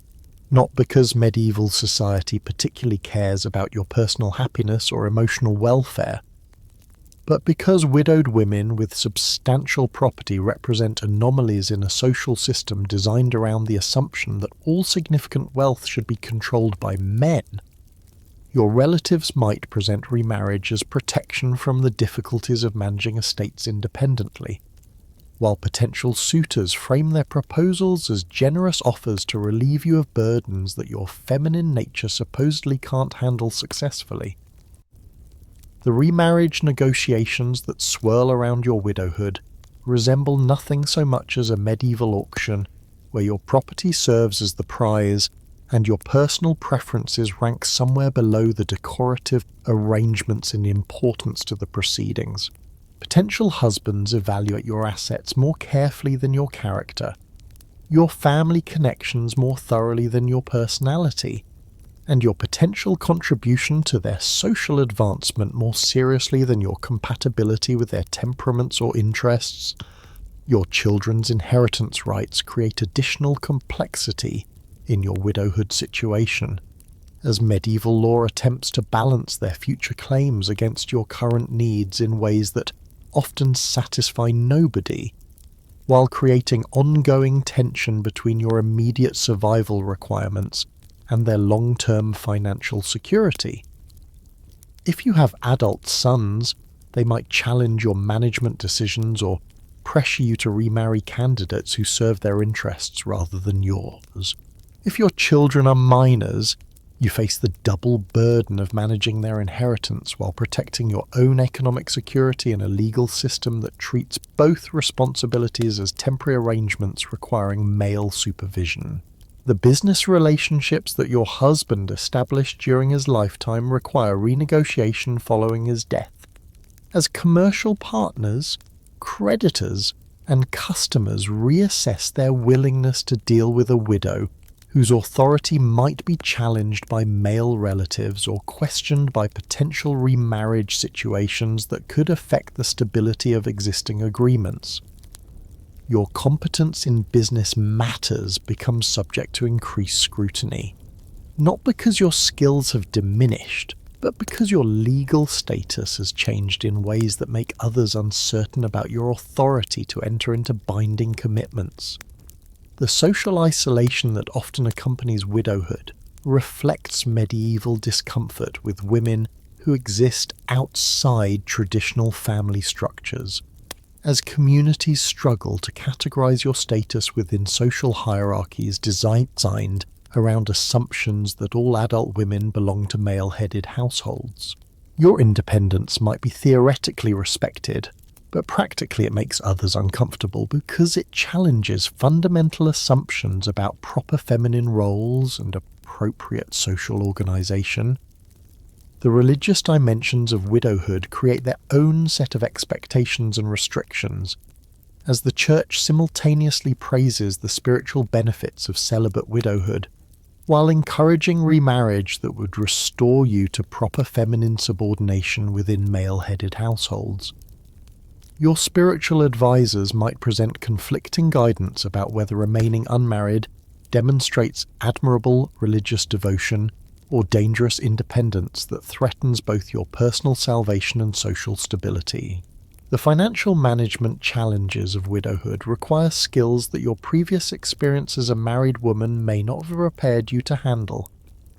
not because medieval society particularly cares about your personal happiness or emotional welfare, but because widowed women with substantial property represent anomalies in a social system designed around the assumption that all significant wealth should be controlled by men. Your relatives might present remarriage as protection from the difficulties of managing estates independently, while potential suitors frame their proposals as generous offers to relieve you of burdens that your feminine nature supposedly can't handle successfully. The remarriage negotiations that swirl around your widowhood resemble nothing so much as a medieval auction where your property serves as the prize and your personal preferences rank somewhere below the decorative arrangements in importance to the proceedings. Potential husbands evaluate your assets more carefully than your character, your family connections more thoroughly than your personality, and your potential contribution to their social advancement more seriously than your compatibility with their temperaments or interests. Your children's inheritance rights create additional complexity in your widowhood situation, as medieval law attempts to balance their future claims against your current needs in ways that often satisfy nobody, while creating ongoing tension between your immediate survival requirements and their long-term financial security. If you have adult sons, they might challenge your management decisions or pressure you to remarry candidates who serve their interests rather than yours. If your children are minors, you face the double burden of managing their inheritance while protecting your own economic security in a legal system that treats both responsibilities as temporary arrangements requiring male supervision. The business relationships that your husband established during his lifetime require renegotiation following his death. As commercial partners, creditors, and customers reassess their willingness to deal with a widow whose authority might be challenged by male relatives or questioned by potential remarriage situations that could affect the stability of existing agreements. Your competence in business matters becomes subject to increased scrutiny, not because your skills have diminished, but because your legal status has changed in ways that make others uncertain about your authority to enter into binding commitments. The social isolation that often accompanies widowhood reflects medieval discomfort with women who exist outside traditional family structures, as communities struggle to categorize your status within social hierarchies designed around assumptions that all adult women belong to male-headed households. Your independence might be theoretically respected, but practically it makes others uncomfortable because it challenges fundamental assumptions about proper feminine roles and appropriate social organization. The religious dimensions of widowhood create their own set of expectations and restrictions, as the Church simultaneously praises the spiritual benefits of celibate widowhood, while encouraging remarriage that would restore you to proper feminine subordination within male-headed households. Your spiritual advisors might present conflicting guidance about whether remaining unmarried demonstrates admirable religious devotion or dangerous independence that threatens both your personal salvation and social stability. The financial management challenges of widowhood require skills that your previous experience as a married woman may not have prepared you to handle,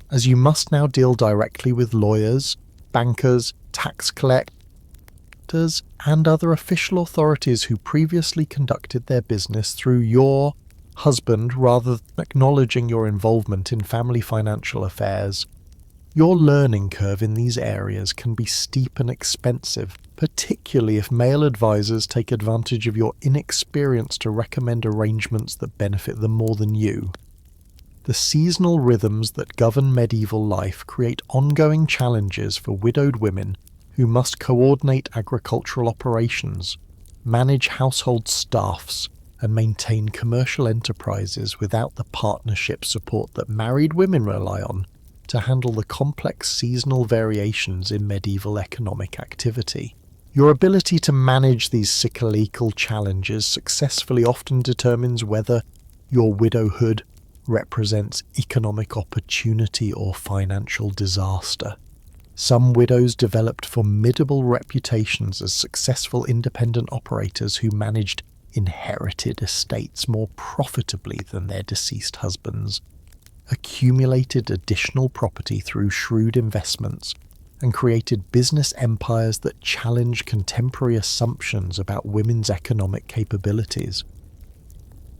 as you must now deal directly with lawyers, bankers, tax collectors, and other official authorities who previously conducted their business through your husband rather than acknowledging your involvement in family financial affairs. Your learning curve in these areas can be steep and expensive, particularly if male advisors take advantage of your inexperience to recommend arrangements that benefit them more than you. The seasonal rhythms that govern medieval life create ongoing challenges for widowed women who must coordinate agricultural operations, manage household staffs, and maintain commercial enterprises without the partnership support that married women rely on to handle the complex seasonal variations in medieval economic activity. Your ability to manage these cyclical challenges successfully often determines whether your widowhood represents economic opportunity or financial disaster. Some widows developed formidable reputations as successful independent operators who managed inherited estates more profitably than their deceased husbands, accumulated additional property through shrewd investments, and created business empires that challenge contemporary assumptions about women's economic capabilities.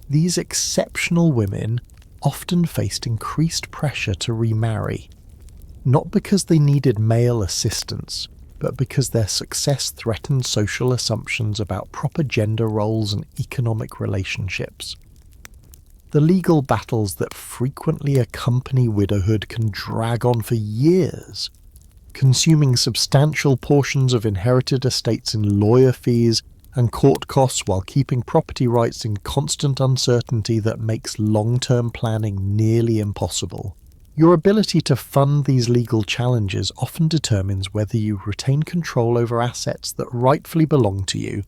These exceptional women often faced increased pressure to remarry, not because they needed male assistance, but because their success threatened social assumptions about proper gender roles and economic relationships. The legal battles that frequently accompany widowhood can drag on for years, consuming substantial portions of inherited estates in lawyer fees and court costs while keeping property rights in constant uncertainty that makes long-term planning nearly impossible. Your ability to fund these legal challenges often determines whether you retain control over assets that rightfully belong to you,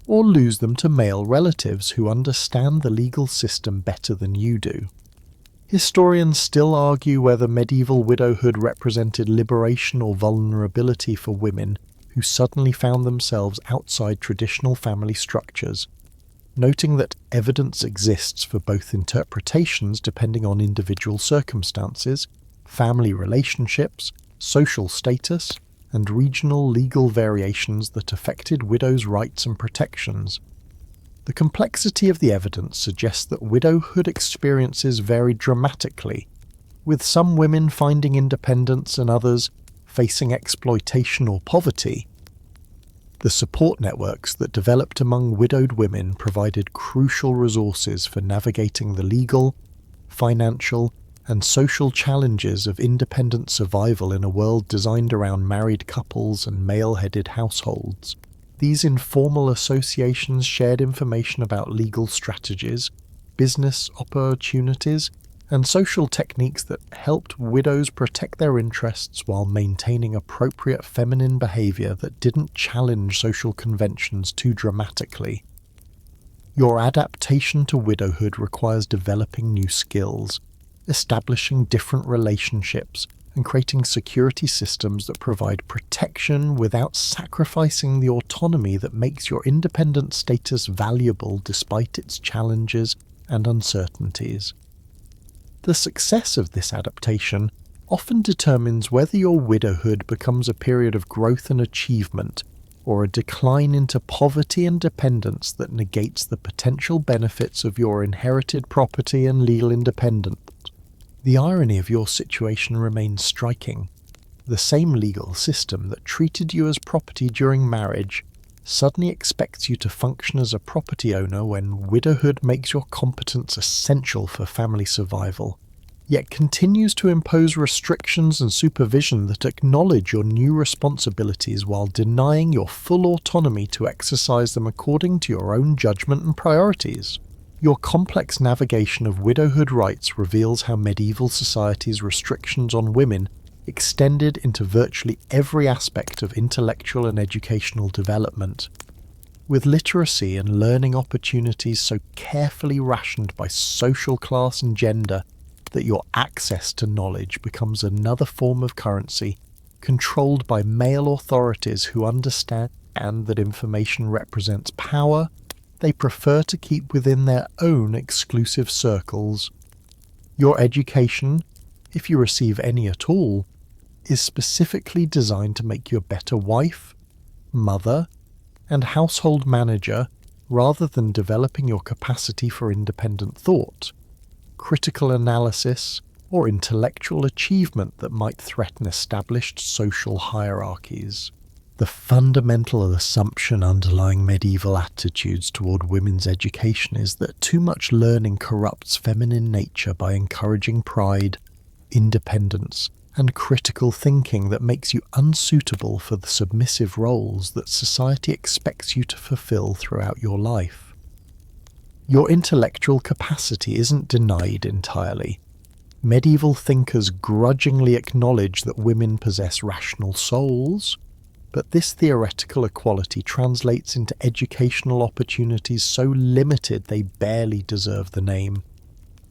or lose them to male relatives who understand the legal system better than you do. Historians still argue whether medieval widowhood represented liberation or vulnerability for women who suddenly found themselves outside traditional family structures, noting that evidence exists for both interpretations depending on individual circumstances, family relationships, social status, and regional legal variations that affected widows' rights and protections. The complexity of the evidence suggests that widowhood experiences vary dramatically, with some women finding independence and others facing exploitation or poverty. The support networks that developed among widowed women provided crucial resources for navigating the legal, financial, and social challenges of independent survival in a world designed around married couples and male-headed households. These informal associations shared information about legal strategies, business opportunities, and social techniques that helped widows protect their interests while maintaining appropriate feminine behavior that didn't challenge social conventions too dramatically. Your adaptation to widowhood requires developing new skills, establishing different relationships, and creating security systems that provide protection without sacrificing the autonomy that makes your independent status valuable despite its challenges and uncertainties. The success of this adaptation often determines whether your widowhood becomes a period of growth and achievement, or a decline into poverty and dependence that negates the potential benefits of your inherited property and legal independence. The irony of your situation remains striking. The same legal system that treated you as property during marriage suddenly expects you to function as a property owner when widowhood makes your competence essential for family survival. yet continues to impose restrictions and supervision that acknowledge your new responsibilities while denying your full autonomy to exercise them according to your own judgment and priorities. Your complex navigation of widowhood rights reveals how medieval society's restrictions on women extended into virtually every aspect of intellectual and educational development. With literacy and learning opportunities so carefully rationed by social class and gender that your access to knowledge becomes another form of currency, controlled by male authorities who understand that information represents power, they prefer to keep within their own exclusive circles. Your education, if you receive any at all, is specifically designed to make you a better wife, mother, and household manager rather than developing your capacity for independent thought, critical analysis, or intellectual achievement that might threaten established social hierarchies. The fundamental assumption underlying medieval attitudes toward women's education is that too much learning corrupts feminine nature by encouraging pride, independence, and critical thinking that makes you unsuitable for the submissive roles that society expects you to fulfill throughout your life. Your intellectual capacity isn't denied entirely. Medieval thinkers grudgingly acknowledge that women possess rational souls, but this theoretical equality translates into educational opportunities so limited they barely deserve the name.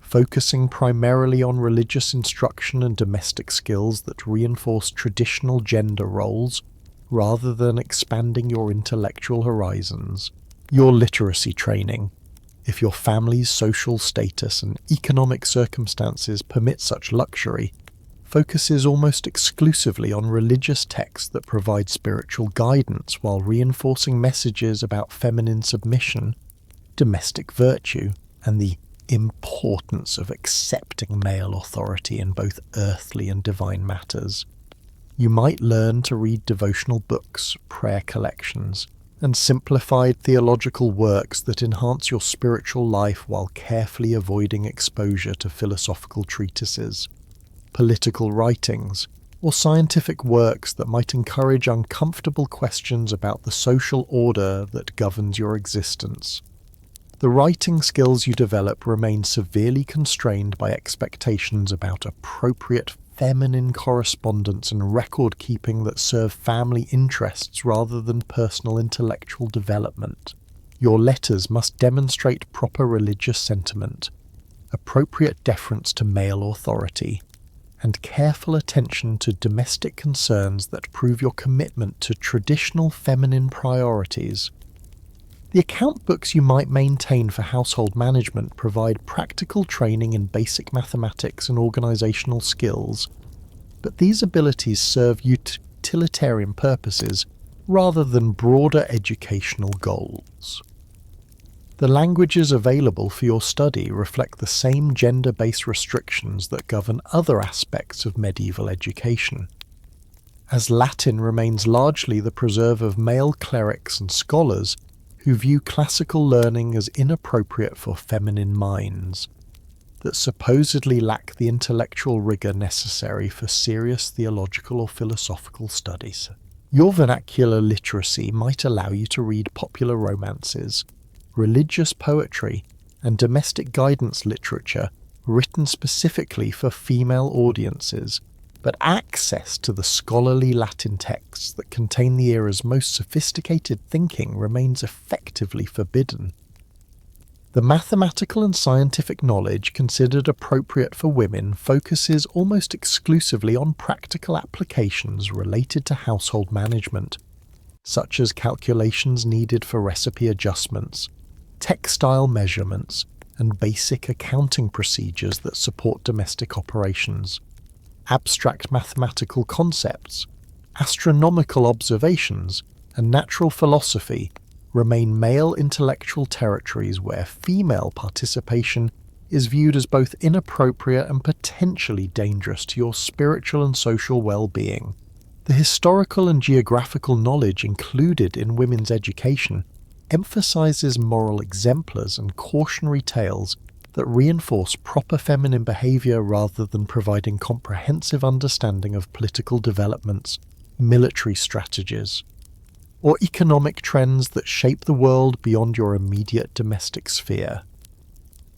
Focusing primarily on religious instruction and domestic skills that reinforce traditional gender roles, rather than expanding your intellectual horizons. Your literacy training, if your family's social status and economic circumstances permit such luxury, focuses almost exclusively on religious texts that provide spiritual guidance while reinforcing messages about feminine submission, domestic virtue, and the importance of accepting male authority in both earthly and divine matters. You might learn to read devotional books, prayer collections, and simplified theological works that enhance your spiritual life while carefully avoiding exposure to philosophical treatises, political writings, or scientific works that might encourage uncomfortable questions about the social order that governs your existence. The writing skills you develop remain severely constrained by expectations about appropriate feminine correspondence and record-keeping that serve family interests rather than personal intellectual development. Your letters must demonstrate proper religious sentiment, appropriate deference to male authority, and careful attention to domestic concerns that prove your commitment to traditional feminine priorities. The account books you might maintain for household management provide practical training in basic mathematics and organizational skills, but these abilities serve utilitarian purposes rather than broader educational goals. The languages available for your study reflect the same gender-based restrictions that govern other aspects of medieval education. As Latin remains largely the preserve of male clerics and scholars who view classical learning as inappropriate for feminine minds, that supposedly lack the intellectual rigor necessary for serious theological or philosophical studies. Your vernacular literacy might allow you to read popular romances, religious poetry, and domestic guidance literature written specifically for female audiences, but access to the scholarly Latin texts that contain the era's most sophisticated thinking remains effectively forbidden. The mathematical and scientific knowledge considered appropriate for women focuses almost exclusively on practical applications related to household management, such as calculations needed for recipe adjustments, textile measurements, and basic accounting procedures that support domestic operations. Abstract mathematical concepts, astronomical observations, and natural philosophy remain male intellectual territories where female participation is viewed as both inappropriate and potentially dangerous to your spiritual and social well-being. The historical and geographical knowledge included in women's education emphasizes moral exemplars and cautionary tales that reinforce proper feminine behavior rather than providing comprehensive understanding of political developments, military strategies, or economic trends that shape the world beyond your immediate domestic sphere.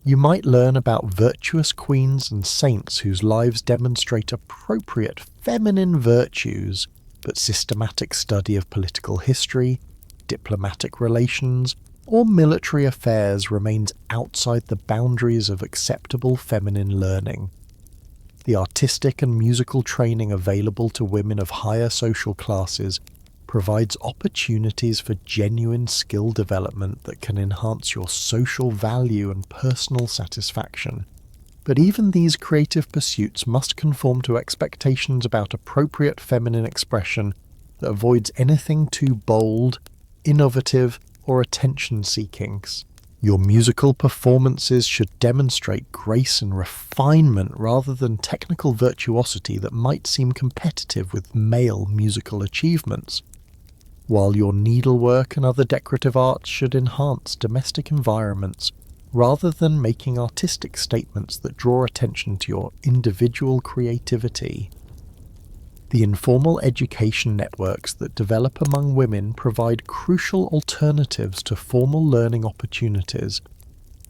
You might learn about virtuous queens and saints whose lives demonstrate appropriate feminine virtues, but systematic study of political history, diplomatic relations, or military affairs remains outside the boundaries of acceptable feminine learning. The artistic and musical training available to women of higher social classes provides opportunities for genuine skill development that can enhance your social value and personal satisfaction. But even these creative pursuits must conform to expectations about appropriate feminine expression that avoids anything too bold, innovative, or attention-seeking. Your musical performances should demonstrate grace and refinement rather than technical virtuosity that might seem competitive with male musical achievements, while your needlework and other decorative arts should enhance domestic environments rather than making artistic statements that draw attention to your individual creativity. The informal education networks that develop among women provide crucial alternatives to formal learning opportunities,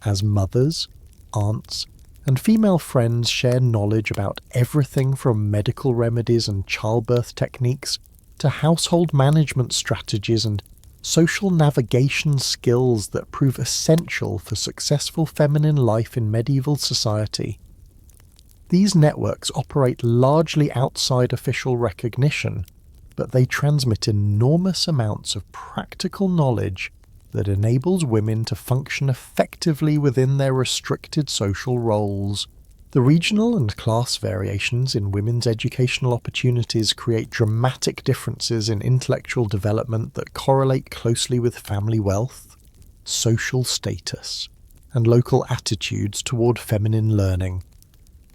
as mothers, aunts, and female friends share knowledge about everything from medical remedies and childbirth techniques to household management strategies and social navigation skills that prove essential for successful feminine life in medieval society. These networks operate largely outside official recognition, but they transmit enormous amounts of practical knowledge that enables women to function effectively within their restricted social roles. The regional and class variations in women's educational opportunities create dramatic differences in intellectual development that correlate closely with family wealth, social status, and local attitudes toward feminine learning.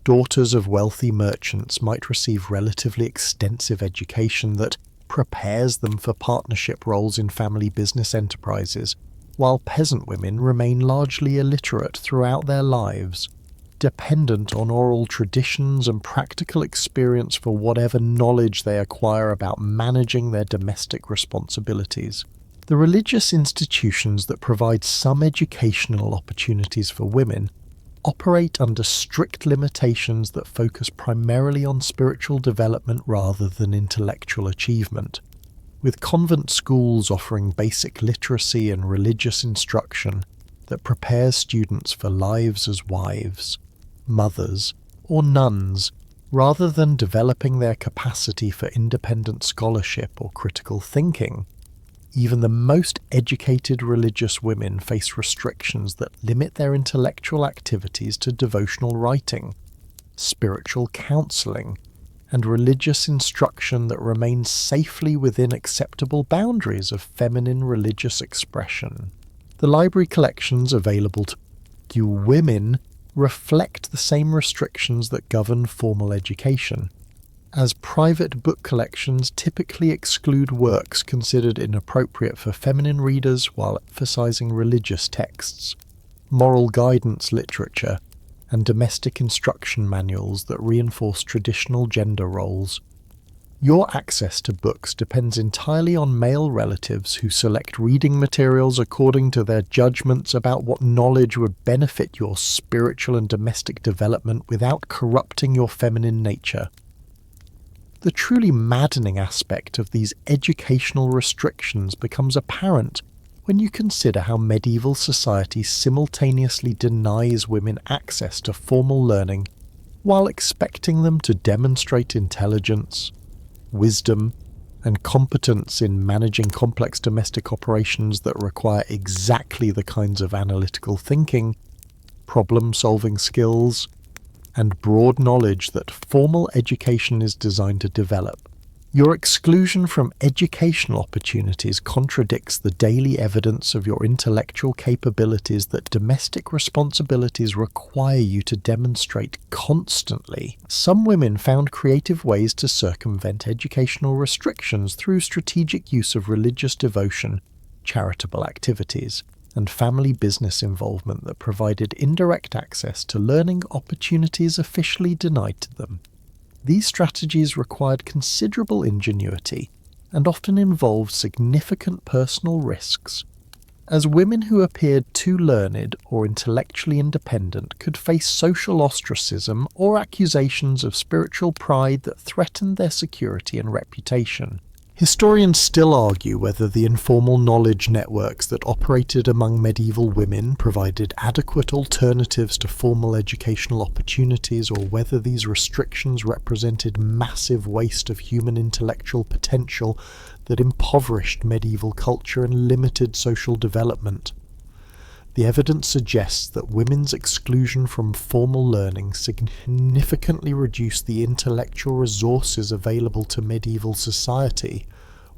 Daughters of wealthy merchants might receive relatively extensive education that prepares them for partnership roles in family business enterprises, while peasant women remain largely illiterate throughout their lives, dependent on oral traditions and practical experience for whatever knowledge they acquire about managing their domestic responsibilities. The religious institutions that provide some educational opportunities for women operate under strict limitations that focus primarily on spiritual development rather than intellectual achievement, with convent schools offering basic literacy and religious instruction that prepares students for lives as wives, mothers, or nuns, rather than developing their capacity for independent scholarship or critical thinking. Even the most educated religious women face restrictions that limit their intellectual activities to devotional writing, spiritual counseling, and religious instruction that remains safely within acceptable boundaries of feminine religious expression. The library collections available to you women reflect the same restrictions that govern formal education, as private book collections typically exclude works considered inappropriate for feminine readers while emphasizing religious texts, moral guidance literature, and domestic instruction manuals that reinforce traditional gender roles. Your access to books depends entirely on male relatives who select reading materials according to their judgments about what knowledge would benefit your spiritual and domestic development without corrupting your feminine nature. The truly maddening aspect of these educational restrictions becomes apparent when you consider how medieval society simultaneously denies women access to formal learning while expecting them to demonstrate intelligence, wisdom, and competence in managing complex domestic operations that require exactly the kinds of analytical thinking, problem-solving skills, and broad knowledge that formal education is designed to develop. Your exclusion from educational opportunities contradicts the daily evidence of your intellectual capabilities that domestic responsibilities require you to demonstrate constantly. Some women found creative ways to circumvent educational restrictions through strategic use of religious devotion, charitable activities, and family business involvement that provided indirect access to learning opportunities officially denied to them. These strategies required considerable ingenuity and often involved significant personal risks, as women who appeared too learned or intellectually independent could face social ostracism or accusations of spiritual pride that threatened their security and reputation. Historians still argue whether the informal knowledge networks that operated among medieval women provided adequate alternatives to formal educational opportunities, or whether these restrictions represented massive waste of human intellectual potential that impoverished medieval culture and limited social development. The evidence suggests that women's exclusion from formal learning significantly reduced the intellectual resources available to medieval society,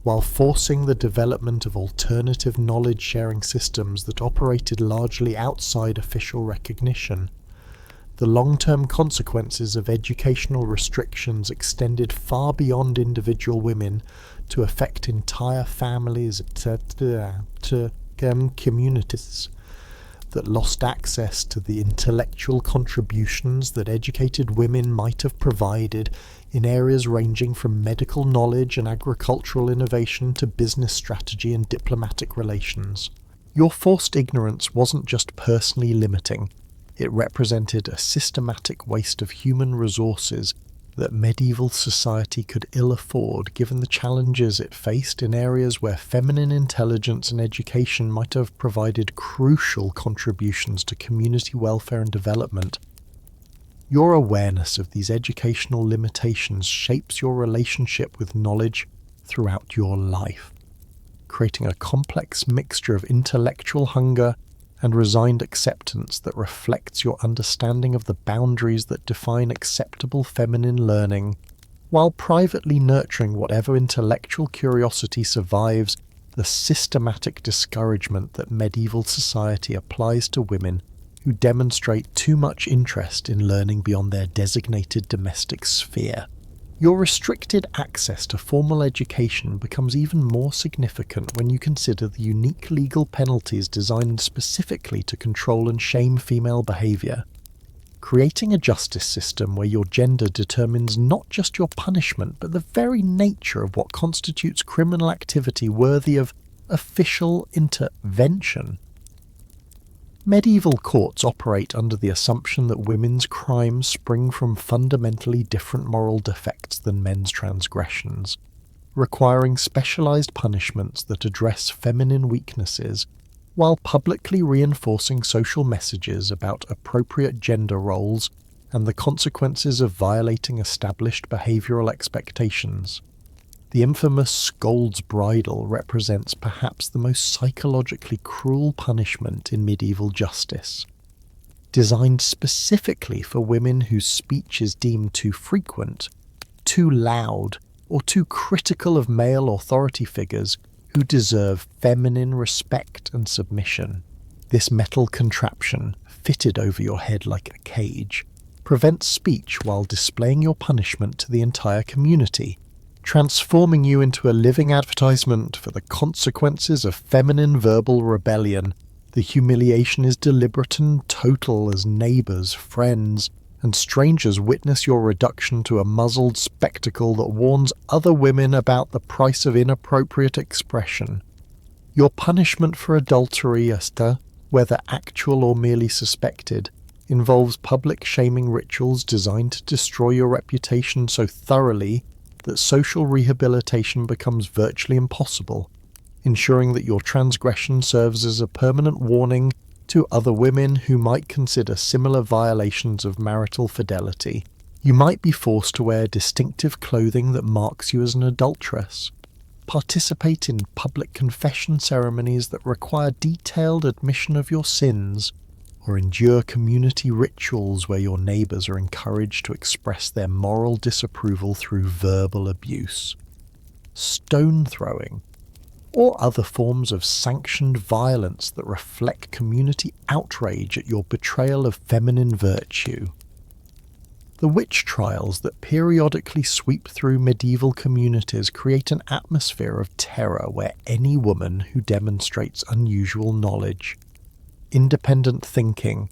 while forcing the development of alternative knowledge-sharing systems that operated largely outside official recognition. The long-term consequences of educational restrictions extended far beyond individual women to affect entire families, communities that lost access to the intellectual contributions that educated women might have provided in areas ranging from medical knowledge and agricultural innovation to business strategy and diplomatic relations. Your forced ignorance wasn't just personally limiting, it represented a systematic waste of human resources that medieval society could ill afford, given the challenges it faced in areas where feminine intelligence and education might have provided crucial contributions to community welfare and development. Your awareness of these educational limitations shapes your relationship with knowledge throughout your life, creating a complex mixture of intellectual hunger and resigned acceptance that reflects your understanding of the boundaries that define acceptable feminine learning, while privately nurturing whatever intellectual curiosity survives the systematic discouragement that medieval society applies to women who demonstrate too much interest in learning beyond their designated domestic sphere. Your restricted access to formal education becomes even more significant when you consider the unique legal penalties designed specifically to control and shame female behaviour. Creating a justice system where your gender determines not just your punishment, but the very nature of what constitutes criminal activity worthy of official intervention. Medieval courts operate under the assumption that women's crimes spring from fundamentally different moral defects than men's transgressions, requiring specialized punishments that address feminine weaknesses, while publicly reinforcing social messages about appropriate gender roles and the consequences of violating established behavioral expectations. The infamous scold's bridle represents perhaps the most psychologically cruel punishment in medieval justice. Designed specifically for women whose speech is deemed too frequent, too loud, or too critical of male authority figures who deserve feminine respect and submission. This metal contraption, fitted over your head like a cage, prevents speech while displaying your punishment to the entire community, transforming you into a living advertisement for the consequences of feminine verbal rebellion. The humiliation is deliberate and total as neighbours, friends, and strangers witness your reduction to a muzzled spectacle that warns other women about the price of inappropriate expression. Your punishment for adultery, Esther, whether actual or merely suspected, involves public shaming rituals designed to destroy your reputation so thoroughly that social rehabilitation becomes virtually impossible, ensuring that your transgression serves as a permanent warning to other women who might consider similar violations of marital fidelity. You might be forced to wear distinctive clothing that marks you as an adulteress, participate in public confession ceremonies that require detailed admission of your sins, or endure community rituals where your neighbours are encouraged to express their moral disapproval through verbal abuse, stone throwing, or other forms of sanctioned violence that reflect community outrage at your betrayal of feminine virtue. The witch trials that periodically sweep through medieval communities create an atmosphere of terror where any woman who demonstrates unusual knowledge, independent thinking,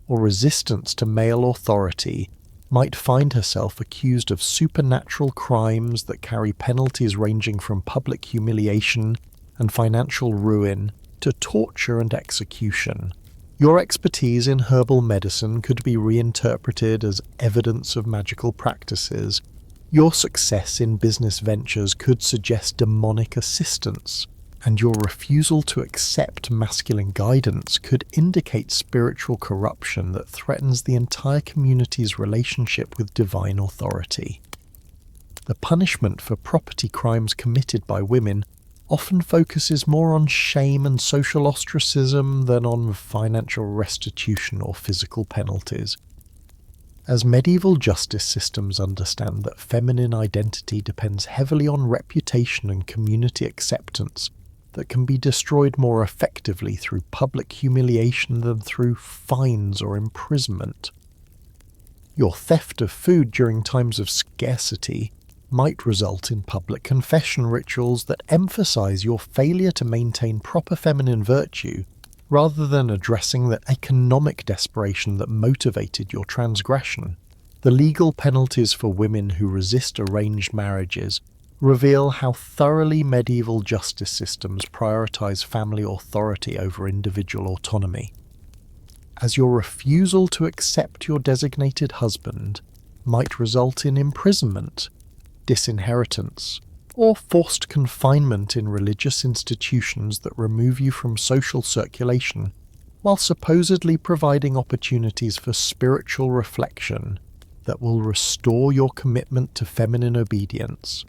or resistance to male authority might find herself accused of supernatural crimes that carry penalties ranging from public humiliation and financial ruin to torture and execution. Your expertise in herbal medicine could be reinterpreted as evidence of magical practices. Your success in business ventures could suggest demonic assistance, and your refusal to accept masculine guidance could indicate spiritual corruption that threatens the entire community's relationship with divine authority. The punishment for property crimes committed by women often focuses more on shame and social ostracism than on financial restitution or physical penalties. As medieval justice systems understand that feminine identity depends heavily on reputation and community acceptance that can be destroyed more effectively through public humiliation than through fines or imprisonment. Your theft of food during times of scarcity might result in public confession rituals that emphasize your failure to maintain proper feminine virtue rather than addressing the economic desperation that motivated your transgression. The legal penalties for women who resist arranged marriages reveal how thoroughly medieval justice systems prioritize family authority over individual autonomy. As your refusal to accept your designated husband might result in imprisonment, disinheritance, or forced confinement in religious institutions that remove you from social circulation, while supposedly providing opportunities for spiritual reflection that will restore your commitment to feminine obedience.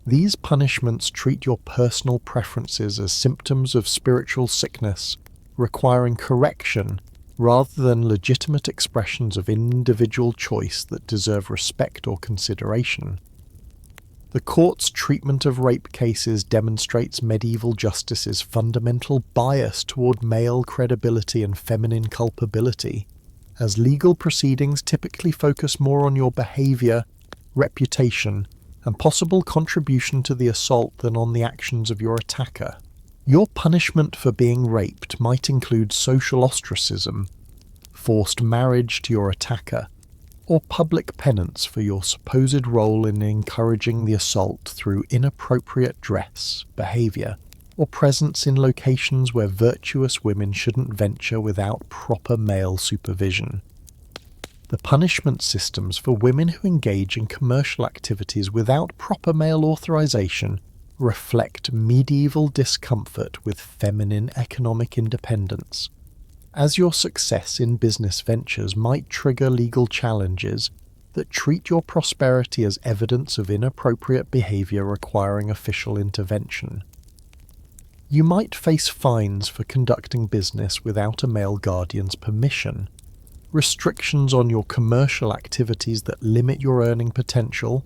These punishments treat your personal preferences as symptoms of spiritual sickness, requiring correction rather than legitimate expressions of individual choice that deserve respect or consideration. The court's treatment of rape cases demonstrates medieval justice's fundamental bias toward male credibility and feminine culpability, as legal proceedings typically focus more on your behavior, reputation, and possible contribution to the assault than on the actions of your attacker. Your punishment for being raped might include social ostracism, forced marriage to your attacker, or public penance for your supposed role in encouraging the assault through inappropriate dress, behavior, or presence in locations where virtuous women shouldn't venture without proper male supervision. The punishment systems for women who engage in commercial activities without proper male authorization reflect medieval discomfort with feminine economic independence. As your success in business ventures might trigger legal challenges that treat your prosperity as evidence of inappropriate behavior requiring official intervention. You might face fines for conducting business without a male guardian's permission, restrictions on your commercial activities that limit your earning potential,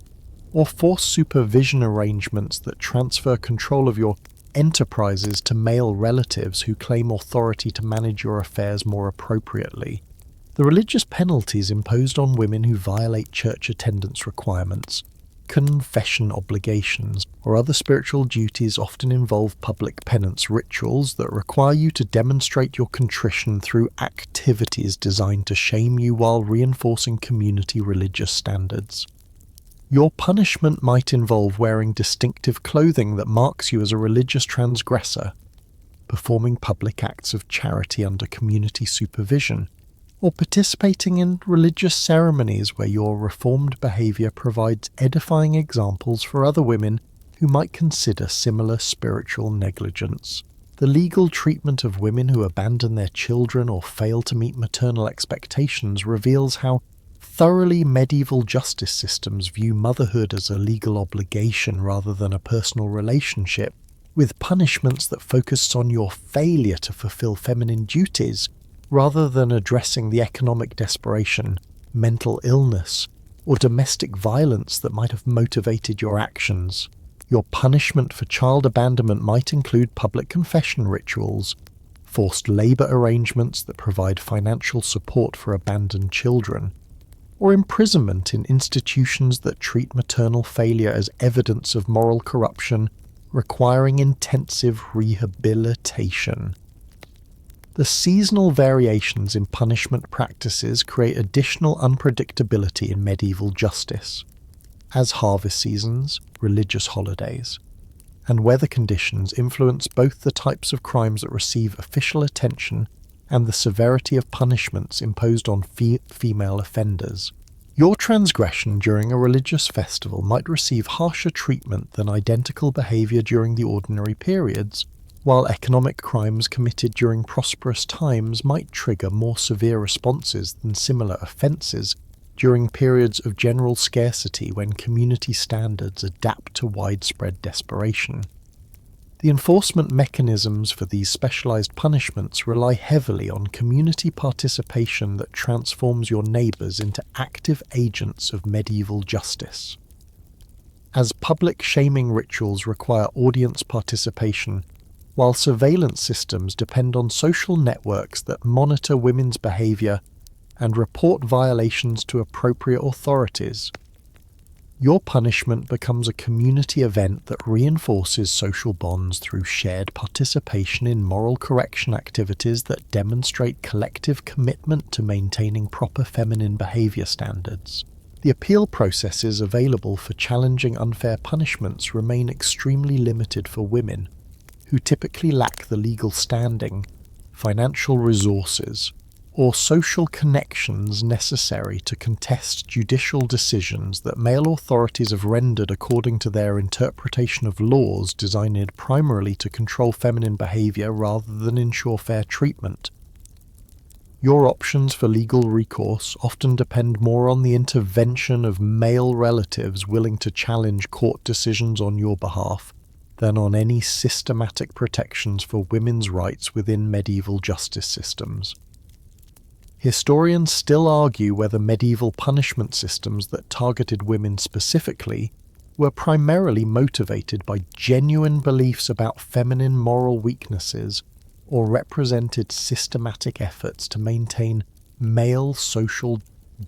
or forced supervision arrangements that transfer control of your enterprises to male relatives who claim authority to manage your affairs more appropriately. The religious penalties imposed on women who violate church attendance requirements, confession obligations, or other spiritual duties often involve public penance rituals that require you to demonstrate your contrition through activities designed to shame you while reinforcing community religious standards. Your punishment might involve wearing distinctive clothing that marks you as a religious transgressor, performing public acts of charity under community supervision, or participating in religious ceremonies where your reformed behavior provides edifying examples for other women who might consider similar spiritual negligence. The legal treatment of women who abandon their children or fail to meet maternal expectations reveals how thoroughly medieval justice systems view motherhood as a legal obligation rather than a personal relationship, with punishments that focus on your failure to fulfill feminine duties rather than addressing the economic desperation, mental illness, or domestic violence that might have motivated your actions. Your punishment for child abandonment might include public confession rituals, forced labor arrangements that provide financial support for abandoned children, or imprisonment in institutions that treat maternal failure as evidence of moral corruption, requiring intensive rehabilitation. The seasonal variations in punishment practices create additional unpredictability in medieval justice, as harvest seasons, religious holidays, and weather conditions influence both the types of crimes that receive official attention and the severity of punishments imposed on female offenders. Your transgression during a religious festival might receive harsher treatment than identical behaviour during the ordinary periods, while economic crimes committed during prosperous times might trigger more severe responses than similar offences during periods of general scarcity when community standards adapt to widespread desperation. The enforcement mechanisms for these specialised punishments rely heavily on community participation that transforms your neighbours into active agents of medieval justice. As public shaming rituals require audience participation, while surveillance systems depend on social networks that monitor women's behaviour and report violations to appropriate authorities, your punishment becomes a community event that reinforces social bonds through shared participation in moral correction activities that demonstrate collective commitment to maintaining proper feminine behaviour standards. The appeal processes available for challenging unfair punishments remain extremely limited for women, who typically lack the legal standing, financial resources, or social connections necessary to contest judicial decisions that male authorities have rendered according to their interpretation of laws designed primarily to control feminine behaviour rather than ensure fair treatment. Your options for legal recourse often depend more on the intervention of male relatives willing to challenge court decisions on your behalf than on any systematic protections for women's rights within medieval justice systems. Historians still argue whether medieval punishment systems that targeted women specifically were primarily motivated by genuine beliefs about feminine moral weaknesses or represented systematic efforts to maintain male social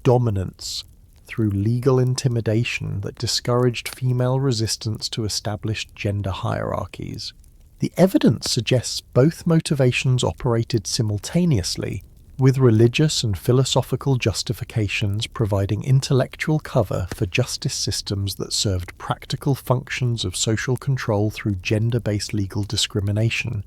dominance through legal intimidation that discouraged female resistance to established gender hierarchies. The evidence suggests both motivations operated simultaneously, with religious and philosophical justifications providing intellectual cover for justice systems that served practical functions of social control through gender-based legal discrimination.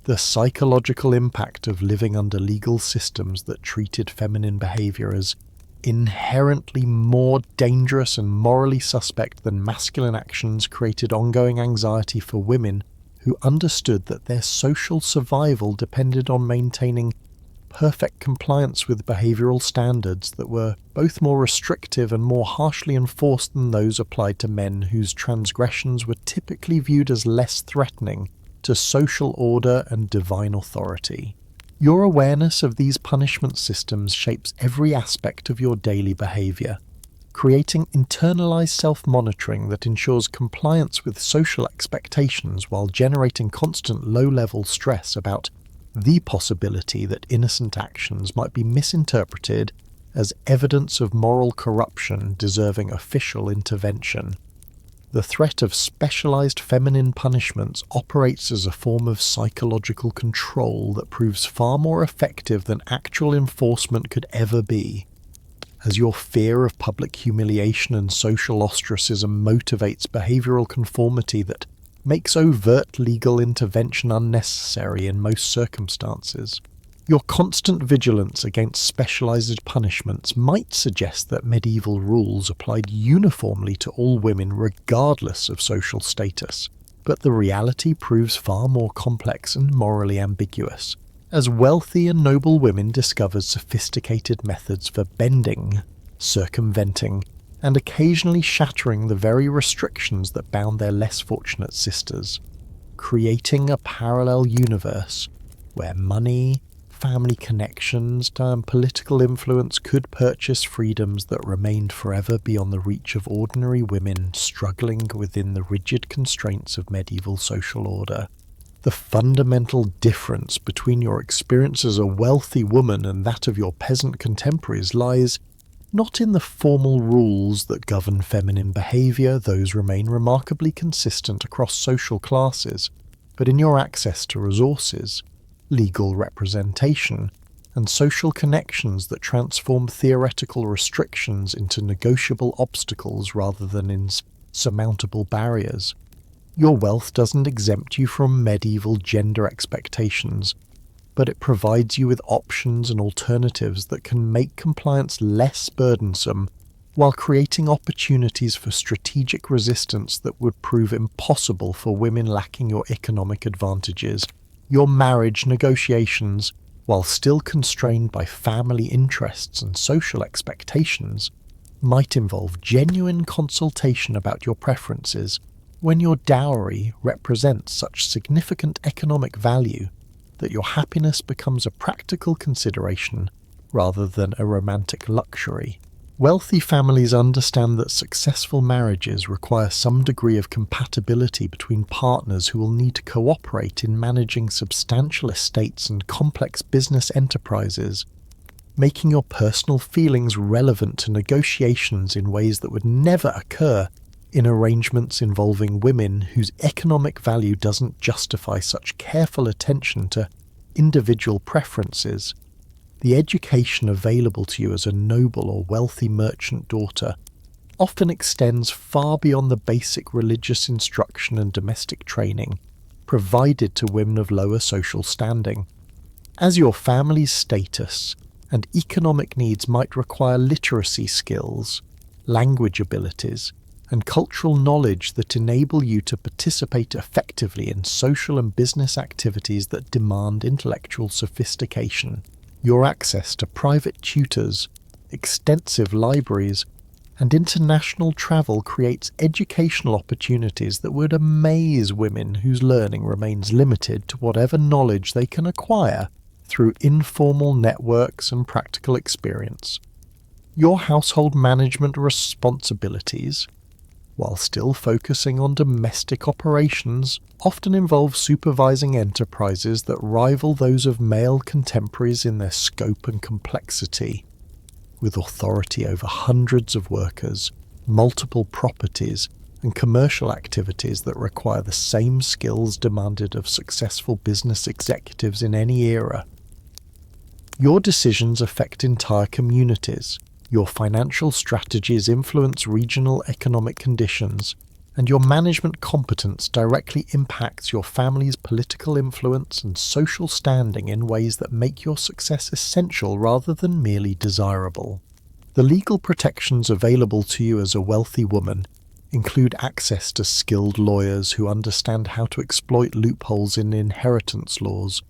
The psychological impact of living under legal systems that treated feminine behaviour as inherently more dangerous and morally suspect than masculine actions created ongoing anxiety for women who understood that their social survival depended on maintaining perfect compliance with behavioural standards that were both more restrictive and more harshly enforced than those applied to men whose transgressions were typically viewed as less threatening to social order and divine authority. Your awareness of these punishment systems shapes every aspect of your daily behaviour, creating internalized self-monitoring that ensures compliance with social expectations while generating constant low-level stress about the possibility that innocent actions might be misinterpreted as evidence of moral corruption deserving official intervention. The threat of specialized feminine punishments operates as a form of psychological control that proves far more effective than actual enforcement could ever be. As your fear of public humiliation and social ostracism motivates behavioral conformity that makes overt legal intervention unnecessary in most circumstances, your constant vigilance against specialized punishments might suggest that medieval rules applied uniformly to all women regardless of social status, but the reality proves far more complex and morally ambiguous, as wealthy and noble women discovered sophisticated methods for bending, circumventing, and occasionally shattering the very restrictions that bound their less fortunate sisters, creating a parallel universe where money, family connections, and political influence could purchase freedoms that remained forever beyond the reach of ordinary women struggling within the rigid constraints of medieval social order. The fundamental difference between your experience as a wealthy woman and that of your peasant contemporaries lies not in the formal rules that govern feminine behaviour, those remain remarkably consistent across social classes, but in your access to resources, legal representation, and social connections that transform theoretical restrictions into negotiable obstacles rather than insurmountable barriers. Your wealth doesn't exempt you from medieval gender expectations, but it provides you with options and alternatives that can make compliance less burdensome while creating opportunities for strategic resistance that would prove impossible for women lacking your economic advantages. Your marriage negotiations, while still constrained by family interests and social expectations, might involve genuine consultation about your preferences when your dowry represents such significant economic value that your happiness becomes a practical consideration rather than a romantic luxury. Wealthy families understand that successful marriages require some degree of compatibility between partners who will need to cooperate in managing substantial estates and complex business enterprises, making your personal feelings relevant to negotiations in ways that would never occur in arrangements involving women whose economic value doesn't justify such careful attention to individual preferences. The education available to you as a noble or wealthy merchant daughter often extends far beyond the basic religious instruction and domestic training provided to women of lower social standing. As your family's status and economic needs might require literacy skills, language abilities, and cultural knowledge that enable you to participate effectively in social and business activities that demand intellectual sophistication. Your access to private tutors, extensive libraries, and international travel creates educational opportunities that would amaze women whose learning remains limited to whatever knowledge they can acquire through informal networks and practical experience. Your household management responsibilities, while still focusing on domestic operations, often involve supervising enterprises that rival those of male contemporaries in their scope and complexity. With authority over hundreds of workers, multiple properties, and commercial activities that require the same skills demanded of successful business executives in any era. Your decisions affect entire communities. Your financial strategies influence regional economic conditions, and your management competence directly impacts your family's political influence and social standing in ways that make your success essential rather than merely desirable. The legal protections available to you as a wealthy woman include access to skilled lawyers who understand how to exploit loopholes in inheritance laws,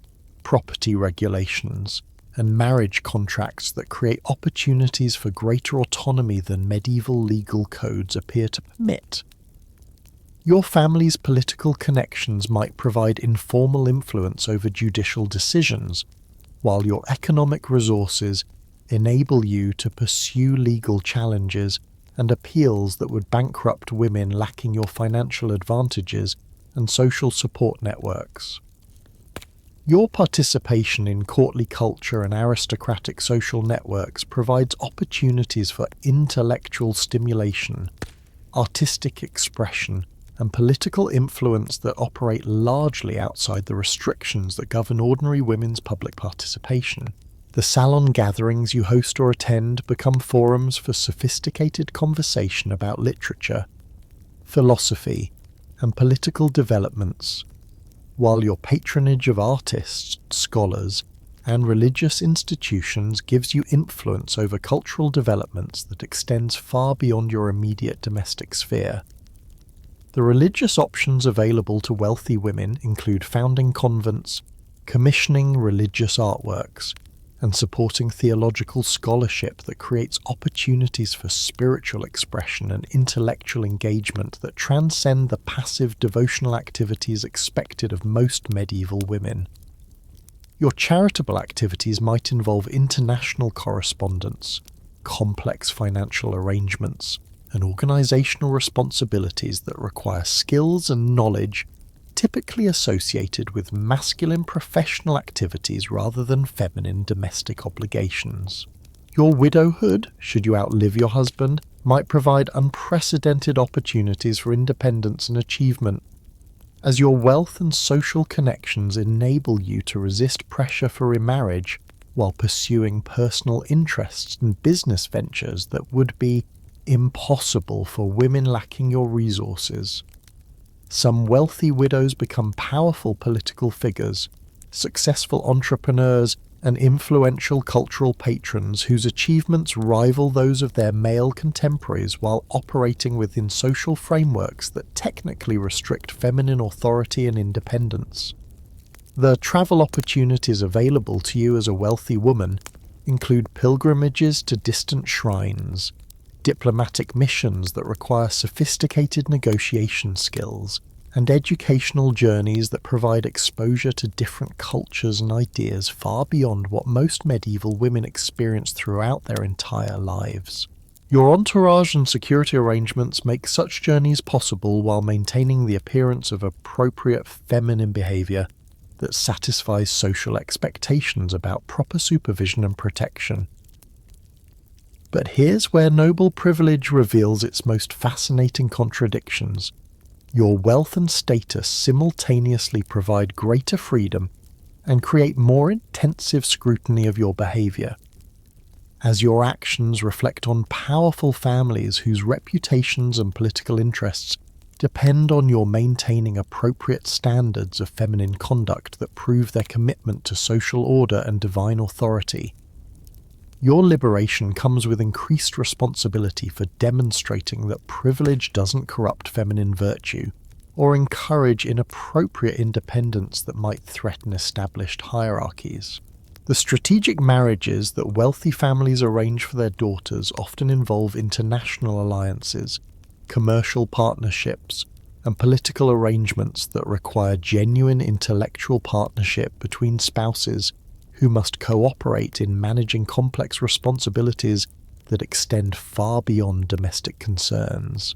property regulations, and marriage contracts that create opportunities for greater autonomy than medieval legal codes appear to permit. Your family's political connections might provide informal influence over judicial decisions, while your economic resources enable you to pursue legal challenges and appeals that would bankrupt women lacking your financial advantages and social support networks. Your participation in courtly culture and aristocratic social networks provides opportunities for intellectual stimulation, artistic expression, and political influence that operate largely outside the restrictions that govern ordinary women's public participation. The salon gatherings you host or attend become forums for sophisticated conversation about literature, philosophy, and political developments, while your patronage of artists, scholars, and religious institutions gives you influence over cultural developments that extends far beyond your immediate domestic sphere. The religious options available to wealthy women include founding convents, commissioning religious artworks, and supporting theological scholarship that creates opportunities for spiritual expression and intellectual engagement that transcend the passive devotional activities expected of most medieval women. Your charitable activities might involve international correspondence, complex financial arrangements, and organizational responsibilities that require skills and knowledge typically associated with masculine professional activities rather than feminine domestic obligations. Your widowhood, should you outlive your husband, might provide unprecedented opportunities for independence and achievement. As your wealth and social connections enable you to resist pressure for remarriage while pursuing personal interests and business ventures that would be impossible for women lacking your resources. Some wealthy widows become powerful political figures, successful entrepreneurs, and influential cultural patrons whose achievements rival those of their male contemporaries while operating within social frameworks that technically restrict feminine authority and independence. The travel opportunities available to you as a wealthy woman include pilgrimages to distant shrines, diplomatic missions that require sophisticated negotiation skills, and educational journeys that provide exposure to different cultures and ideas far beyond what most medieval women experienced throughout their entire lives. Your entourage and security arrangements make such journeys possible while maintaining the appearance of appropriate feminine behavior that satisfies social expectations about proper supervision and protection. But here's where noble privilege reveals its most fascinating contradictions. Your wealth and status simultaneously provide greater freedom and create more intensive scrutiny of your behavior. As your actions reflect on powerful families whose reputations and political interests depend on your maintaining appropriate standards of feminine conduct that prove their commitment to social order and divine authority. Your liberation comes with increased responsibility for demonstrating that privilege doesn't corrupt feminine virtue or encourage inappropriate independence that might threaten established hierarchies. The strategic marriages that wealthy families arrange for their daughters often involve international alliances, commercial partnerships, and political arrangements that require genuine intellectual partnership between spouses who must cooperate in managing complex responsibilities that extend far beyond domestic concerns.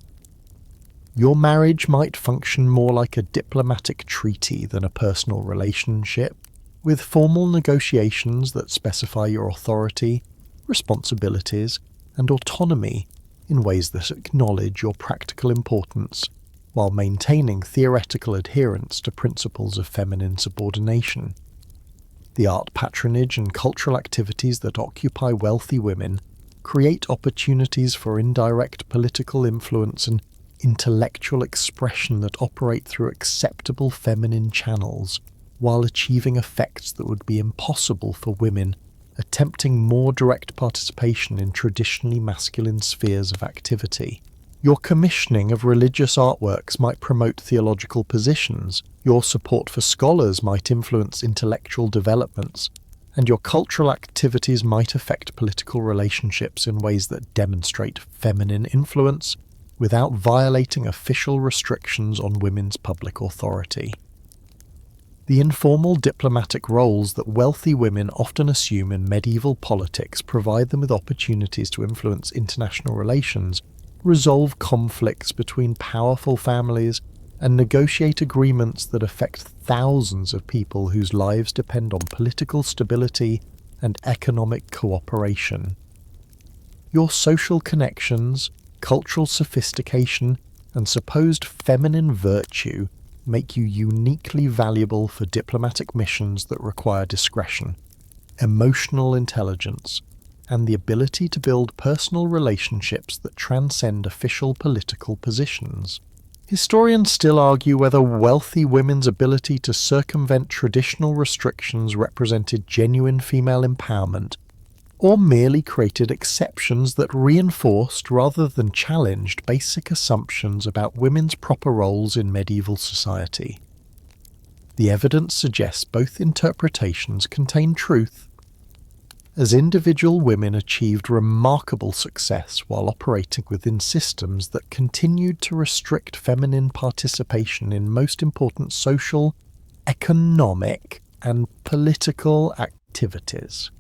Your marriage might function more like a diplomatic treaty than a personal relationship, with formal negotiations that specify your authority, responsibilities, and autonomy in ways that acknowledge your practical importance, while maintaining theoretical adherence to principles of feminine subordination. The art patronage and cultural activities that occupy wealthy women create opportunities for indirect political influence and intellectual expression that operate through acceptable feminine channels, while achieving effects that would be impossible for women attempting more direct participation in traditionally masculine spheres of activity. Your commissioning of religious artworks might promote theological positions, your support for scholars might influence intellectual developments, and your cultural activities might affect political relationships in ways that demonstrate feminine influence without violating official restrictions on women's public authority. The informal diplomatic roles that wealthy women often assume in medieval politics provide them with opportunities to influence international relations, resolve conflicts between powerful families, and negotiate agreements that affect thousands of people whose lives depend on political stability and economic cooperation. Your social connections, cultural sophistication, and supposed feminine virtue make you uniquely valuable for diplomatic missions that require discretion, emotional intelligence, and the ability to build personal relationships that transcend official political positions. Historians still argue whether wealthy women's ability to circumvent traditional restrictions represented genuine female empowerment, or merely created exceptions that reinforced rather than challenged basic assumptions about women's proper roles in medieval society. The evidence suggests both interpretations contain truth. As individual women achieved remarkable success while operating within systems that continued to restrict feminine participation in most important social, economic, and political activities.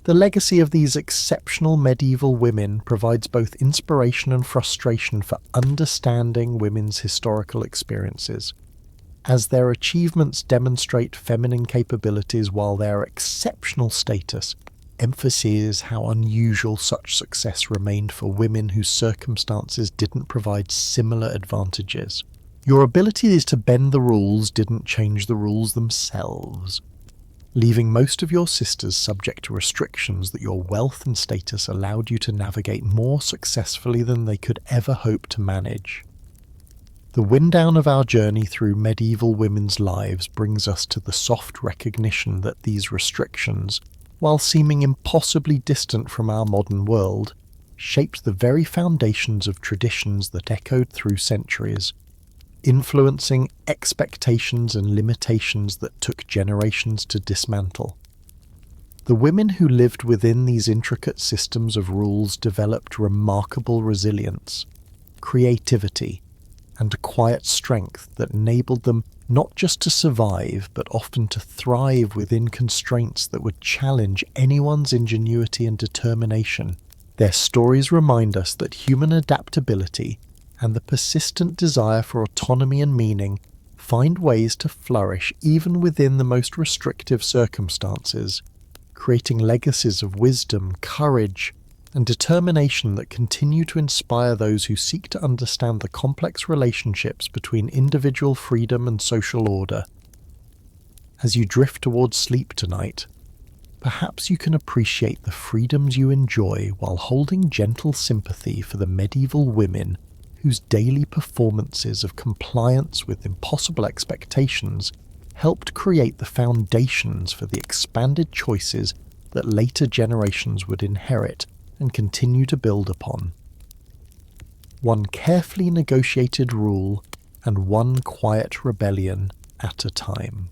The legacy of these exceptional medieval women provides both inspiration and frustration for understanding women's historical experiences, as their achievements demonstrate feminine capabilities while their exceptional status emphasizes how unusual such success remained for women whose circumstances didn't provide similar advantages. Your abilities to bend the rules didn't change the rules themselves, leaving most of your sisters subject to restrictions that your wealth and status allowed you to navigate more successfully than they could ever hope to manage. The wind down of our journey through medieval women's lives brings us to the soft recognition that these restrictions, while seeming impossibly distant from our modern world, shaped the very foundations of traditions that echoed through centuries, influencing expectations and limitations that took generations to dismantle. The women who lived within these intricate systems of rules developed remarkable resilience, creativity, and a quiet strength that enabled them not just to survive, but often to thrive within constraints that would challenge anyone's ingenuity and determination. Their stories remind us that human adaptability and the persistent desire for autonomy and meaning find ways to flourish even within the most restrictive circumstances, creating legacies of wisdom, courage, and determination that continue to inspire those who seek to understand the complex relationships between individual freedom and social order. As you drift towards sleep tonight, perhaps you can appreciate the freedoms you enjoy while holding gentle sympathy for the medieval women whose daily performances of compliance with impossible expectations helped create the foundations for the expanded choices that later generations would inherit and continue to build upon. One carefully negotiated rule and one quiet rebellion at a time.